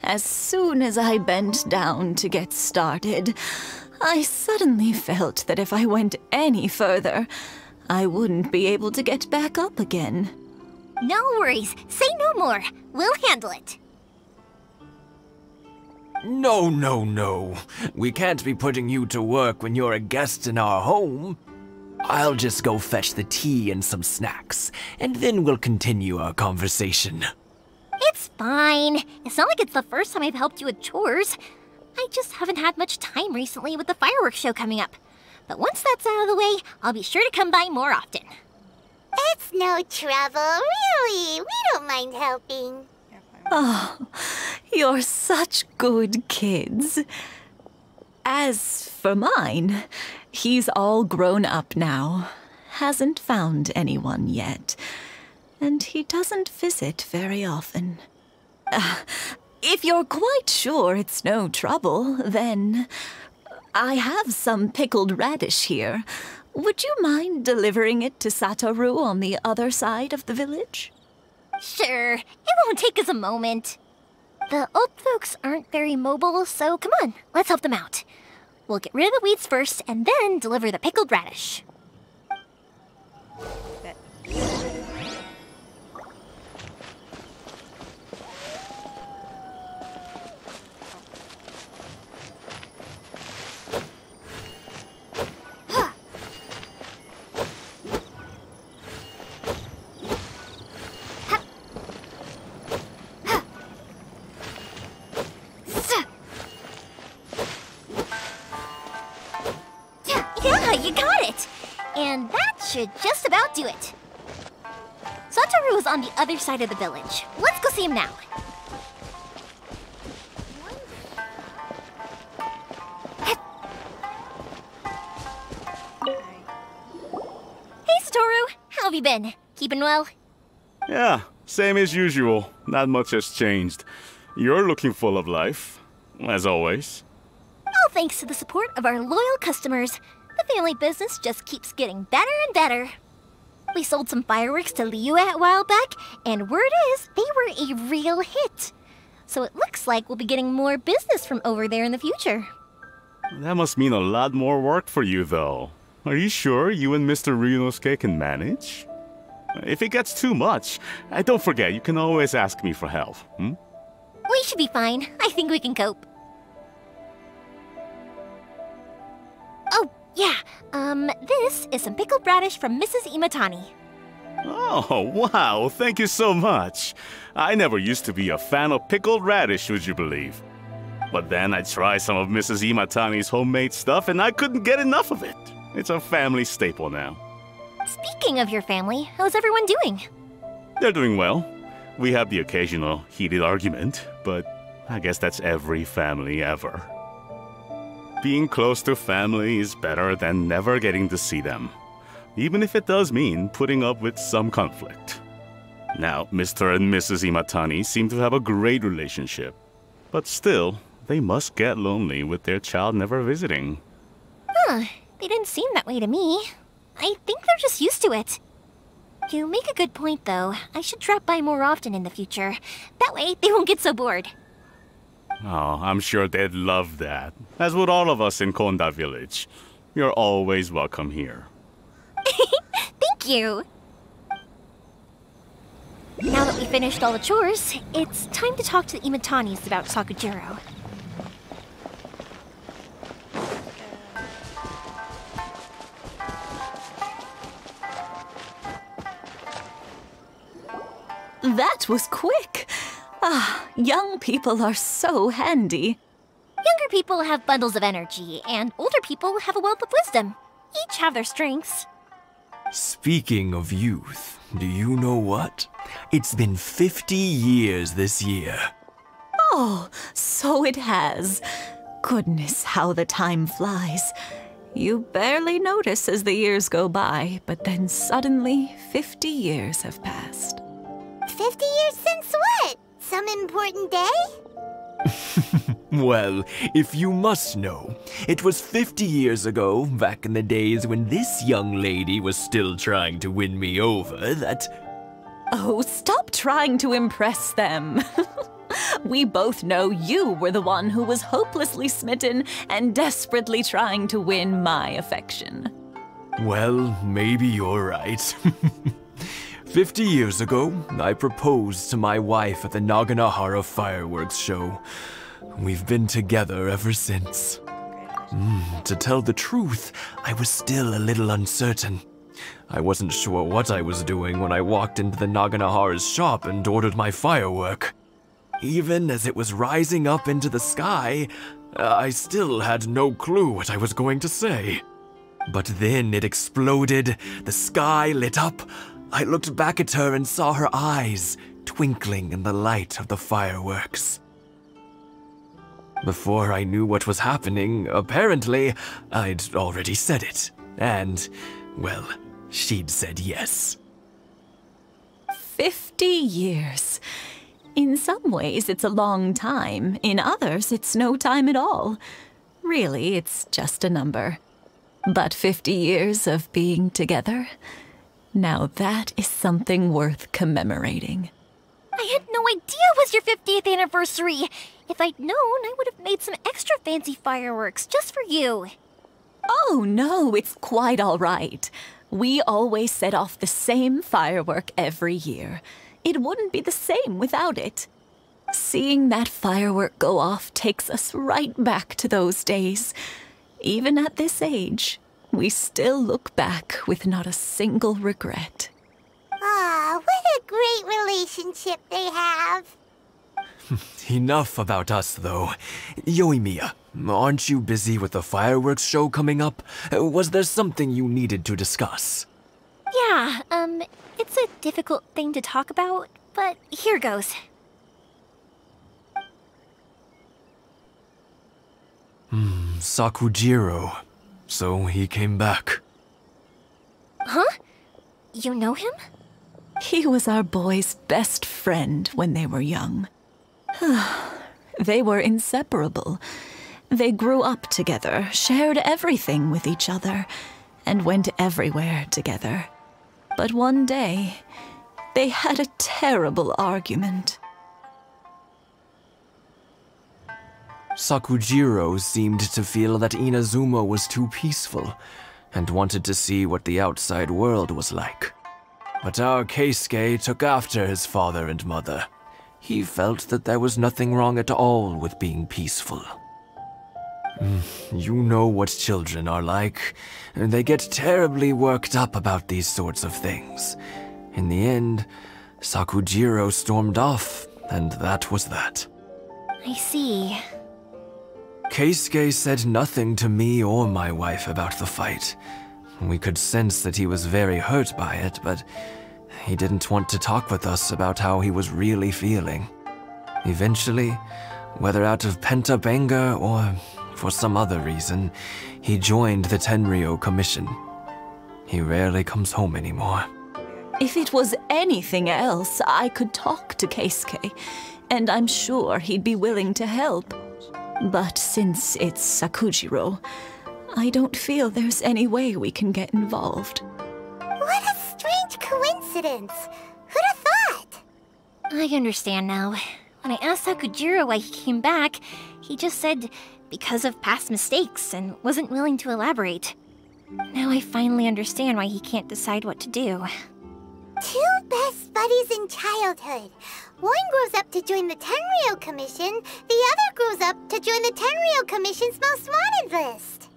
as soon as I bent down to get started, I suddenly felt that if I went any further, I wouldn't be able to get back up again. No worries. Say no more. We'll handle it. No, no, no. We can't be putting you to work when you're a guest in our home. I'll just go fetch the tea and some snacks, and then we'll continue our conversation. It's fine. It's not like it's the first time I've helped you with chores. I just haven't had much time recently with the fireworks show coming up. But once that's out of the way, I'll be sure to come by more often. It's no trouble, really. We don't mind helping. Oh, you're such good kids. As for mine, he's all grown up now. Hasn't found anyone yet. And he doesn't visit very often. If you're quite sure it's no trouble, then I have some pickled radish here. Would you mind delivering it to Satoru on the other side of the village? Sure, it won't take us a moment. The old folks aren't very mobile, so come on, let's help them out. We'll get rid of the weeds first, and then deliver the pickled radish. Yeah, you got it! And that should just about do it. Satoru is on the other side of the village. Let's go see him now. Hey, Satoru! How have you been? Keeping well? Yeah, same as usual. Not much has changed. You're looking full of life, as always. All thanks to the support of our loyal customers, the family business just keeps getting better and better. We sold some fireworks to Liu a while back, and word is they were a real hit. So it looks like we'll be getting more business from over there in the future. That must mean a lot more work for you, though. Are you sure you and Mr. Ryunosuke can manage? If it gets too much, don't forget, you can always ask me for help, hmm? We should be fine. I think we can cope. Oh, yeah. This is some pickled radish from Mrs. Imatani. Oh, wow, thank you so much. I never used to be a fan of pickled radish, would you believe? But then I tried some of Mrs. Imatani's homemade stuff and I couldn't get enough of it. It's a family staple now. Speaking of your family, how's everyone doing? They're doing well. We have the occasional heated argument, but I guess that's every family ever. Being close to family is better than never getting to see them, even if it does mean putting up with some conflict. Now, Mr. and Mrs. Imatani seem to have a great relationship, but still, they must get lonely with their child never visiting. Huh, they didn't seem that way to me. I think they're just used to it. You make a good point, though. I should drop by more often in the future. That way, they won't get so bored. Oh, I'm sure they'd love that, as would all of us in Konda Village. You're always welcome here. Thank you! Now that we finished all the chores, it's time to talk to the Imatanis about Sakujiro. That was quick. Ah, young people are so handy. Younger people have bundles of energy, and older people have a wealth of wisdom. Each have their strengths. Speaking of youth, do you know what? It's been 50 years this year. Oh, so it has. Goodness, how the time flies. You barely notice as the years go by, but then suddenly 50 years have passed. 50 years since what? Some important day? Well, if you must know, it was 50 years ago, back in the days when this young lady was still trying to win me over, that... Oh, stop trying to impress them. We both know you were the one who was hopelessly smitten and desperately trying to win my affection. Well, maybe you're right. 50 years ago, I proposed to my wife at the Naganahara fireworks show. We've been together ever since. To tell the truth, I was still a little uncertain. I wasn't sure what I was doing when I walked into the Naganahara's shop and ordered my firework. Even as it was rising up into the sky, I still had no clue what I was going to say. But then it exploded, the sky lit up. I looked back at her and saw her eyes twinkling in the light of the fireworks. Before I knew what was happening, apparently, I'd already said it. And, well, she'd said yes. 50 years. In some ways, it's a long time. In others, it's no time at all. Really, it's just a number. But 50 years of being together? Now that is something worth commemorating. I had no idea it was your 50th anniversary. If I'd known, I would have made some extra fancy fireworks just for you. Oh no, it's quite all right. We always set off the same firework every year. It wouldn't be the same without it. Seeing that firework go off takes us right back to those days. Even at this age, we still look back with not a single regret. Ah, what a great relationship they have. Enough about us, though. Yoimiya, Aren't you busy with the fireworks show coming up? Was there something you needed to discuss? Yeah, it's a difficult thing to talk about, but here goes. Sakujiro. So he came back. Huh? You know him? He was our boys' best friend when they were young. They were inseparable. They grew up together, shared everything with each other, and went everywhere together. But one day, they had a terrible argument. Sakujiro seemed to feel that Inazuma was too peaceful, and wanted to see what the outside world was like. But our Keisuke took after his father and mother. He felt that there was nothing wrong at all with being peaceful. You know what children are like. They get terribly worked up about these sorts of things. In the end, Sakujiro stormed off, and that was that. I see. Keisuke said nothing to me or my wife about the fight. We could sense that he was very hurt by it, but he didn't want to talk with us about how he was really feeling. Eventually, whether out of pent-up anger or for some other reason, he joined the Tenryou Commission. He rarely comes home anymore. If it was anything else, I could talk to Keisuke, and I'm sure he'd be willing to help. But since it's Sakujiro, I don't feel there's any way we can get involved. What a strange coincidence! Who'd have thought? I understand now. When I asked Sakujiro why he came back, he just said because of past mistakes and wasn't willing to elaborate. Now I finally understand why he can't decide what to do. Two best buddies in childhood. One grows up to join the Tenryou Commission, the other grows up to join the Tenryou Commission's most wanted list.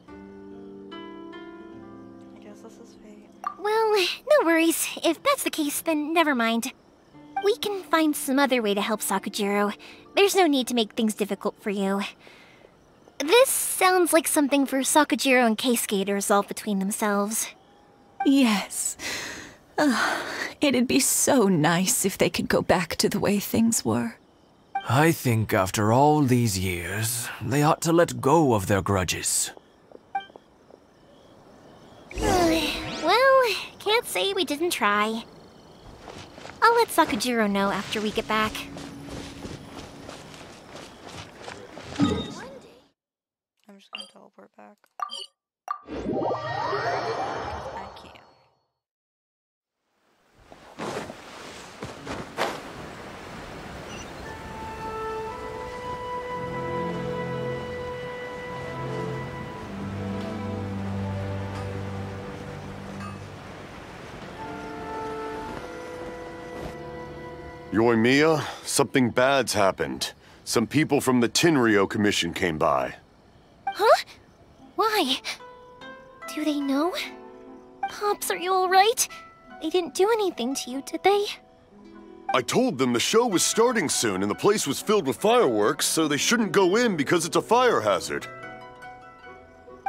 I guess this is fate. Well, no worries. If that's the case, then never mind. We can find some other way to help Sakujiro. There's no need to make things difficult for you. This sounds like something for Sakujiro and Keisuke to resolve between themselves. Yes. It'd be so nice if they could go back to the way things were. I think after all these years, they ought to let go of their grudges. Well, can't say we didn't try. I'll let Sakujiro know after we get back. I'm just gonna teleport back. I can't. Yoimiya, something bad's happened. Some people from the Tenryou Commission came by. Huh? Why? Do they know? Pops, are you alright? They didn't do anything to you, did they? I told them the show was starting soon and the place was filled with fireworks, so they shouldn't go in because it's a fire hazard.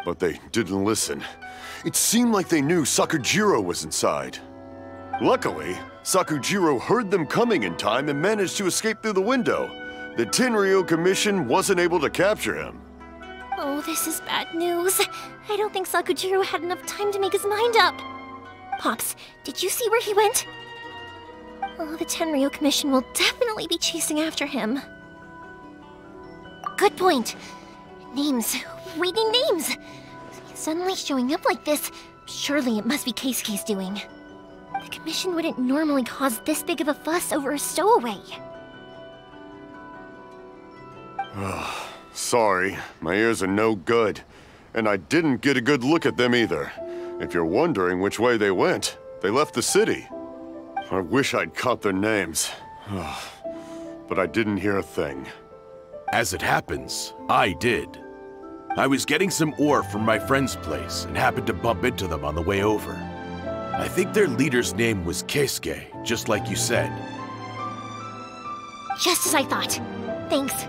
But they didn't listen. It seemed like they knew Sakujiro was inside. Luckily, Sakujiro heard them coming in time and managed to escape through the window. The Tenryou Commission wasn't able to capture him. Oh, this is bad news. I don't think Sakujiro had enough time to make his mind up. Pops, did you see where he went? Oh, the Tenryou Commission will definitely be chasing after him. Good point. Names. Reading names. Suddenly showing up like this, surely it must be Keisuke's doing. The Commission wouldn't normally cause this big of a fuss over a stowaway. Sorry, my ears are no good. And I didn't get a good look at them either. If you're wondering which way they went, they left the city. I wish I'd caught their names. But I didn't hear a thing. As it happens, I did. I was getting some ore from my friend's place and happened to bump into them on the way over. I think their leader's name was Keisuke, just like you said. Just as I thought. Thanks.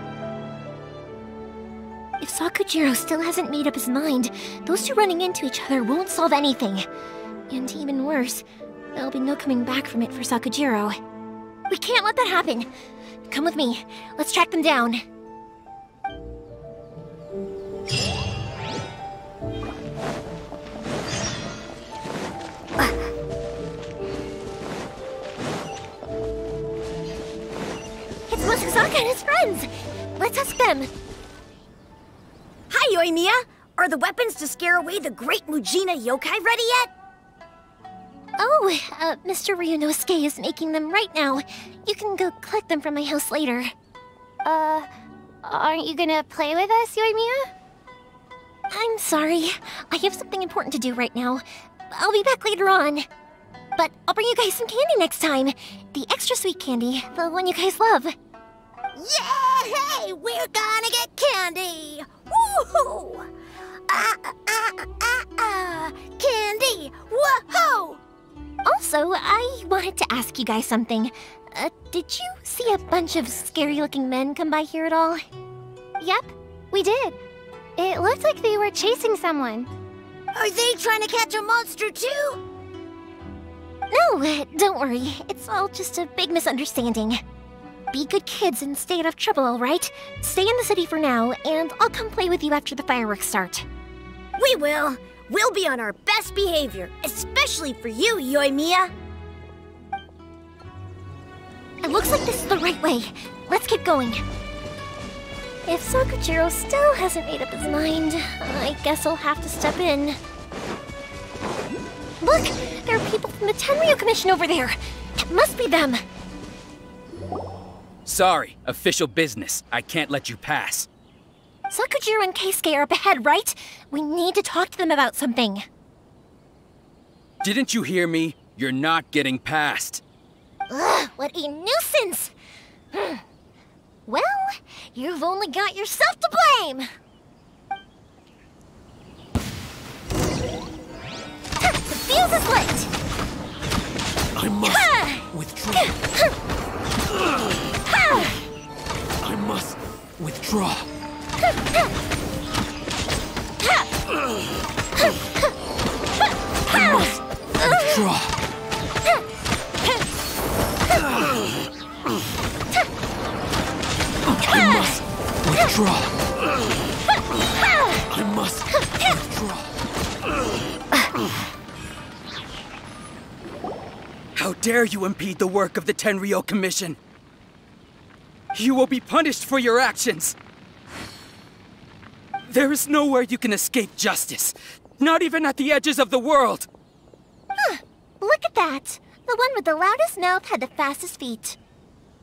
If Sakujiro still hasn't made up his mind, those two running into each other won't solve anything. And even worse, there'll be no coming back from it for Sakujiro. We can't let that happen. Come with me. Let's track them down. It's Mosusaka and his friends. Let's ask them. Hi, Yoimiya! Are the weapons to scare away the great Mujina yokai ready yet? Oh, Mr. Ryunosuke is making them right now. You can go collect them from my house later. Aren't you gonna play with us, Yoimiya? I'm sorry. I have something important to do right now. I'll be back later on. But I'll bring you guys some candy next time. The extra sweet candy, the one you guys love. Yay! We're gonna get candy! Woohoo! Candy! Woohoo! Also, I wanted to ask you guys something. Did you see a bunch of scary-looking men come by here at all? Yep, we did. It looked like they were chasing someone. Are they trying to catch a monster too? No, don't worry. It's all just a big misunderstanding. Be good kids and stay out of trouble, alright? Stay in the city for now, and I'll come play with you after the fireworks start. We will. We'll be on our best behavior, especially for you, Yoimiya. It looks like this is the right way. Let's keep going. If Sakujiro still hasn't made up his mind, I guess I'll have to step in. Look! There are people from the Tenryu Commission over there! It must be them! Sorry, official business. I can't let you pass. Sakujiro and Keisuke are up ahead, right? We need to talk to them about something. Didn't you hear me? You're not getting past. Ugh, what a nuisance! Well, you've only got yourself to blame! The fuse is lit! I must withdraw. I must withdraw. I must withdraw. I must withdraw. I must withdraw. How dare you impede the work of the Tenryo Commission? You will be punished for your actions. There is nowhere you can escape justice, not even at the edges of the world. Huh, look at that. The one with the loudest mouth had the fastest feet.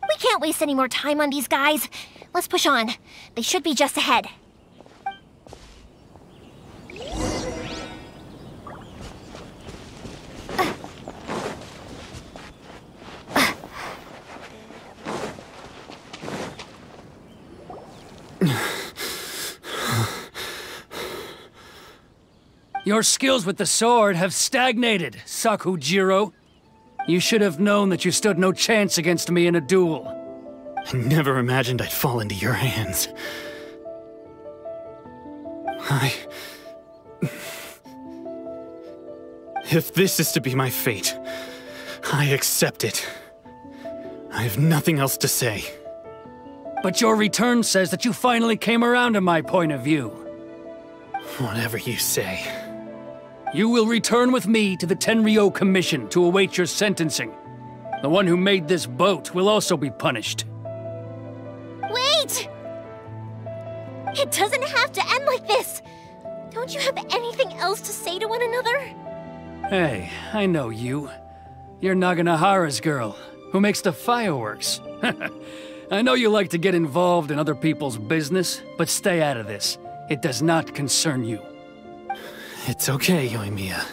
We can't waste any more time on these guys. Let's push on. They should be just ahead. Your skills with the sword have stagnated, Sakujiro. You should have known that you stood no chance against me in a duel. I never imagined I'd fall into your hands. If this is to be my fate, I accept it. I have nothing else to say. But your return says that you finally came around to my point of view. Whatever you say. You will return with me to the Tenryo Commission to await your sentencing. The one who made this boat will also be punished. Wait! It doesn't have to end like this! Don't you have anything else to say to one another? Hey, I know you. You're Naganahara's girl, who makes the fireworks. I know you like to get involved in other people's business, but stay out of this. It does not concern you. It's okay, Yoimiya.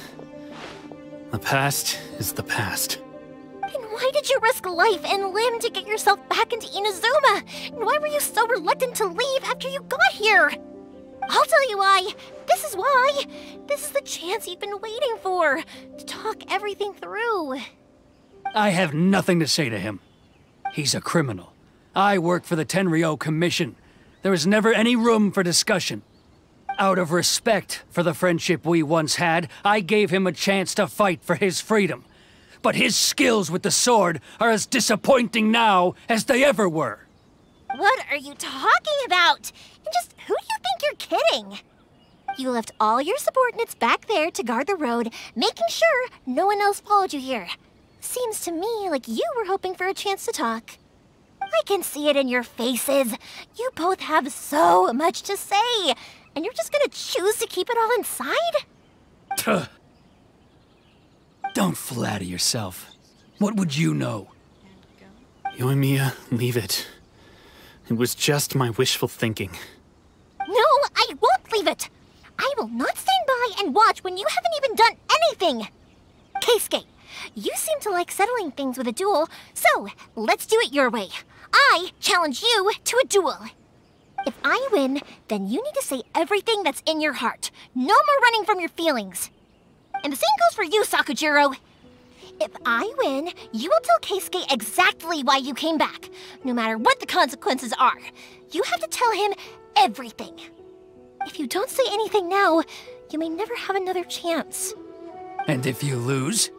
The past is the past. Then why did you risk life and limb to get yourself back into Inazuma? And why were you so reluctant to leave after you got here? I'll tell you why. This is why. This is the chance you've been waiting for, to talk everything through. I have nothing to say to him. He's a criminal. I work for the Tenryo Commission. there was never any room for discussion. Out of respect for the friendship we once had, I gave him a chance to fight for his freedom. But his skills with the sword are as disappointing now as they ever were. What are you talking about? And just who do you think you're kidding? You left all your subordinates back there to guard the road, making sure no one else followed you here. Seems to me like you were hoping for a chance to talk. I can see it in your faces. You both have so much to say, and you're just gonna choose to keep it all inside? Tuh. Don't flatter yourself. What would you know? Yoimiya, leave it. It was just my wishful thinking. No, I won't leave it! I will not stand by and watch when you haven't even done anything! Keisuke, you seem to like settling things with a duel, so let's do it your way. I challenge you to a duel. If I win, then you need to say everything that's in your heart. No more running from your feelings. And the same goes for you, Sakujiro. If I win, you will tell Keisuke exactly why you came back, no matter what the consequences are. You have to tell him everything. If you don't say anything now, you may never have another chance. And if you lose?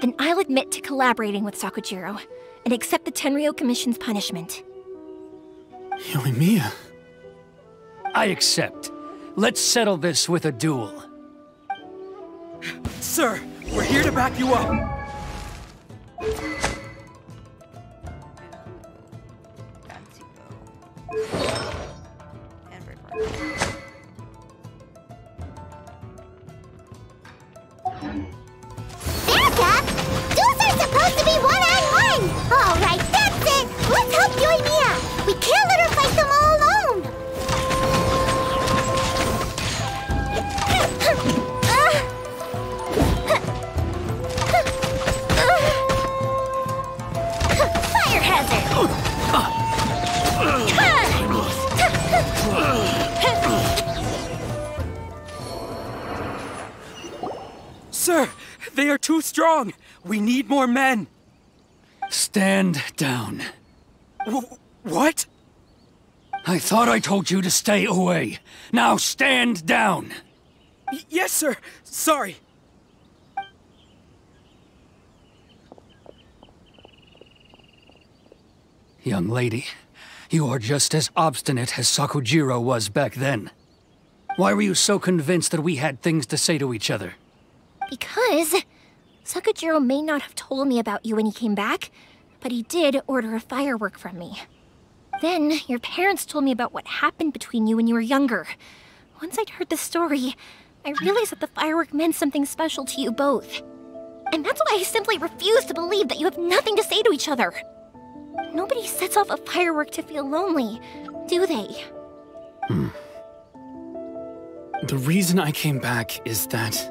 Then I'll admit to collaborating with Sakujiro and accept the Tenryou Commission's punishment. Yoimiya. I accept. Let's settle this with a duel. Sir, we're here to back you up. Back up? Duels are supposed to be one-on-one! Alright, that's it! Let's help Yoimiya! We can't let her fight them all alone! Fire hazard! Sir, they are too strong. We need more men. Stand down. What? I thought I told you to stay away. Now stand down. Yes, sir. Sorry. Young lady, you are just as obstinate as Sakujiro was back then. Why were you so convinced that we had things to say to each other? Because Sakujiro may not have told me about you when he came back, but he did order a firework from me. Then your parents told me about what happened between you when you were younger. Once I'd heard the story, I realized that the firework meant something special to you both. And that's why I simply refuse to believe that you have nothing to say to each other. Nobody sets off a firework to feel lonely, do they? The reason I came back is that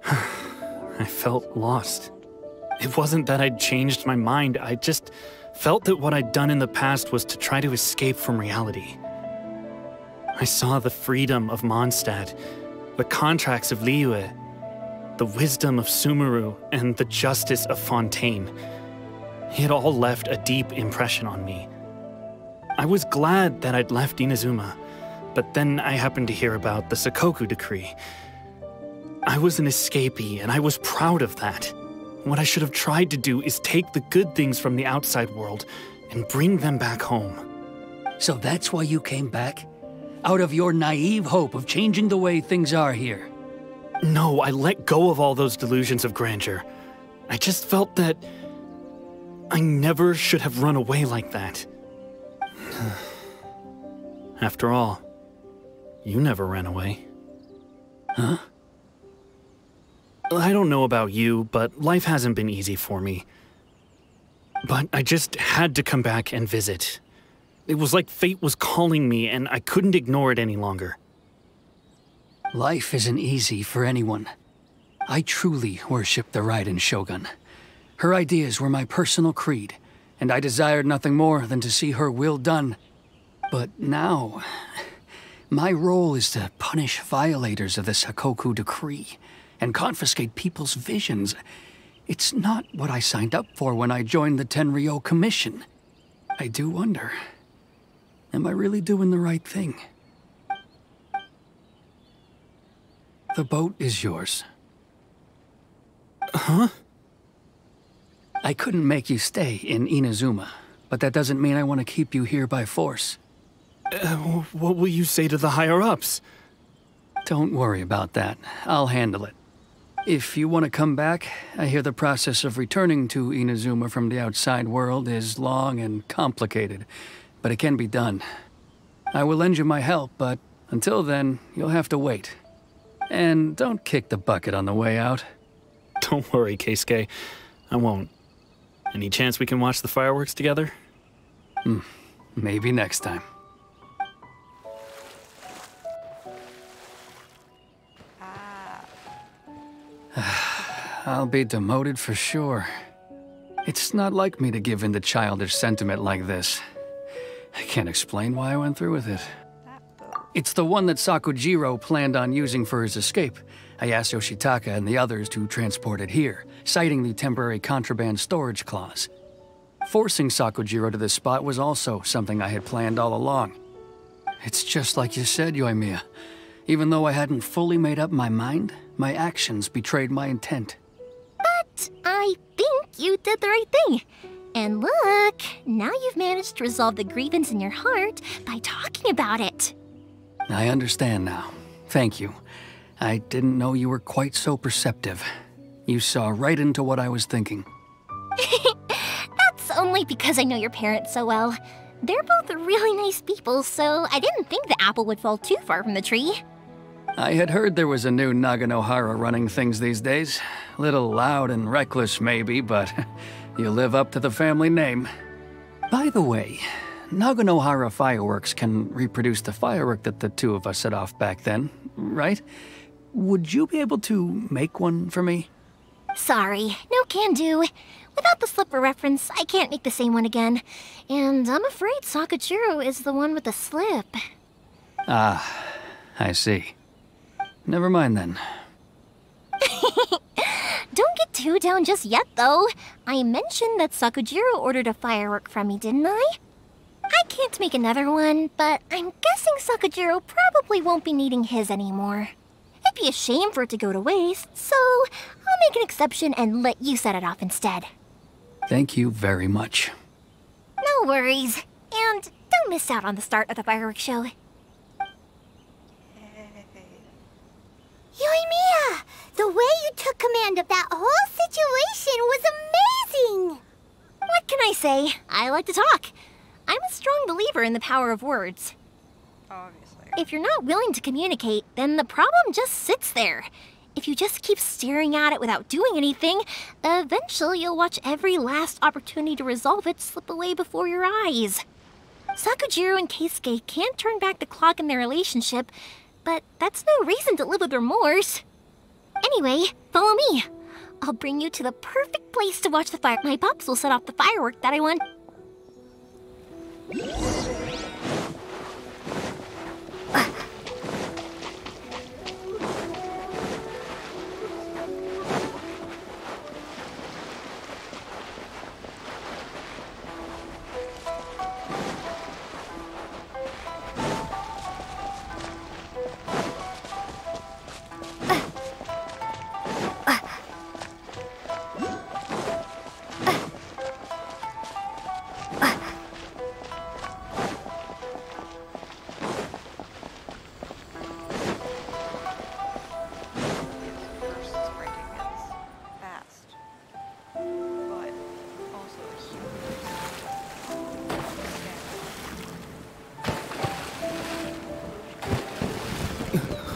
I felt lost. It wasn't that I'd changed my mind, I just felt that what I'd done in the past was to try to escape from reality. I saw the freedom of Mondstadt, the contracts of Liyue, the wisdom of Sumeru, and the justice of Fontaine. It all left a deep impression on me. I was glad that I'd left Inazuma, but then I happened to hear about the Sakoku decree. I was an escapee, and I was proud of that. What I should have tried to do is take the good things from the outside world and bring them back home. So that's why you came back? Out of your naive hope of changing the way things are here? No, I let go of all those delusions of grandeur. I just felt that I never should have run away like that. After all, you never ran away. Huh? I don't know about you, but life hasn't been easy for me. But I just had to come back and visit. It was like fate was calling me, and I couldn't ignore it any longer. Life isn't easy for anyone. I truly worship the Raiden Shogun. Her ideas were my personal creed, and I desired nothing more than to see her will done. But now, my role is to punish violators of the Sakoku decree and confiscate people's visions. It's not what I signed up for when I joined the Tenryo Commission. I do wonder, am I really doing the right thing? The boat is yours. Huh? I couldn't make you stay in Inazuma, but that doesn't mean I want to keep you here by force. What will you say to the higher-ups? Don't worry about that. I'll handle it. If you want to come back, I hear the process of returning to Inazuma from the outside world is long and complicated, but it can be done. I will lend you my help, but until then, you'll have to wait. And don't kick the bucket on the way out. Don't worry, Keisuke. I won't. Any chance we can watch the fireworks together? Maybe next time. I'll be demoted for sure. It's not like me to give in to childish sentiment like this. I can't explain why I went through with it. It's the one that Sakujiro planned on using for his escape. I asked Yoshitaka and the others to transport it here, citing the temporary contraband storage clause. Forcing Sakujiro to this spot was also something I had planned all along. It's just like you said, Yoimiya. Even though I hadn't fully made up my mind, my actions betrayed my intent. But I think you did the right thing. And look, now you've managed to resolve the grievance in your heart by talking about it. I understand now. Thank you. I didn't know you were quite so perceptive. You saw right into what I was thinking. That's only because I know your parents so well. They're both really nice people, so I didn't think the apple would fall too far from the tree. I had heard there was a new Naganohara running things these days. Little loud and reckless, maybe, but you live up to the family name. By the way, Naganohara fireworks can reproduce the firework that the two of us set off back then, right? Would you be able to make one for me? Sorry, no can do. Without the slipper reference, I can't make the same one again. And I'm afraid Sakujiro is the one with the slip. Ah, I see. Never mind then. Don't get too down just yet, though. I mentioned that Sakujiro ordered a firework from me, didn't I? I can't make another one, but I'm guessing Sakujiro probably won't be needing his anymore. It'd be a shame for it to go to waste, so I'll make an exception and let you set it off instead. Thank you very much. No worries. And don't miss out on the start of the fireworks show. Yoimiya! The way you took command of that whole situation was amazing! What can I say? I like to talk. I'm a strong believer in the power of words. Obviously. If you're not willing to communicate, then the problem just sits there. If you just keep staring at it without doing anything, eventually you'll watch every last opportunity to resolve it slip away before your eyes. Sakujiro and Keisuke can't turn back the clock in their relationship, but that's no reason to live with remorse. Anyway, follow me. I'll bring you to the perfect place to watch the fire. My pops will set off the firework that I want.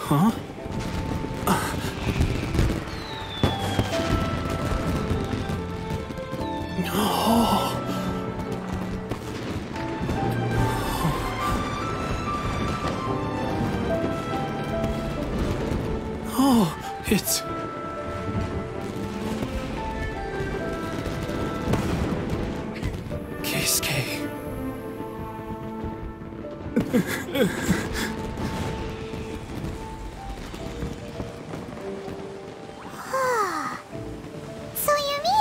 Huh? Oh, it's... Keisuke. So Yoimiya,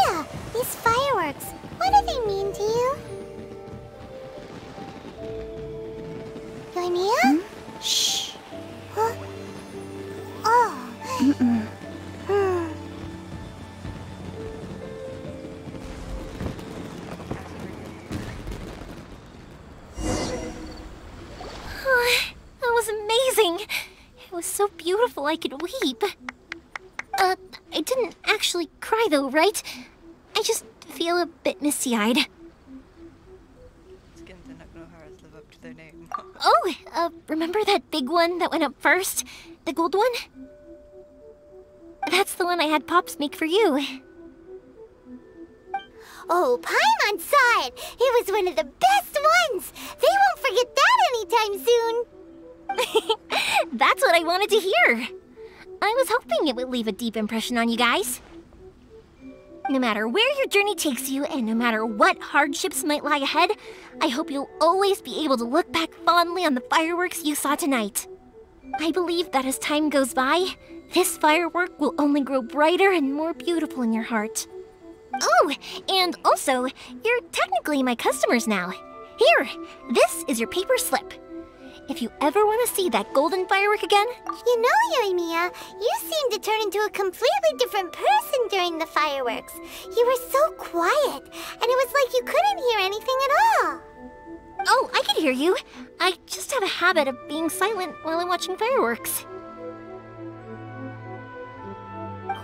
That was amazing! It was so beautiful I could weep. I didn't actually cry though, right? I just feel a bit misty-eyed. Live up to their name. Oh, remember that big one that went up first? The gold one? That's the one I had Pops make for you. Oh, Paimon saw it! It was one of the best ones! They won't forget that anytime soon! That's what I wanted to hear. I was hoping it would leave a deep impression on you guys. No matter where your journey takes you, and no matter what hardships might lie ahead, I hope you'll always be able to look back fondly on the fireworks you saw tonight. I believe that as time goes by, this firework will only grow brighter and more beautiful in your heart. Oh, and also, you're technically my customers now. Here, this is your paper slip. If you ever want to see that golden firework again... You know, Yoimiya, you seemed to turn into a completely different person during the fireworks. You were so quiet, and it was like you couldn't hear anything at all. Oh, I could hear you. I just have a habit of being silent while I'm watching fireworks.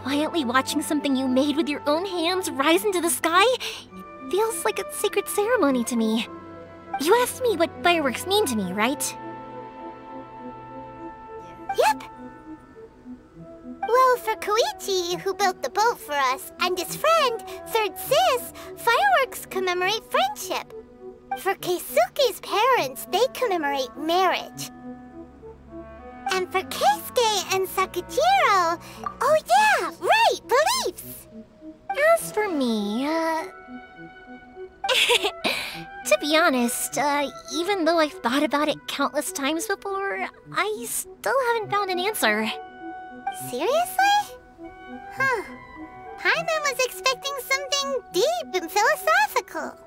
Quietly watching something you made with your own hands rise into the sky feels like a sacred ceremony to me. You asked me what fireworks mean to me, right? Yep. Well, for Koichi, who built the boat for us, and his friend, Third Sis, fireworks commemorate friendship. For Keisuke's parents, they commemorate marriage. And for Keisuke and Sakujiro, oh yeah, right, beliefs! As for me, to be honest, even though I've thought about it countless times before, I still haven't found an answer. Seriously? Huh. Paimon was expecting something deep and philosophical.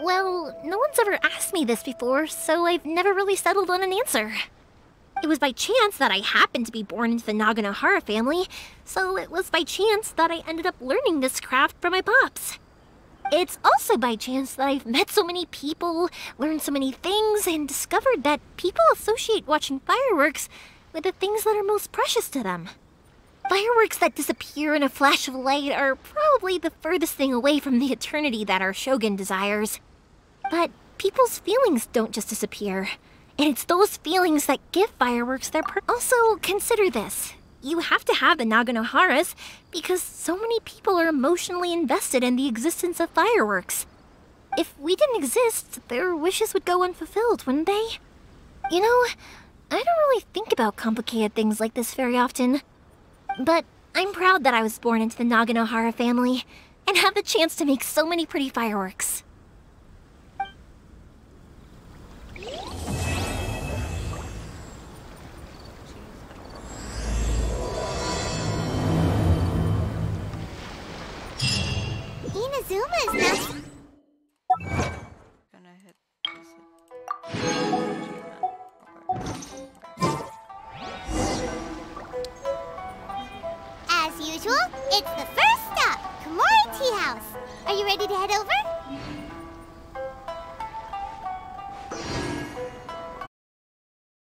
Well, no one's ever asked me this before, so I've never really settled on an answer. It was by chance that I happened to be born into the Naganohara family, so it was by chance that I ended up learning this craft from my pops. It's also by chance that I've met so many people, learned so many things, and discovered that people associate watching fireworks with the things that are most precious to them. Fireworks that disappear in a flash of light are probably the furthest thing away from the eternity that our shogun desires. But people's feelings don't just disappear, and it's those feelings that give fireworks their purpose. Also, consider this. You have to have the Naganoharas because so many people are emotionally invested in the existence of fireworks. If we didn't exist, their wishes would go unfulfilled, wouldn't they? You know, I don't really think about complicated things like this very often. But I'm proud that I was born into the Naganohara family and have the chance to make so many pretty fireworks. Inazuma is not... Gonna hit As usual, it's the first stop, Komori Tea House. Are you ready to head over?